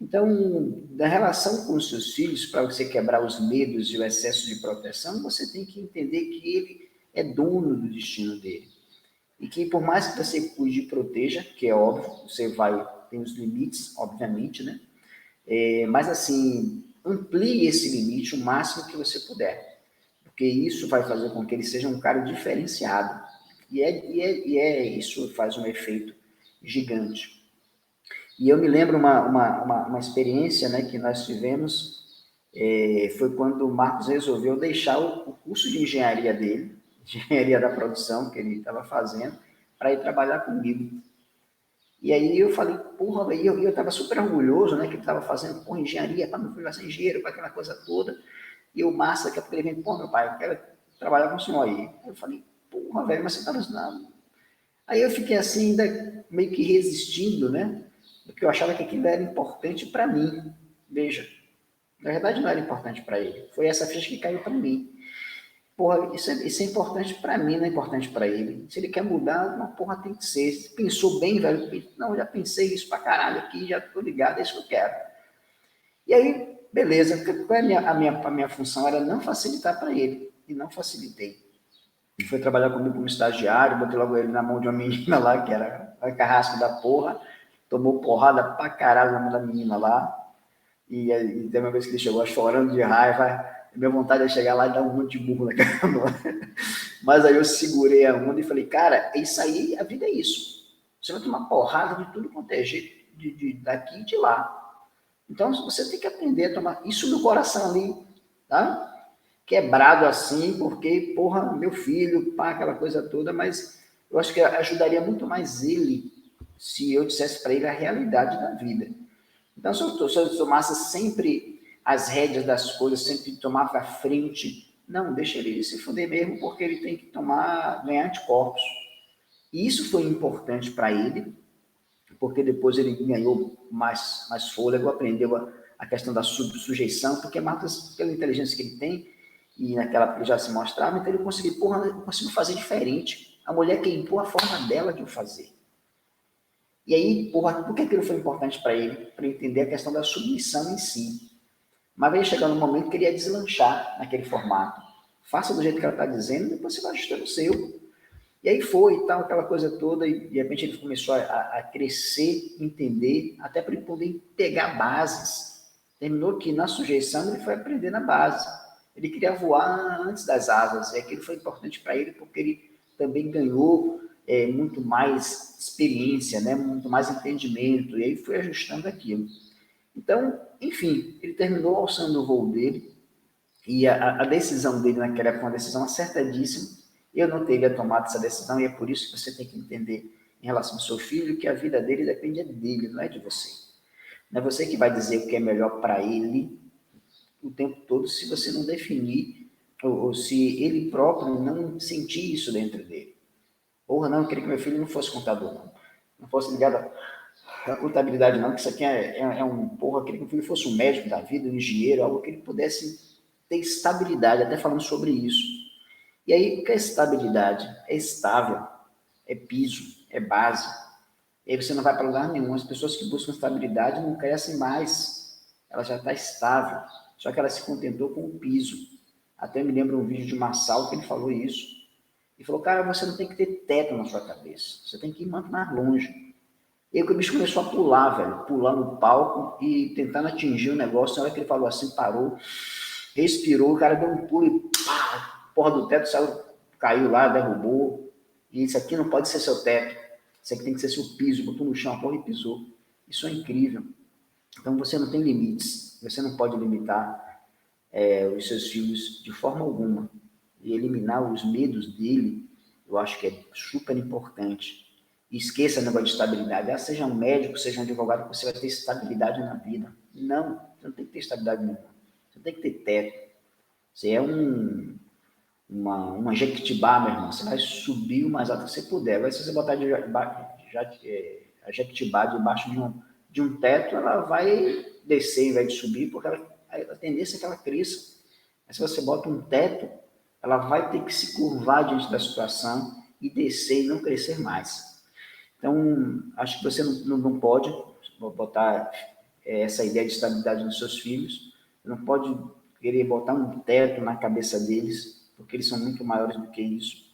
[SPEAKER 2] Então, da relação com os seus filhos, para você quebrar os medos e o excesso de proteção, você tem que entender que ele é dono do destino dele. E que por mais que você cuide e proteja, que é óbvio, você tem os limites, obviamente, né? Mas assim, amplie esse limite o máximo que você puder. Porque isso vai fazer com que ele seja um cara diferenciado. Isso faz um efeito gigante. E eu me lembro uma experiência, né, que nós tivemos, foi quando o Marcos resolveu deixar o curso de engenharia dele, engenharia da produção que ele estava fazendo, para ir trabalhar comigo. E aí eu falei, porra, velho, eu estava super orgulhoso, né, que ele estava fazendo, porra, engenharia, para meu filho vai ser engenheiro, com aquela coisa toda. E o Massa, daqui a pouco ele vem, pô, meu pai, eu quero trabalhar com o senhor aí. Eu falei, porra, velho, mas você estava ensinando. Aí eu fiquei assim, ainda meio que resistindo, né, porque eu achava que aquilo era importante para mim. Veja, na verdade não era importante para ele, foi essa ficha que caiu para mim. Porra, isso é importante para mim, não é importante para ele. Se ele quer mudar, uma porra tem que ser. Se pensou bem, velho, não, já pensei isso pra caralho aqui, já tô ligado, é isso que eu quero. E aí, beleza, qual é a minha função? Era não facilitar para ele, e não facilitei. Ele foi trabalhar comigo como estagiário, botei logo ele na mão de uma menina lá, que era a carrasco da porra, tomou porrada pra caralho na mão da menina lá, e tem uma vez que ele chegou chorando de raiva, a minha vontade é chegar lá e dar um monte de burro naquela mão. Mas aí eu segurei a onda e falei, cara, é isso aí, a vida é isso. Você vai tomar porrada de tudo quanto é jeito, daqui e de lá. Então você tem que aprender a tomar isso no coração ali, tá? Quebrado assim, porque, porra, meu filho, pá, aquela coisa toda, mas eu acho que ajudaria muito mais ele se eu dissesse para ele a realidade da vida. Então, se eu tomasse sempre as rédeas das coisas, sempre tomar para frente, não, deixa ele se fuder mesmo, porque ele tem que ganhar anticorpos. E isso foi importante para ele, porque depois ele ganhou mais fôlego, aprendeu a questão da sujeição, porque Marcos, pela inteligência que ele tem, e naquela época ele já se mostrava, então ele conseguiu, porra, eu consigo fazer diferente. A mulher queimou a forma dela de o fazer. E aí, porra, por que aquilo foi importante para ele? Para entender a questão da submissão em si. Mas veio chegando um momento que ele ia deslanchar naquele formato. Faça do jeito que ela está dizendo, depois você vai ajustando o seu. E aí foi e tal, aquela coisa toda, e de repente ele começou a crescer, entender, até para ele poder pegar bases. Terminou que na sujeição ele foi aprender na base. Ele queria voar antes das asas, e aquilo foi importante para ele, porque ele também ganhou muito mais experiência, né? Muito mais entendimento, e aí foi ajustando aquilo. Então, enfim, ele terminou alçando o voo dele, e a decisão dele naquela época, uma decisão acertadíssima. Eu não teria tomado essa decisão, e é por isso que você tem que entender em relação ao seu filho que a vida dele depende dele, não é de você. Não é você que vai dizer o que é melhor para ele o tempo todo se você não definir, ou se ele próprio não sentir isso dentro dele. Porra, não, eu queria que meu filho não fosse contador, não. Não fosse ligado à contabilidade, não, que isso aqui é um porra, eu queria que meu filho fosse um médico da vida, um engenheiro, algo que ele pudesse ter estabilidade, até falando sobre isso. E aí, o que é estabilidade? É estável, é piso, é base. E aí você não vai para lugar nenhum. As pessoas que buscam estabilidade não crescem mais. Ela já está estável. Só que ela se contentou com o piso. Até me lembro um vídeo de Marçal que ele falou isso. Ele falou, cara, você não tem que ter teto na sua cabeça. Você tem que ir muito mais longe. E aí o bicho começou a pular, velho. Pular no palco e tentando atingir o negócio. Na hora que ele falou assim, parou, respirou, o cara deu um pulo e pá, porra do teto saiu, caiu lá, derrubou. E isso aqui não pode ser seu teto. Isso aqui tem que ser seu piso. Botou no chão a porra e pisou. Isso é incrível. Então você não tem limites. Você não pode limitar os seus filhos de forma alguma. E eliminar os medos dele, eu acho que é super importante. E esqueça o negócio de estabilidade. Ah, seja um médico, seja um advogado, você vai ter estabilidade na vida. Não, você não tem que ter estabilidade nenhuma. Você tem que ter teto. Você é uma jequitibá, meu irmão. Você vai subir o mais alto que você puder. Agora, se você botar a jequitibá debaixo de um teto, ela vai descer em vez de subir, porque a tendência é que ela cresça. Mas se você bota um teto, ela vai ter que se curvar diante da situação e descer e não crescer mais. Então, acho que você não pode botar essa ideia de estabilidade nos seus filhos, não pode querer botar um teto na cabeça deles, porque eles são muito maiores do que isso.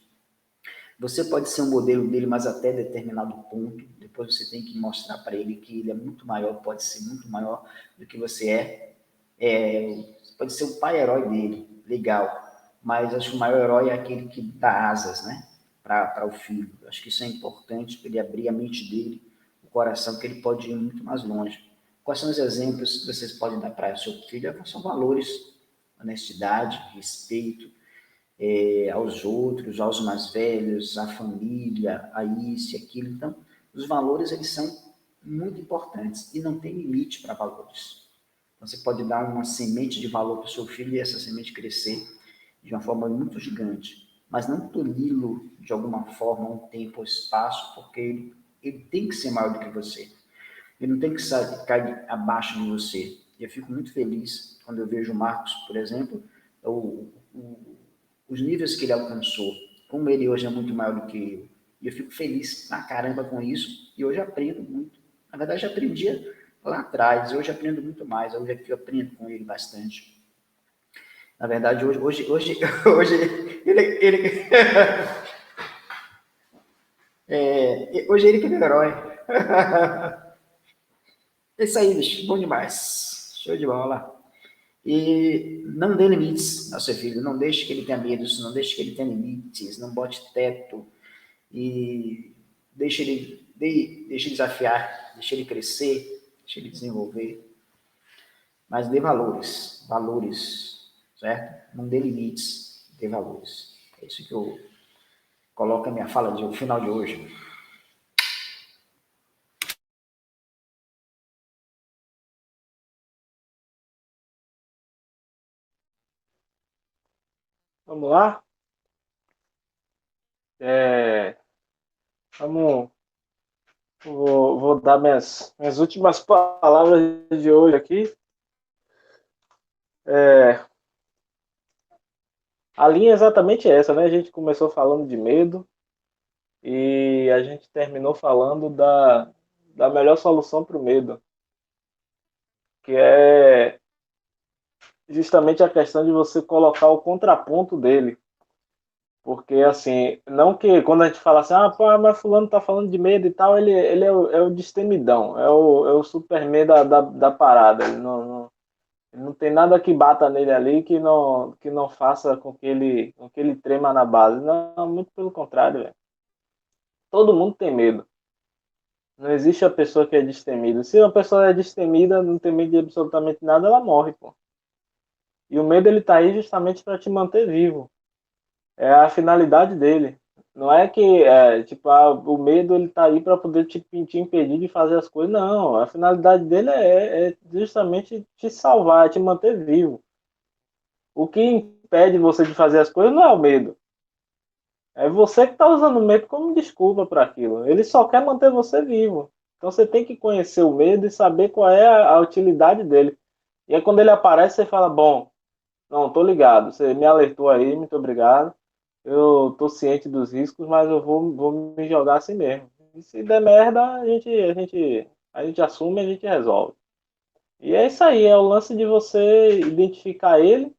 [SPEAKER 2] Você pode ser um modelo dele, mas até determinado ponto. Depois você tem que mostrar para ele que ele é muito maior, pode ser muito maior do que você é. Você pode ser o pai-herói dele, legal. Mas acho que o maior herói é aquele que dá asas, né? Para o filho. Acho que isso é importante para ele abrir a mente dele, o coração, que ele pode ir muito mais longe. Quais são os exemplos que vocês podem dar para o seu filho? São valores, honestidade, respeito, aos outros, aos mais velhos, à família, a isso e aquilo. Então, os valores, eles são muito importantes e não tem limite para valores. Então, você pode dar uma semente de valor para o seu filho e essa semente crescer de uma forma muito gigante, mas não tolhi-lo de alguma forma, um tempo ou espaço, porque ele tem que ser maior do que você. Ele não tem que cair abaixo de você. E eu fico muito feliz quando eu vejo o Marcos, por exemplo, os níveis que ele alcançou, como ele hoje é muito maior do que eu. E eu fico feliz pra caramba com isso, e hoje aprendo muito. Na verdade, eu aprendia lá atrás, hoje aprendo muito mais, hoje aqui eu aprendo com ele bastante. Na verdade, hoje ele hoje ele que é meu herói. É isso aí, bicho, bom demais. Show de bola. E não dê limites ao seu filho, não deixe que ele tenha medos, não deixe que ele tenha limites, não bote teto e deixe ele desafiar, deixe ele crescer, deixe ele desenvolver. Mas dê valores, certo? Não dê limites, dê valores. É isso que eu coloco a minha fala no final de hoje.
[SPEAKER 3] Vamos lá? Vamos, vou dar minhas últimas palavras de hoje aqui. A linha é exatamente essa, né? A gente começou falando de medo e a gente terminou falando da melhor solução para o medo, que é justamente a questão de você colocar o contraponto dele. Porque, assim, não que quando a gente fala assim, pô, mas fulano tá falando de medo e tal, ele é o destemidão, é o Superman da parada. Ele não tem nada que bata nele ali que não faça com que ele trema na base. Não, muito pelo contrário, velho. Todo mundo tem medo. Não existe a pessoa que é destemida. Se uma pessoa é destemida, não tem medo de absolutamente nada, ela morre, pô. E o medo, ele tá aí justamente para te manter vivo. É a finalidade dele. Não é que, tipo, o medo, ele tá aí para poder te impedir de fazer as coisas. Não, a finalidade dele é justamente te salvar, é te manter vivo. O que impede você de fazer as coisas não é o medo. É você que está usando o medo como desculpa para aquilo. Ele só quer manter você vivo. Então você tem que conhecer o medo e saber qual é a utilidade dele. E aí quando ele aparece, você fala, bom, não, tô ligado, você me alertou aí, muito obrigado. Eu tô ciente dos riscos, mas eu vou me jogar assim mesmo. E se der merda, a gente assume e a gente resolve. E é isso aí, é o lance de você identificar ele,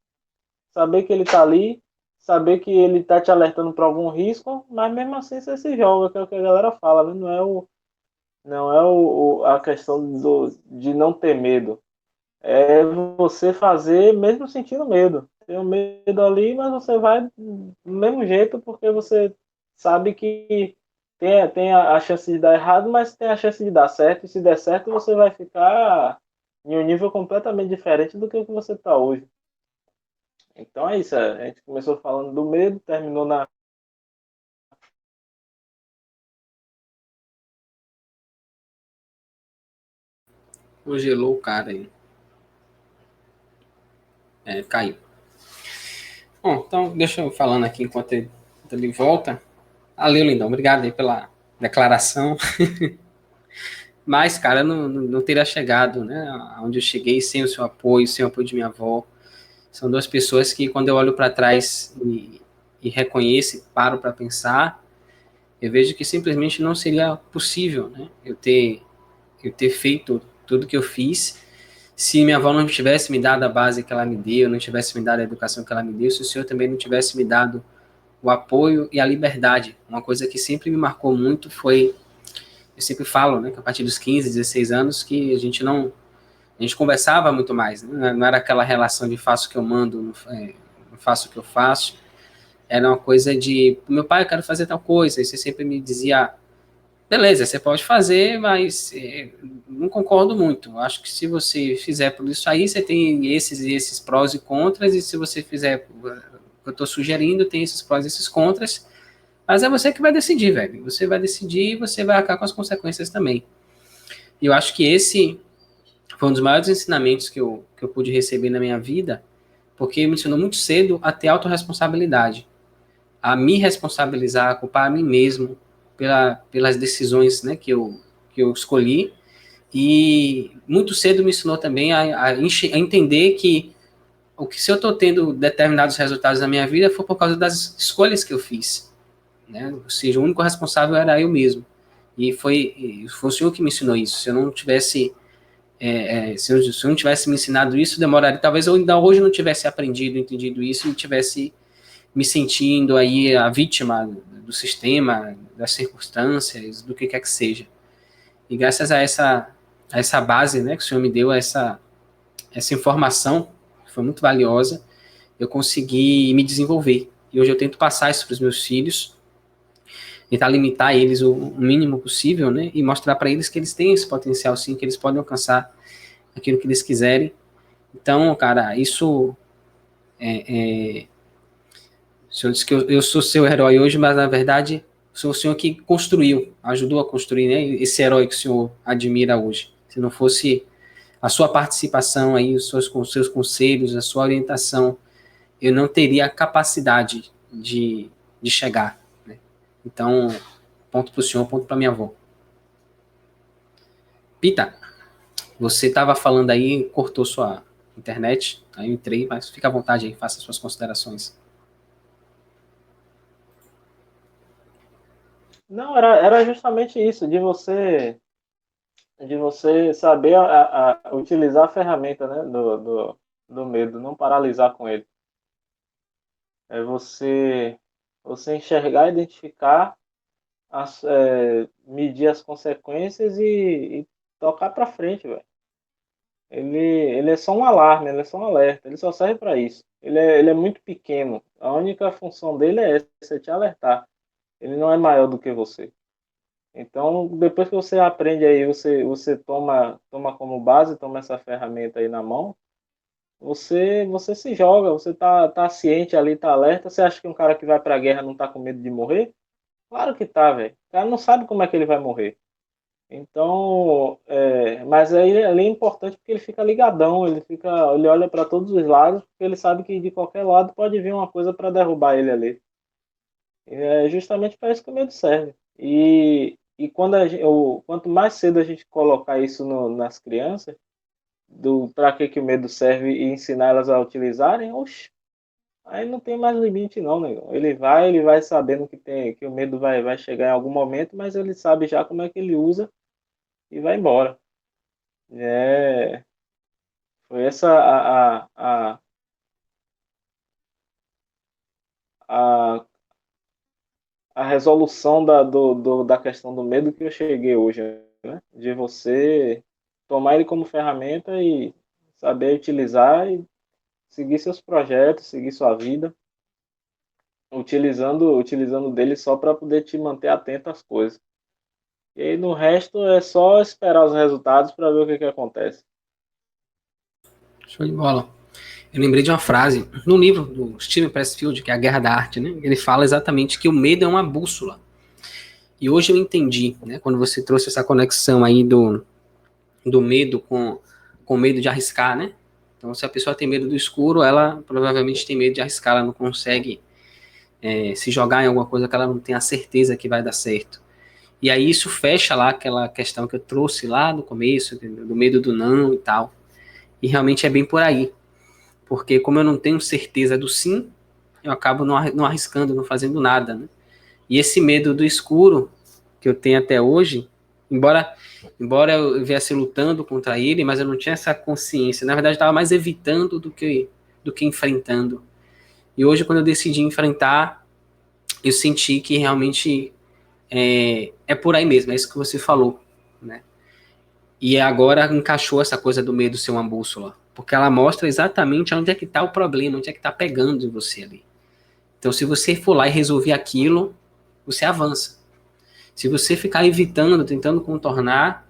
[SPEAKER 3] saber que ele tá ali, saber que ele tá te alertando para algum risco, mas mesmo assim você se joga, que é o que a galera fala, né? Não é a questão de não ter medo. É você fazer mesmo sentindo medo. Tem um medo ali, mas você vai do mesmo jeito, porque você sabe que tem a chance de dar errado, mas tem a chance de dar certo. E se der certo, você vai ficar em um nível completamente diferente do que o que você está hoje. Então é isso. A gente começou falando do medo, terminou na.
[SPEAKER 1] Congelou o cara aí. Caiu. Bom, então deixa eu falando aqui enquanto ele volta. Valeu, lindão. Obrigado aí pela declaração. Mas, cara, não teria chegado, né, onde eu cheguei sem o seu apoio, sem o apoio de minha avó. São duas pessoas que, quando eu olho para trás e reconheço, paro para pensar, eu vejo que simplesmente não seria possível, né, eu ter feito tudo que eu fiz se minha avó não tivesse me dado a base que ela me deu, não tivesse me dado a educação que ela me deu, se o senhor também não tivesse me dado o apoio e a liberdade. Uma coisa que sempre me marcou muito foi, eu sempre falo, né, que a partir dos 15, 16 anos, que a gente conversava muito mais, né? Não era aquela relação de faço o que eu mando, não faço o que eu faço, era uma coisa de, meu pai, eu quero fazer tal coisa, e você sempre me dizia, beleza, você pode fazer, mas não concordo muito, acho que se você fizer por isso aí, você tem esses e esses prós e contras, e se você fizer que eu tô sugerindo tem esses prós e esses contras, mas é você que vai decidir, velho. Você vai decidir e você vai arcar com as consequências também. E eu acho que esse foi um dos maiores ensinamentos que eu pude receber na minha vida, porque me ensinou muito cedo a ter autorresponsabilidade, a me responsabilizar, a culpar a mim mesmo pelas decisões, né, que eu escolhi, e muito cedo me ensinou também a entender que se eu estou tendo determinados resultados na minha vida foi por causa das escolhas que eu fiz, né? Ou seja, o único responsável era eu mesmo. E foi o senhor que me ensinou isso. Se eu não tivesse se eu não tivesse me ensinado isso, demoraria. Talvez eu ainda hoje não tivesse aprendido, entendido isso e tivesse me sentindo aí a vítima do sistema, das circunstâncias, do que quer que seja. E graças a essa base, né, que o senhor me deu, essa informação, que foi muito valiosa, eu consegui me desenvolver. E hoje eu tento passar isso para os meus filhos, tentar limitar eles o mínimo possível, né, e mostrar para eles que eles têm esse potencial, sim, que eles podem alcançar aquilo que eles quiserem. Então, cara, isso o senhor disse que eu sou seu herói hoje, mas na verdade sou o senhor que construiu, ajudou a construir, né, esse herói que o senhor admira hoje. Se não fosse a sua participação aí, os seus conselhos, a sua orientação, eu não teria a capacidade de chegar, né? Então, ponto para o senhor, ponto para minha avó. Pita, você estava falando aí, cortou sua internet, aí eu entrei, mas fica à vontade aí, faça suas considerações.
[SPEAKER 3] Não, era justamente isso, de você saber utilizar a ferramenta, né, do medo, não paralisar com ele. É você enxergar, identificar, medir as consequências e tocar para frente, velho. Ele é só um alarme, ele é só um alerta, ele só serve para isso. Ele é muito pequeno. A única função dele é essa, é te alertar. Ele não é maior do que você. Então, depois que você aprende aí, você toma como base, toma essa ferramenta aí na mão, você se joga, você tá ciente ali, tá alerta. Você acha que um cara que vai pra guerra não tá com medo de morrer? Claro que tá, velho. O cara não sabe como é que ele vai morrer. Então, mas aí ali é importante porque ele fica ligadão, ele olha para todos os lados, porque ele sabe que de qualquer lado pode vir uma coisa para derrubar ele ali. E é justamente para isso que o medo serve. E quanto mais cedo a gente colocar isso nas crianças, do para que o medo serve e ensinar elas a utilizarem, oxe, aí não tem mais limite não, negão. Ele vai sabendo que o medo vai chegar em algum momento, mas ele sabe já como é que ele usa e vai embora. É, foi essa a, a resolução da questão do medo que eu cheguei hoje, né? De você tomar ele como ferramenta e saber utilizar e seguir seus projetos, seguir sua vida, utilizando dele só para poder te manter atento às coisas. E aí no resto é só esperar os resultados para ver o que acontece.
[SPEAKER 1] Show de bola. Eu lembrei de uma frase no livro do Steven Pressfield, que é A Guerra da Arte, né? Ele fala exatamente que o medo é uma bússola. E hoje eu entendi, né? Quando você trouxe essa conexão aí do medo com medo de arriscar, né? Então, se a pessoa tem medo do escuro, ela provavelmente tem medo de arriscar, ela não consegue se jogar em alguma coisa que ela não tem a certeza que vai dar certo. E aí isso fecha lá aquela questão que eu trouxe lá no começo, do medo do não e tal. E realmente é bem por aí. Porque como eu não tenho certeza do sim, eu acabo não arriscando, não fazendo nada, né? E esse medo do escuro que eu tenho até hoje, embora eu viesse lutando contra ele, mas eu não tinha essa consciência. Na verdade, eu estava mais evitando do que enfrentando. E hoje, quando eu decidi enfrentar, eu senti que realmente é por aí mesmo, é isso que você falou, né? E agora encaixou essa coisa do medo ser uma bússola, porque ela mostra exatamente onde é que está o problema, onde é que está pegando em você ali. Então, se você for lá e resolver aquilo, você avança. Se você ficar evitando, tentando contornar,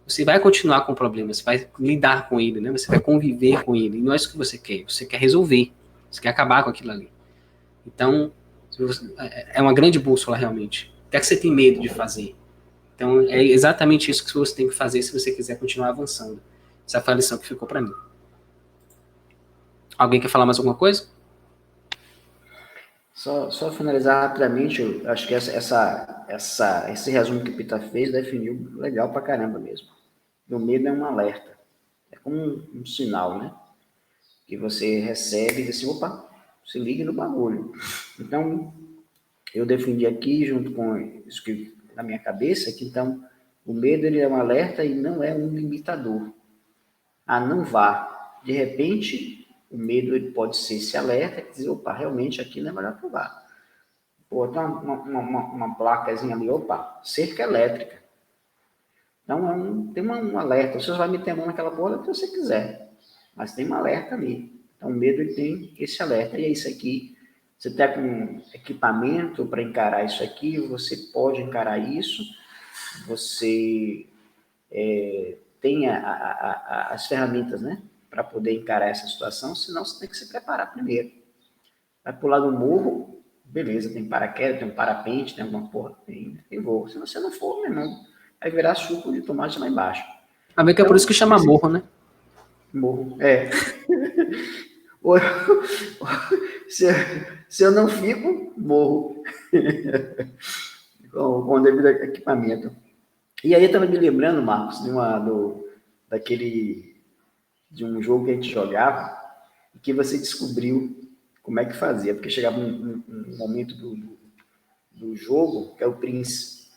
[SPEAKER 1] você vai continuar com o problema, você vai lidar com ele, né? Você vai conviver com ele. E não é isso que você quer resolver, você quer acabar com aquilo ali. Então, é uma grande bússola realmente. O que é que você tem medo de fazer? Então, é exatamente isso que você tem que fazer se você quiser continuar avançando. Essa foi a lição que ficou para mim. Alguém quer falar mais alguma coisa?
[SPEAKER 2] Só finalizar rapidamente, eu acho que esse resumo que o Pita fez definiu legal pra caramba mesmo. O medo é um alerta, é como um sinal, né? Que você recebe e diz assim, opa, se ligue no bagulho. Então, eu defendi aqui, junto com isso que na minha cabeça, que então o medo ele é um alerta e não é um limitador. Ah, não vá. De repente, o medo ele pode ser esse alerta e dizer, opa, realmente aqui não é melhor que eu vá. Pô, tem uma placazinha ali, opa, cerca elétrica. Então, tem um alerta. Você vai meter a mão naquela porra se você quiser. Mas tem um alerta ali. Então, o medo ele tem esse alerta. E é isso aqui. Você está com equipamento para encarar isso aqui, você pode encarar isso. Você tem as ferramentas, né? Para poder encarar essa situação. Senão, você tem que se preparar primeiro. Vai pular do morro, beleza, tem paraquedas, tem um parapente, tem alguma porra, tem voo. Se você não for, meu irmão, vai virar suco de tomate lá embaixo.
[SPEAKER 1] A ver que é por isso que chama morro, né?
[SPEAKER 2] Morro, é. Se eu não fico, morro. Com o devido equipamento. E aí eu estava me lembrando, Marcos, de um jogo que a gente jogava e que você descobriu como é que fazia, porque chegava um momento do jogo, que é o Prince,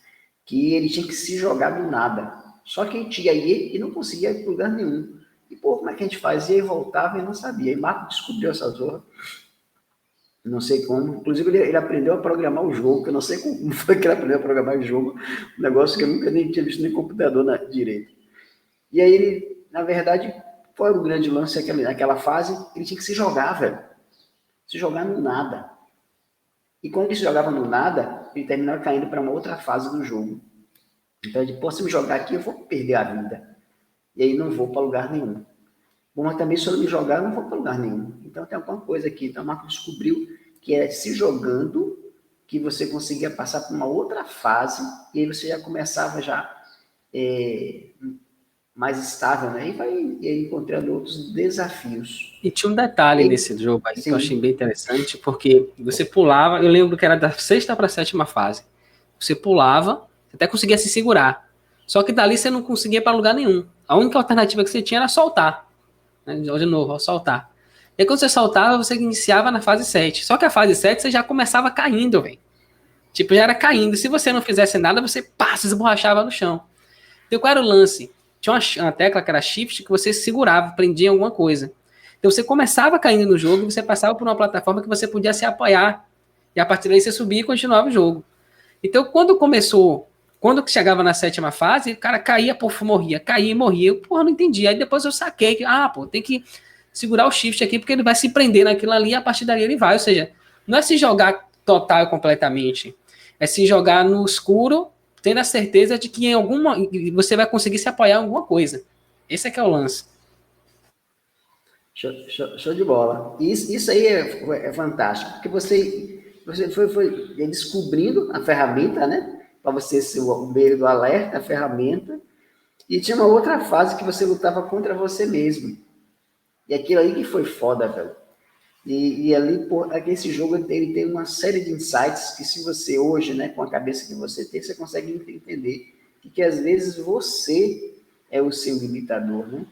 [SPEAKER 2] que ele tinha que se jogar do nada. Só que a gente ia e não conseguia ir para lugar nenhum. E, pô, como é que a gente fazia? E voltava e não sabia. E Marco descobriu essa zorra. Não sei como. Inclusive, ele aprendeu a programar o jogo, que eu não sei como foi que ele aprendeu a programar o jogo. Um negócio que eu nunca nem tinha visto nem computador direito. E aí, ele, na verdade, foi o grande lance naquela fase, ele tinha que se jogar, velho. Se jogar no nada. E quando ele se jogava no nada, ele terminava caindo para uma outra fase do jogo. Então, ele, pô, se me jogar aqui, eu vou perder a vida. E aí não vou para lugar nenhum. Bom, mas também se eu não me jogar, eu não vou para lugar nenhum. Então tem alguma coisa aqui. Então o Marco descobriu que é se jogando que você conseguia passar por uma outra fase e aí você já começava já mais estável, né? E aí encontrando outros desafios.
[SPEAKER 1] E tinha um detalhe
[SPEAKER 2] aí,
[SPEAKER 1] nesse jogo aí que eu achei
[SPEAKER 2] sim,
[SPEAKER 1] bem interessante, porque você pulava, eu lembro que era da sexta para a sétima fase. Você pulava, você até conseguia se segurar. Só que dali você não conseguia para lugar nenhum. A única alternativa que você tinha era soltar. Né? De novo, soltar. E aí, quando você soltava, você iniciava na fase 7. Só que a fase 7 você já começava caindo, velho. Tipo, já era caindo. Se você não fizesse nada, você se esborrachava no chão. Então, qual era o lance? Tinha uma tecla que era shift que você segurava, prendia em alguma coisa. Então, você começava caindo no jogo e você passava por uma plataforma que você podia se apoiar. E a partir daí você subia e continuava o jogo. Então, quando chegava na sétima fase, o cara caía, pô, morria, caía e morria. Eu, porra, não entendi. Aí depois eu saquei que, pô, tem que segurar o shift aqui, porque ele vai se prender naquilo ali e a partir dali ele vai. Ou seja, não é se jogar total e completamente. É se jogar no escuro, tendo a certeza de que você vai conseguir se apoiar em alguma coisa. Esse é que é o lance.
[SPEAKER 2] show de bola. Isso aí é fantástico, porque você foi descobrindo a ferramenta, né? Para você ser o meio do alerta, a ferramenta. E tinha uma outra fase que você lutava contra você mesmo. E aquilo aí que foi foda, velho. E ali, pô, esse jogo ele tem uma série de insights que se você hoje, né, com a cabeça que você tem, você consegue entender. E que às vezes você é o seu limitador, né?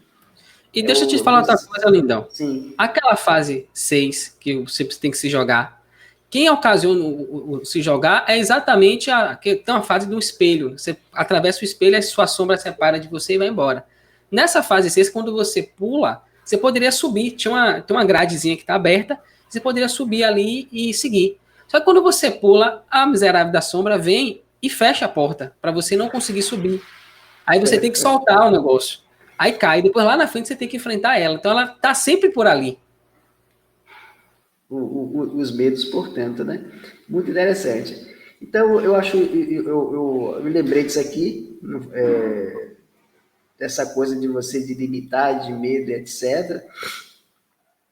[SPEAKER 1] E deixa eu te falar outra coisa, Lindão.
[SPEAKER 2] Sim.
[SPEAKER 1] Aquela fase 6 que você tem que se jogar, quem ocasiona o se jogar é exatamente que tem uma fase do espelho. Você atravessa o espelho, a sua sombra separa de você e vai embora. Nessa fase 6, quando você pula, você poderia subir. Tem uma gradezinha que está aberta, você poderia subir ali e seguir. Só que quando você pula, a miserável da sombra vem e fecha a porta, para você não conseguir subir. Aí você tem que soltar o negócio. Aí cai, depois lá na frente você tem que enfrentar ela. Então ela tá sempre por ali.
[SPEAKER 2] Os medos, portanto, né? Muito interessante. Então, eu acho, eu me lembrei disso aqui, dessa coisa de você de limitar, de medo, etc.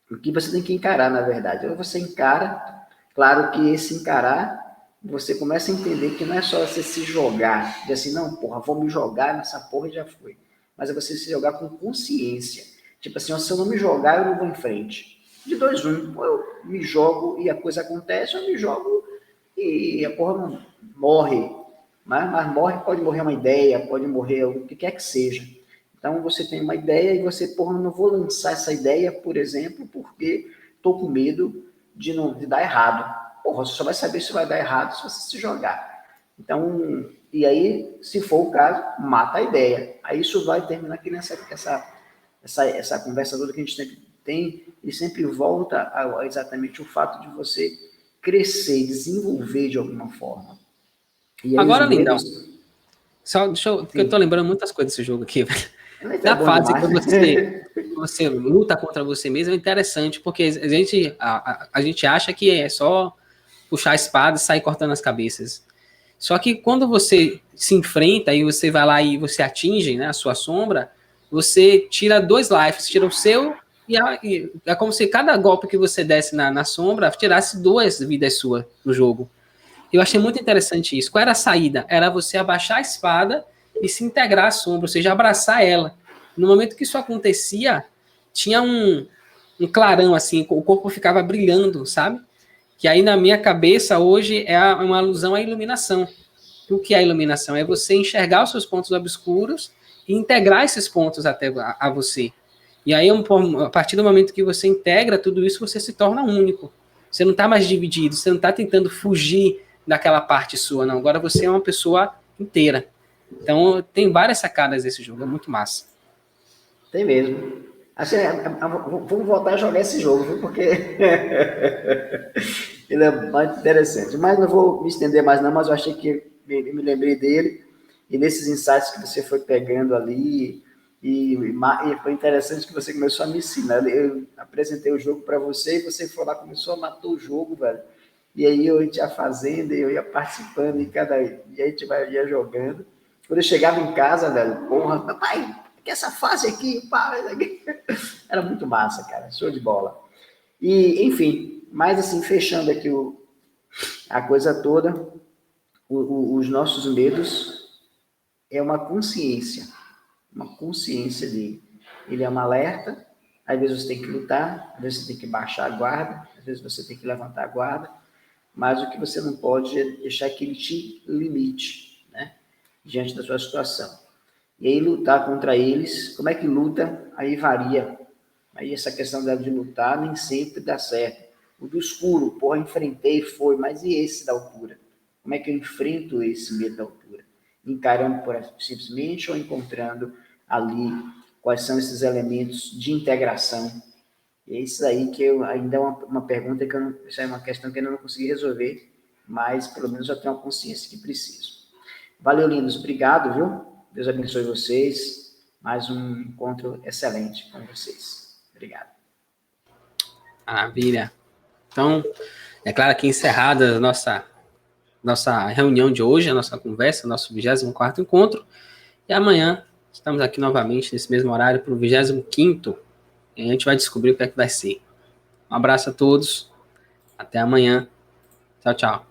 [SPEAKER 2] O que você tem que encarar, na verdade. Ou você encara Claro que esse encarar, você começa a entender que não é só você se jogar, de assim, não, porra, vou me jogar nessa porra e já foi. Mas é você se jogar com consciência. Tipo assim, se eu não me jogar, eu não vou em frente. De dois, um, eu me jogo e a coisa acontece, eu me jogo e a porra não morre. Mas morre, pode morrer uma ideia, pode morrer o que quer que seja. Então você tem uma ideia e você, porra, não vou lançar essa ideia, por exemplo, porque estou com medo de dar errado. Porra, você só vai saber se vai dar errado se você se jogar. Então, e aí, se for o caso, mata a ideia. Aí isso vai terminar aqui essa conversa toda que a gente sempre tem, e sempre volta a exatamente o fato de você crescer, desenvolver de alguma forma. E aí
[SPEAKER 1] Agora,
[SPEAKER 2] os
[SPEAKER 1] Lindão,
[SPEAKER 2] medos...
[SPEAKER 1] só deixa eu, porque eu tô lembrando muitas coisas desse jogo aqui, velho.
[SPEAKER 2] É
[SPEAKER 1] Na
[SPEAKER 2] bom
[SPEAKER 1] fase
[SPEAKER 2] demais.
[SPEAKER 1] que você luta contra você mesmo é interessante, porque a gente acha que é só puxar a espada e sair cortando as cabeças. Só que quando você se enfrenta e você vai lá e você atinge, né, a sua sombra, você tira 2 lives, tira o seu e é como se cada golpe que você desse na sombra tirasse 2 vidas suas no jogo. Eu achei muito interessante isso. Qual era a saída? Era você abaixar a espada e se integrar à sombra, ou seja, abraçar ela. No momento que isso acontecia, tinha um clarão, assim, o corpo ficava brilhando, sabe? Que aí na minha cabeça hoje é uma alusão à iluminação. O que é a iluminação? É você enxergar os seus pontos obscuros e integrar esses pontos até a você. E aí, a partir do momento que você integra tudo isso, você se torna único. Você não está mais dividido, você não está tentando fugir daquela parte sua, não. Agora você é uma pessoa inteira. Então, tem várias sacadas desse jogo, é muito massa.
[SPEAKER 2] Tem mesmo. Assim, vamos voltar a jogar esse jogo, viu? Porque ele é muito interessante. Mas não vou me estender mais não, mas eu achei que me lembrei dele, e nesses insights que você foi pegando ali, e foi interessante que você começou a me ensinar. Eu apresentei o jogo para você, e você foi lá, começou a matar o jogo, velho. E aí eu ia fazendo, eu ia participando, e a gente ia jogando. Quando eu chegava em casa, velho, porra, papai, que essa fase aqui, pá, era muito massa, cara, show de bola. E, enfim, mas assim, fechando aqui a coisa toda, os nossos medos é uma consciência de, ele é um alerta, às vezes você tem que lutar, às vezes você tem que baixar a guarda, às vezes você tem que levantar a guarda, mas o que você não pode é deixar que ele te limite, né, diante da sua situação. E aí lutar contra eles, como é que luta? Aí varia. Aí essa questão de lutar nem sempre dá certo. O do escuro, porra, enfrentei, foi, mas e esse da altura? Como é que eu enfrento esse medo da altura? Encarando simplesmente ou encontrando ali quais são esses elementos de integração? E é isso aí que eu ainda é uma pergunta que isso é uma questão que eu ainda não consegui resolver, mas pelo menos eu tenho a consciência que preciso. Valeu, lindos. Obrigado, viu? Deus abençoe vocês. Mais um encontro excelente com vocês. Obrigado.
[SPEAKER 1] Maravilha. Então, é claro que encerrada a nossa reunião de hoje, a nossa conversa, nosso 24º encontro. E amanhã estamos aqui novamente nesse mesmo horário para o 25º. E a gente vai descobrir o que é que vai ser. Um abraço a todos. Até amanhã. Tchau, tchau.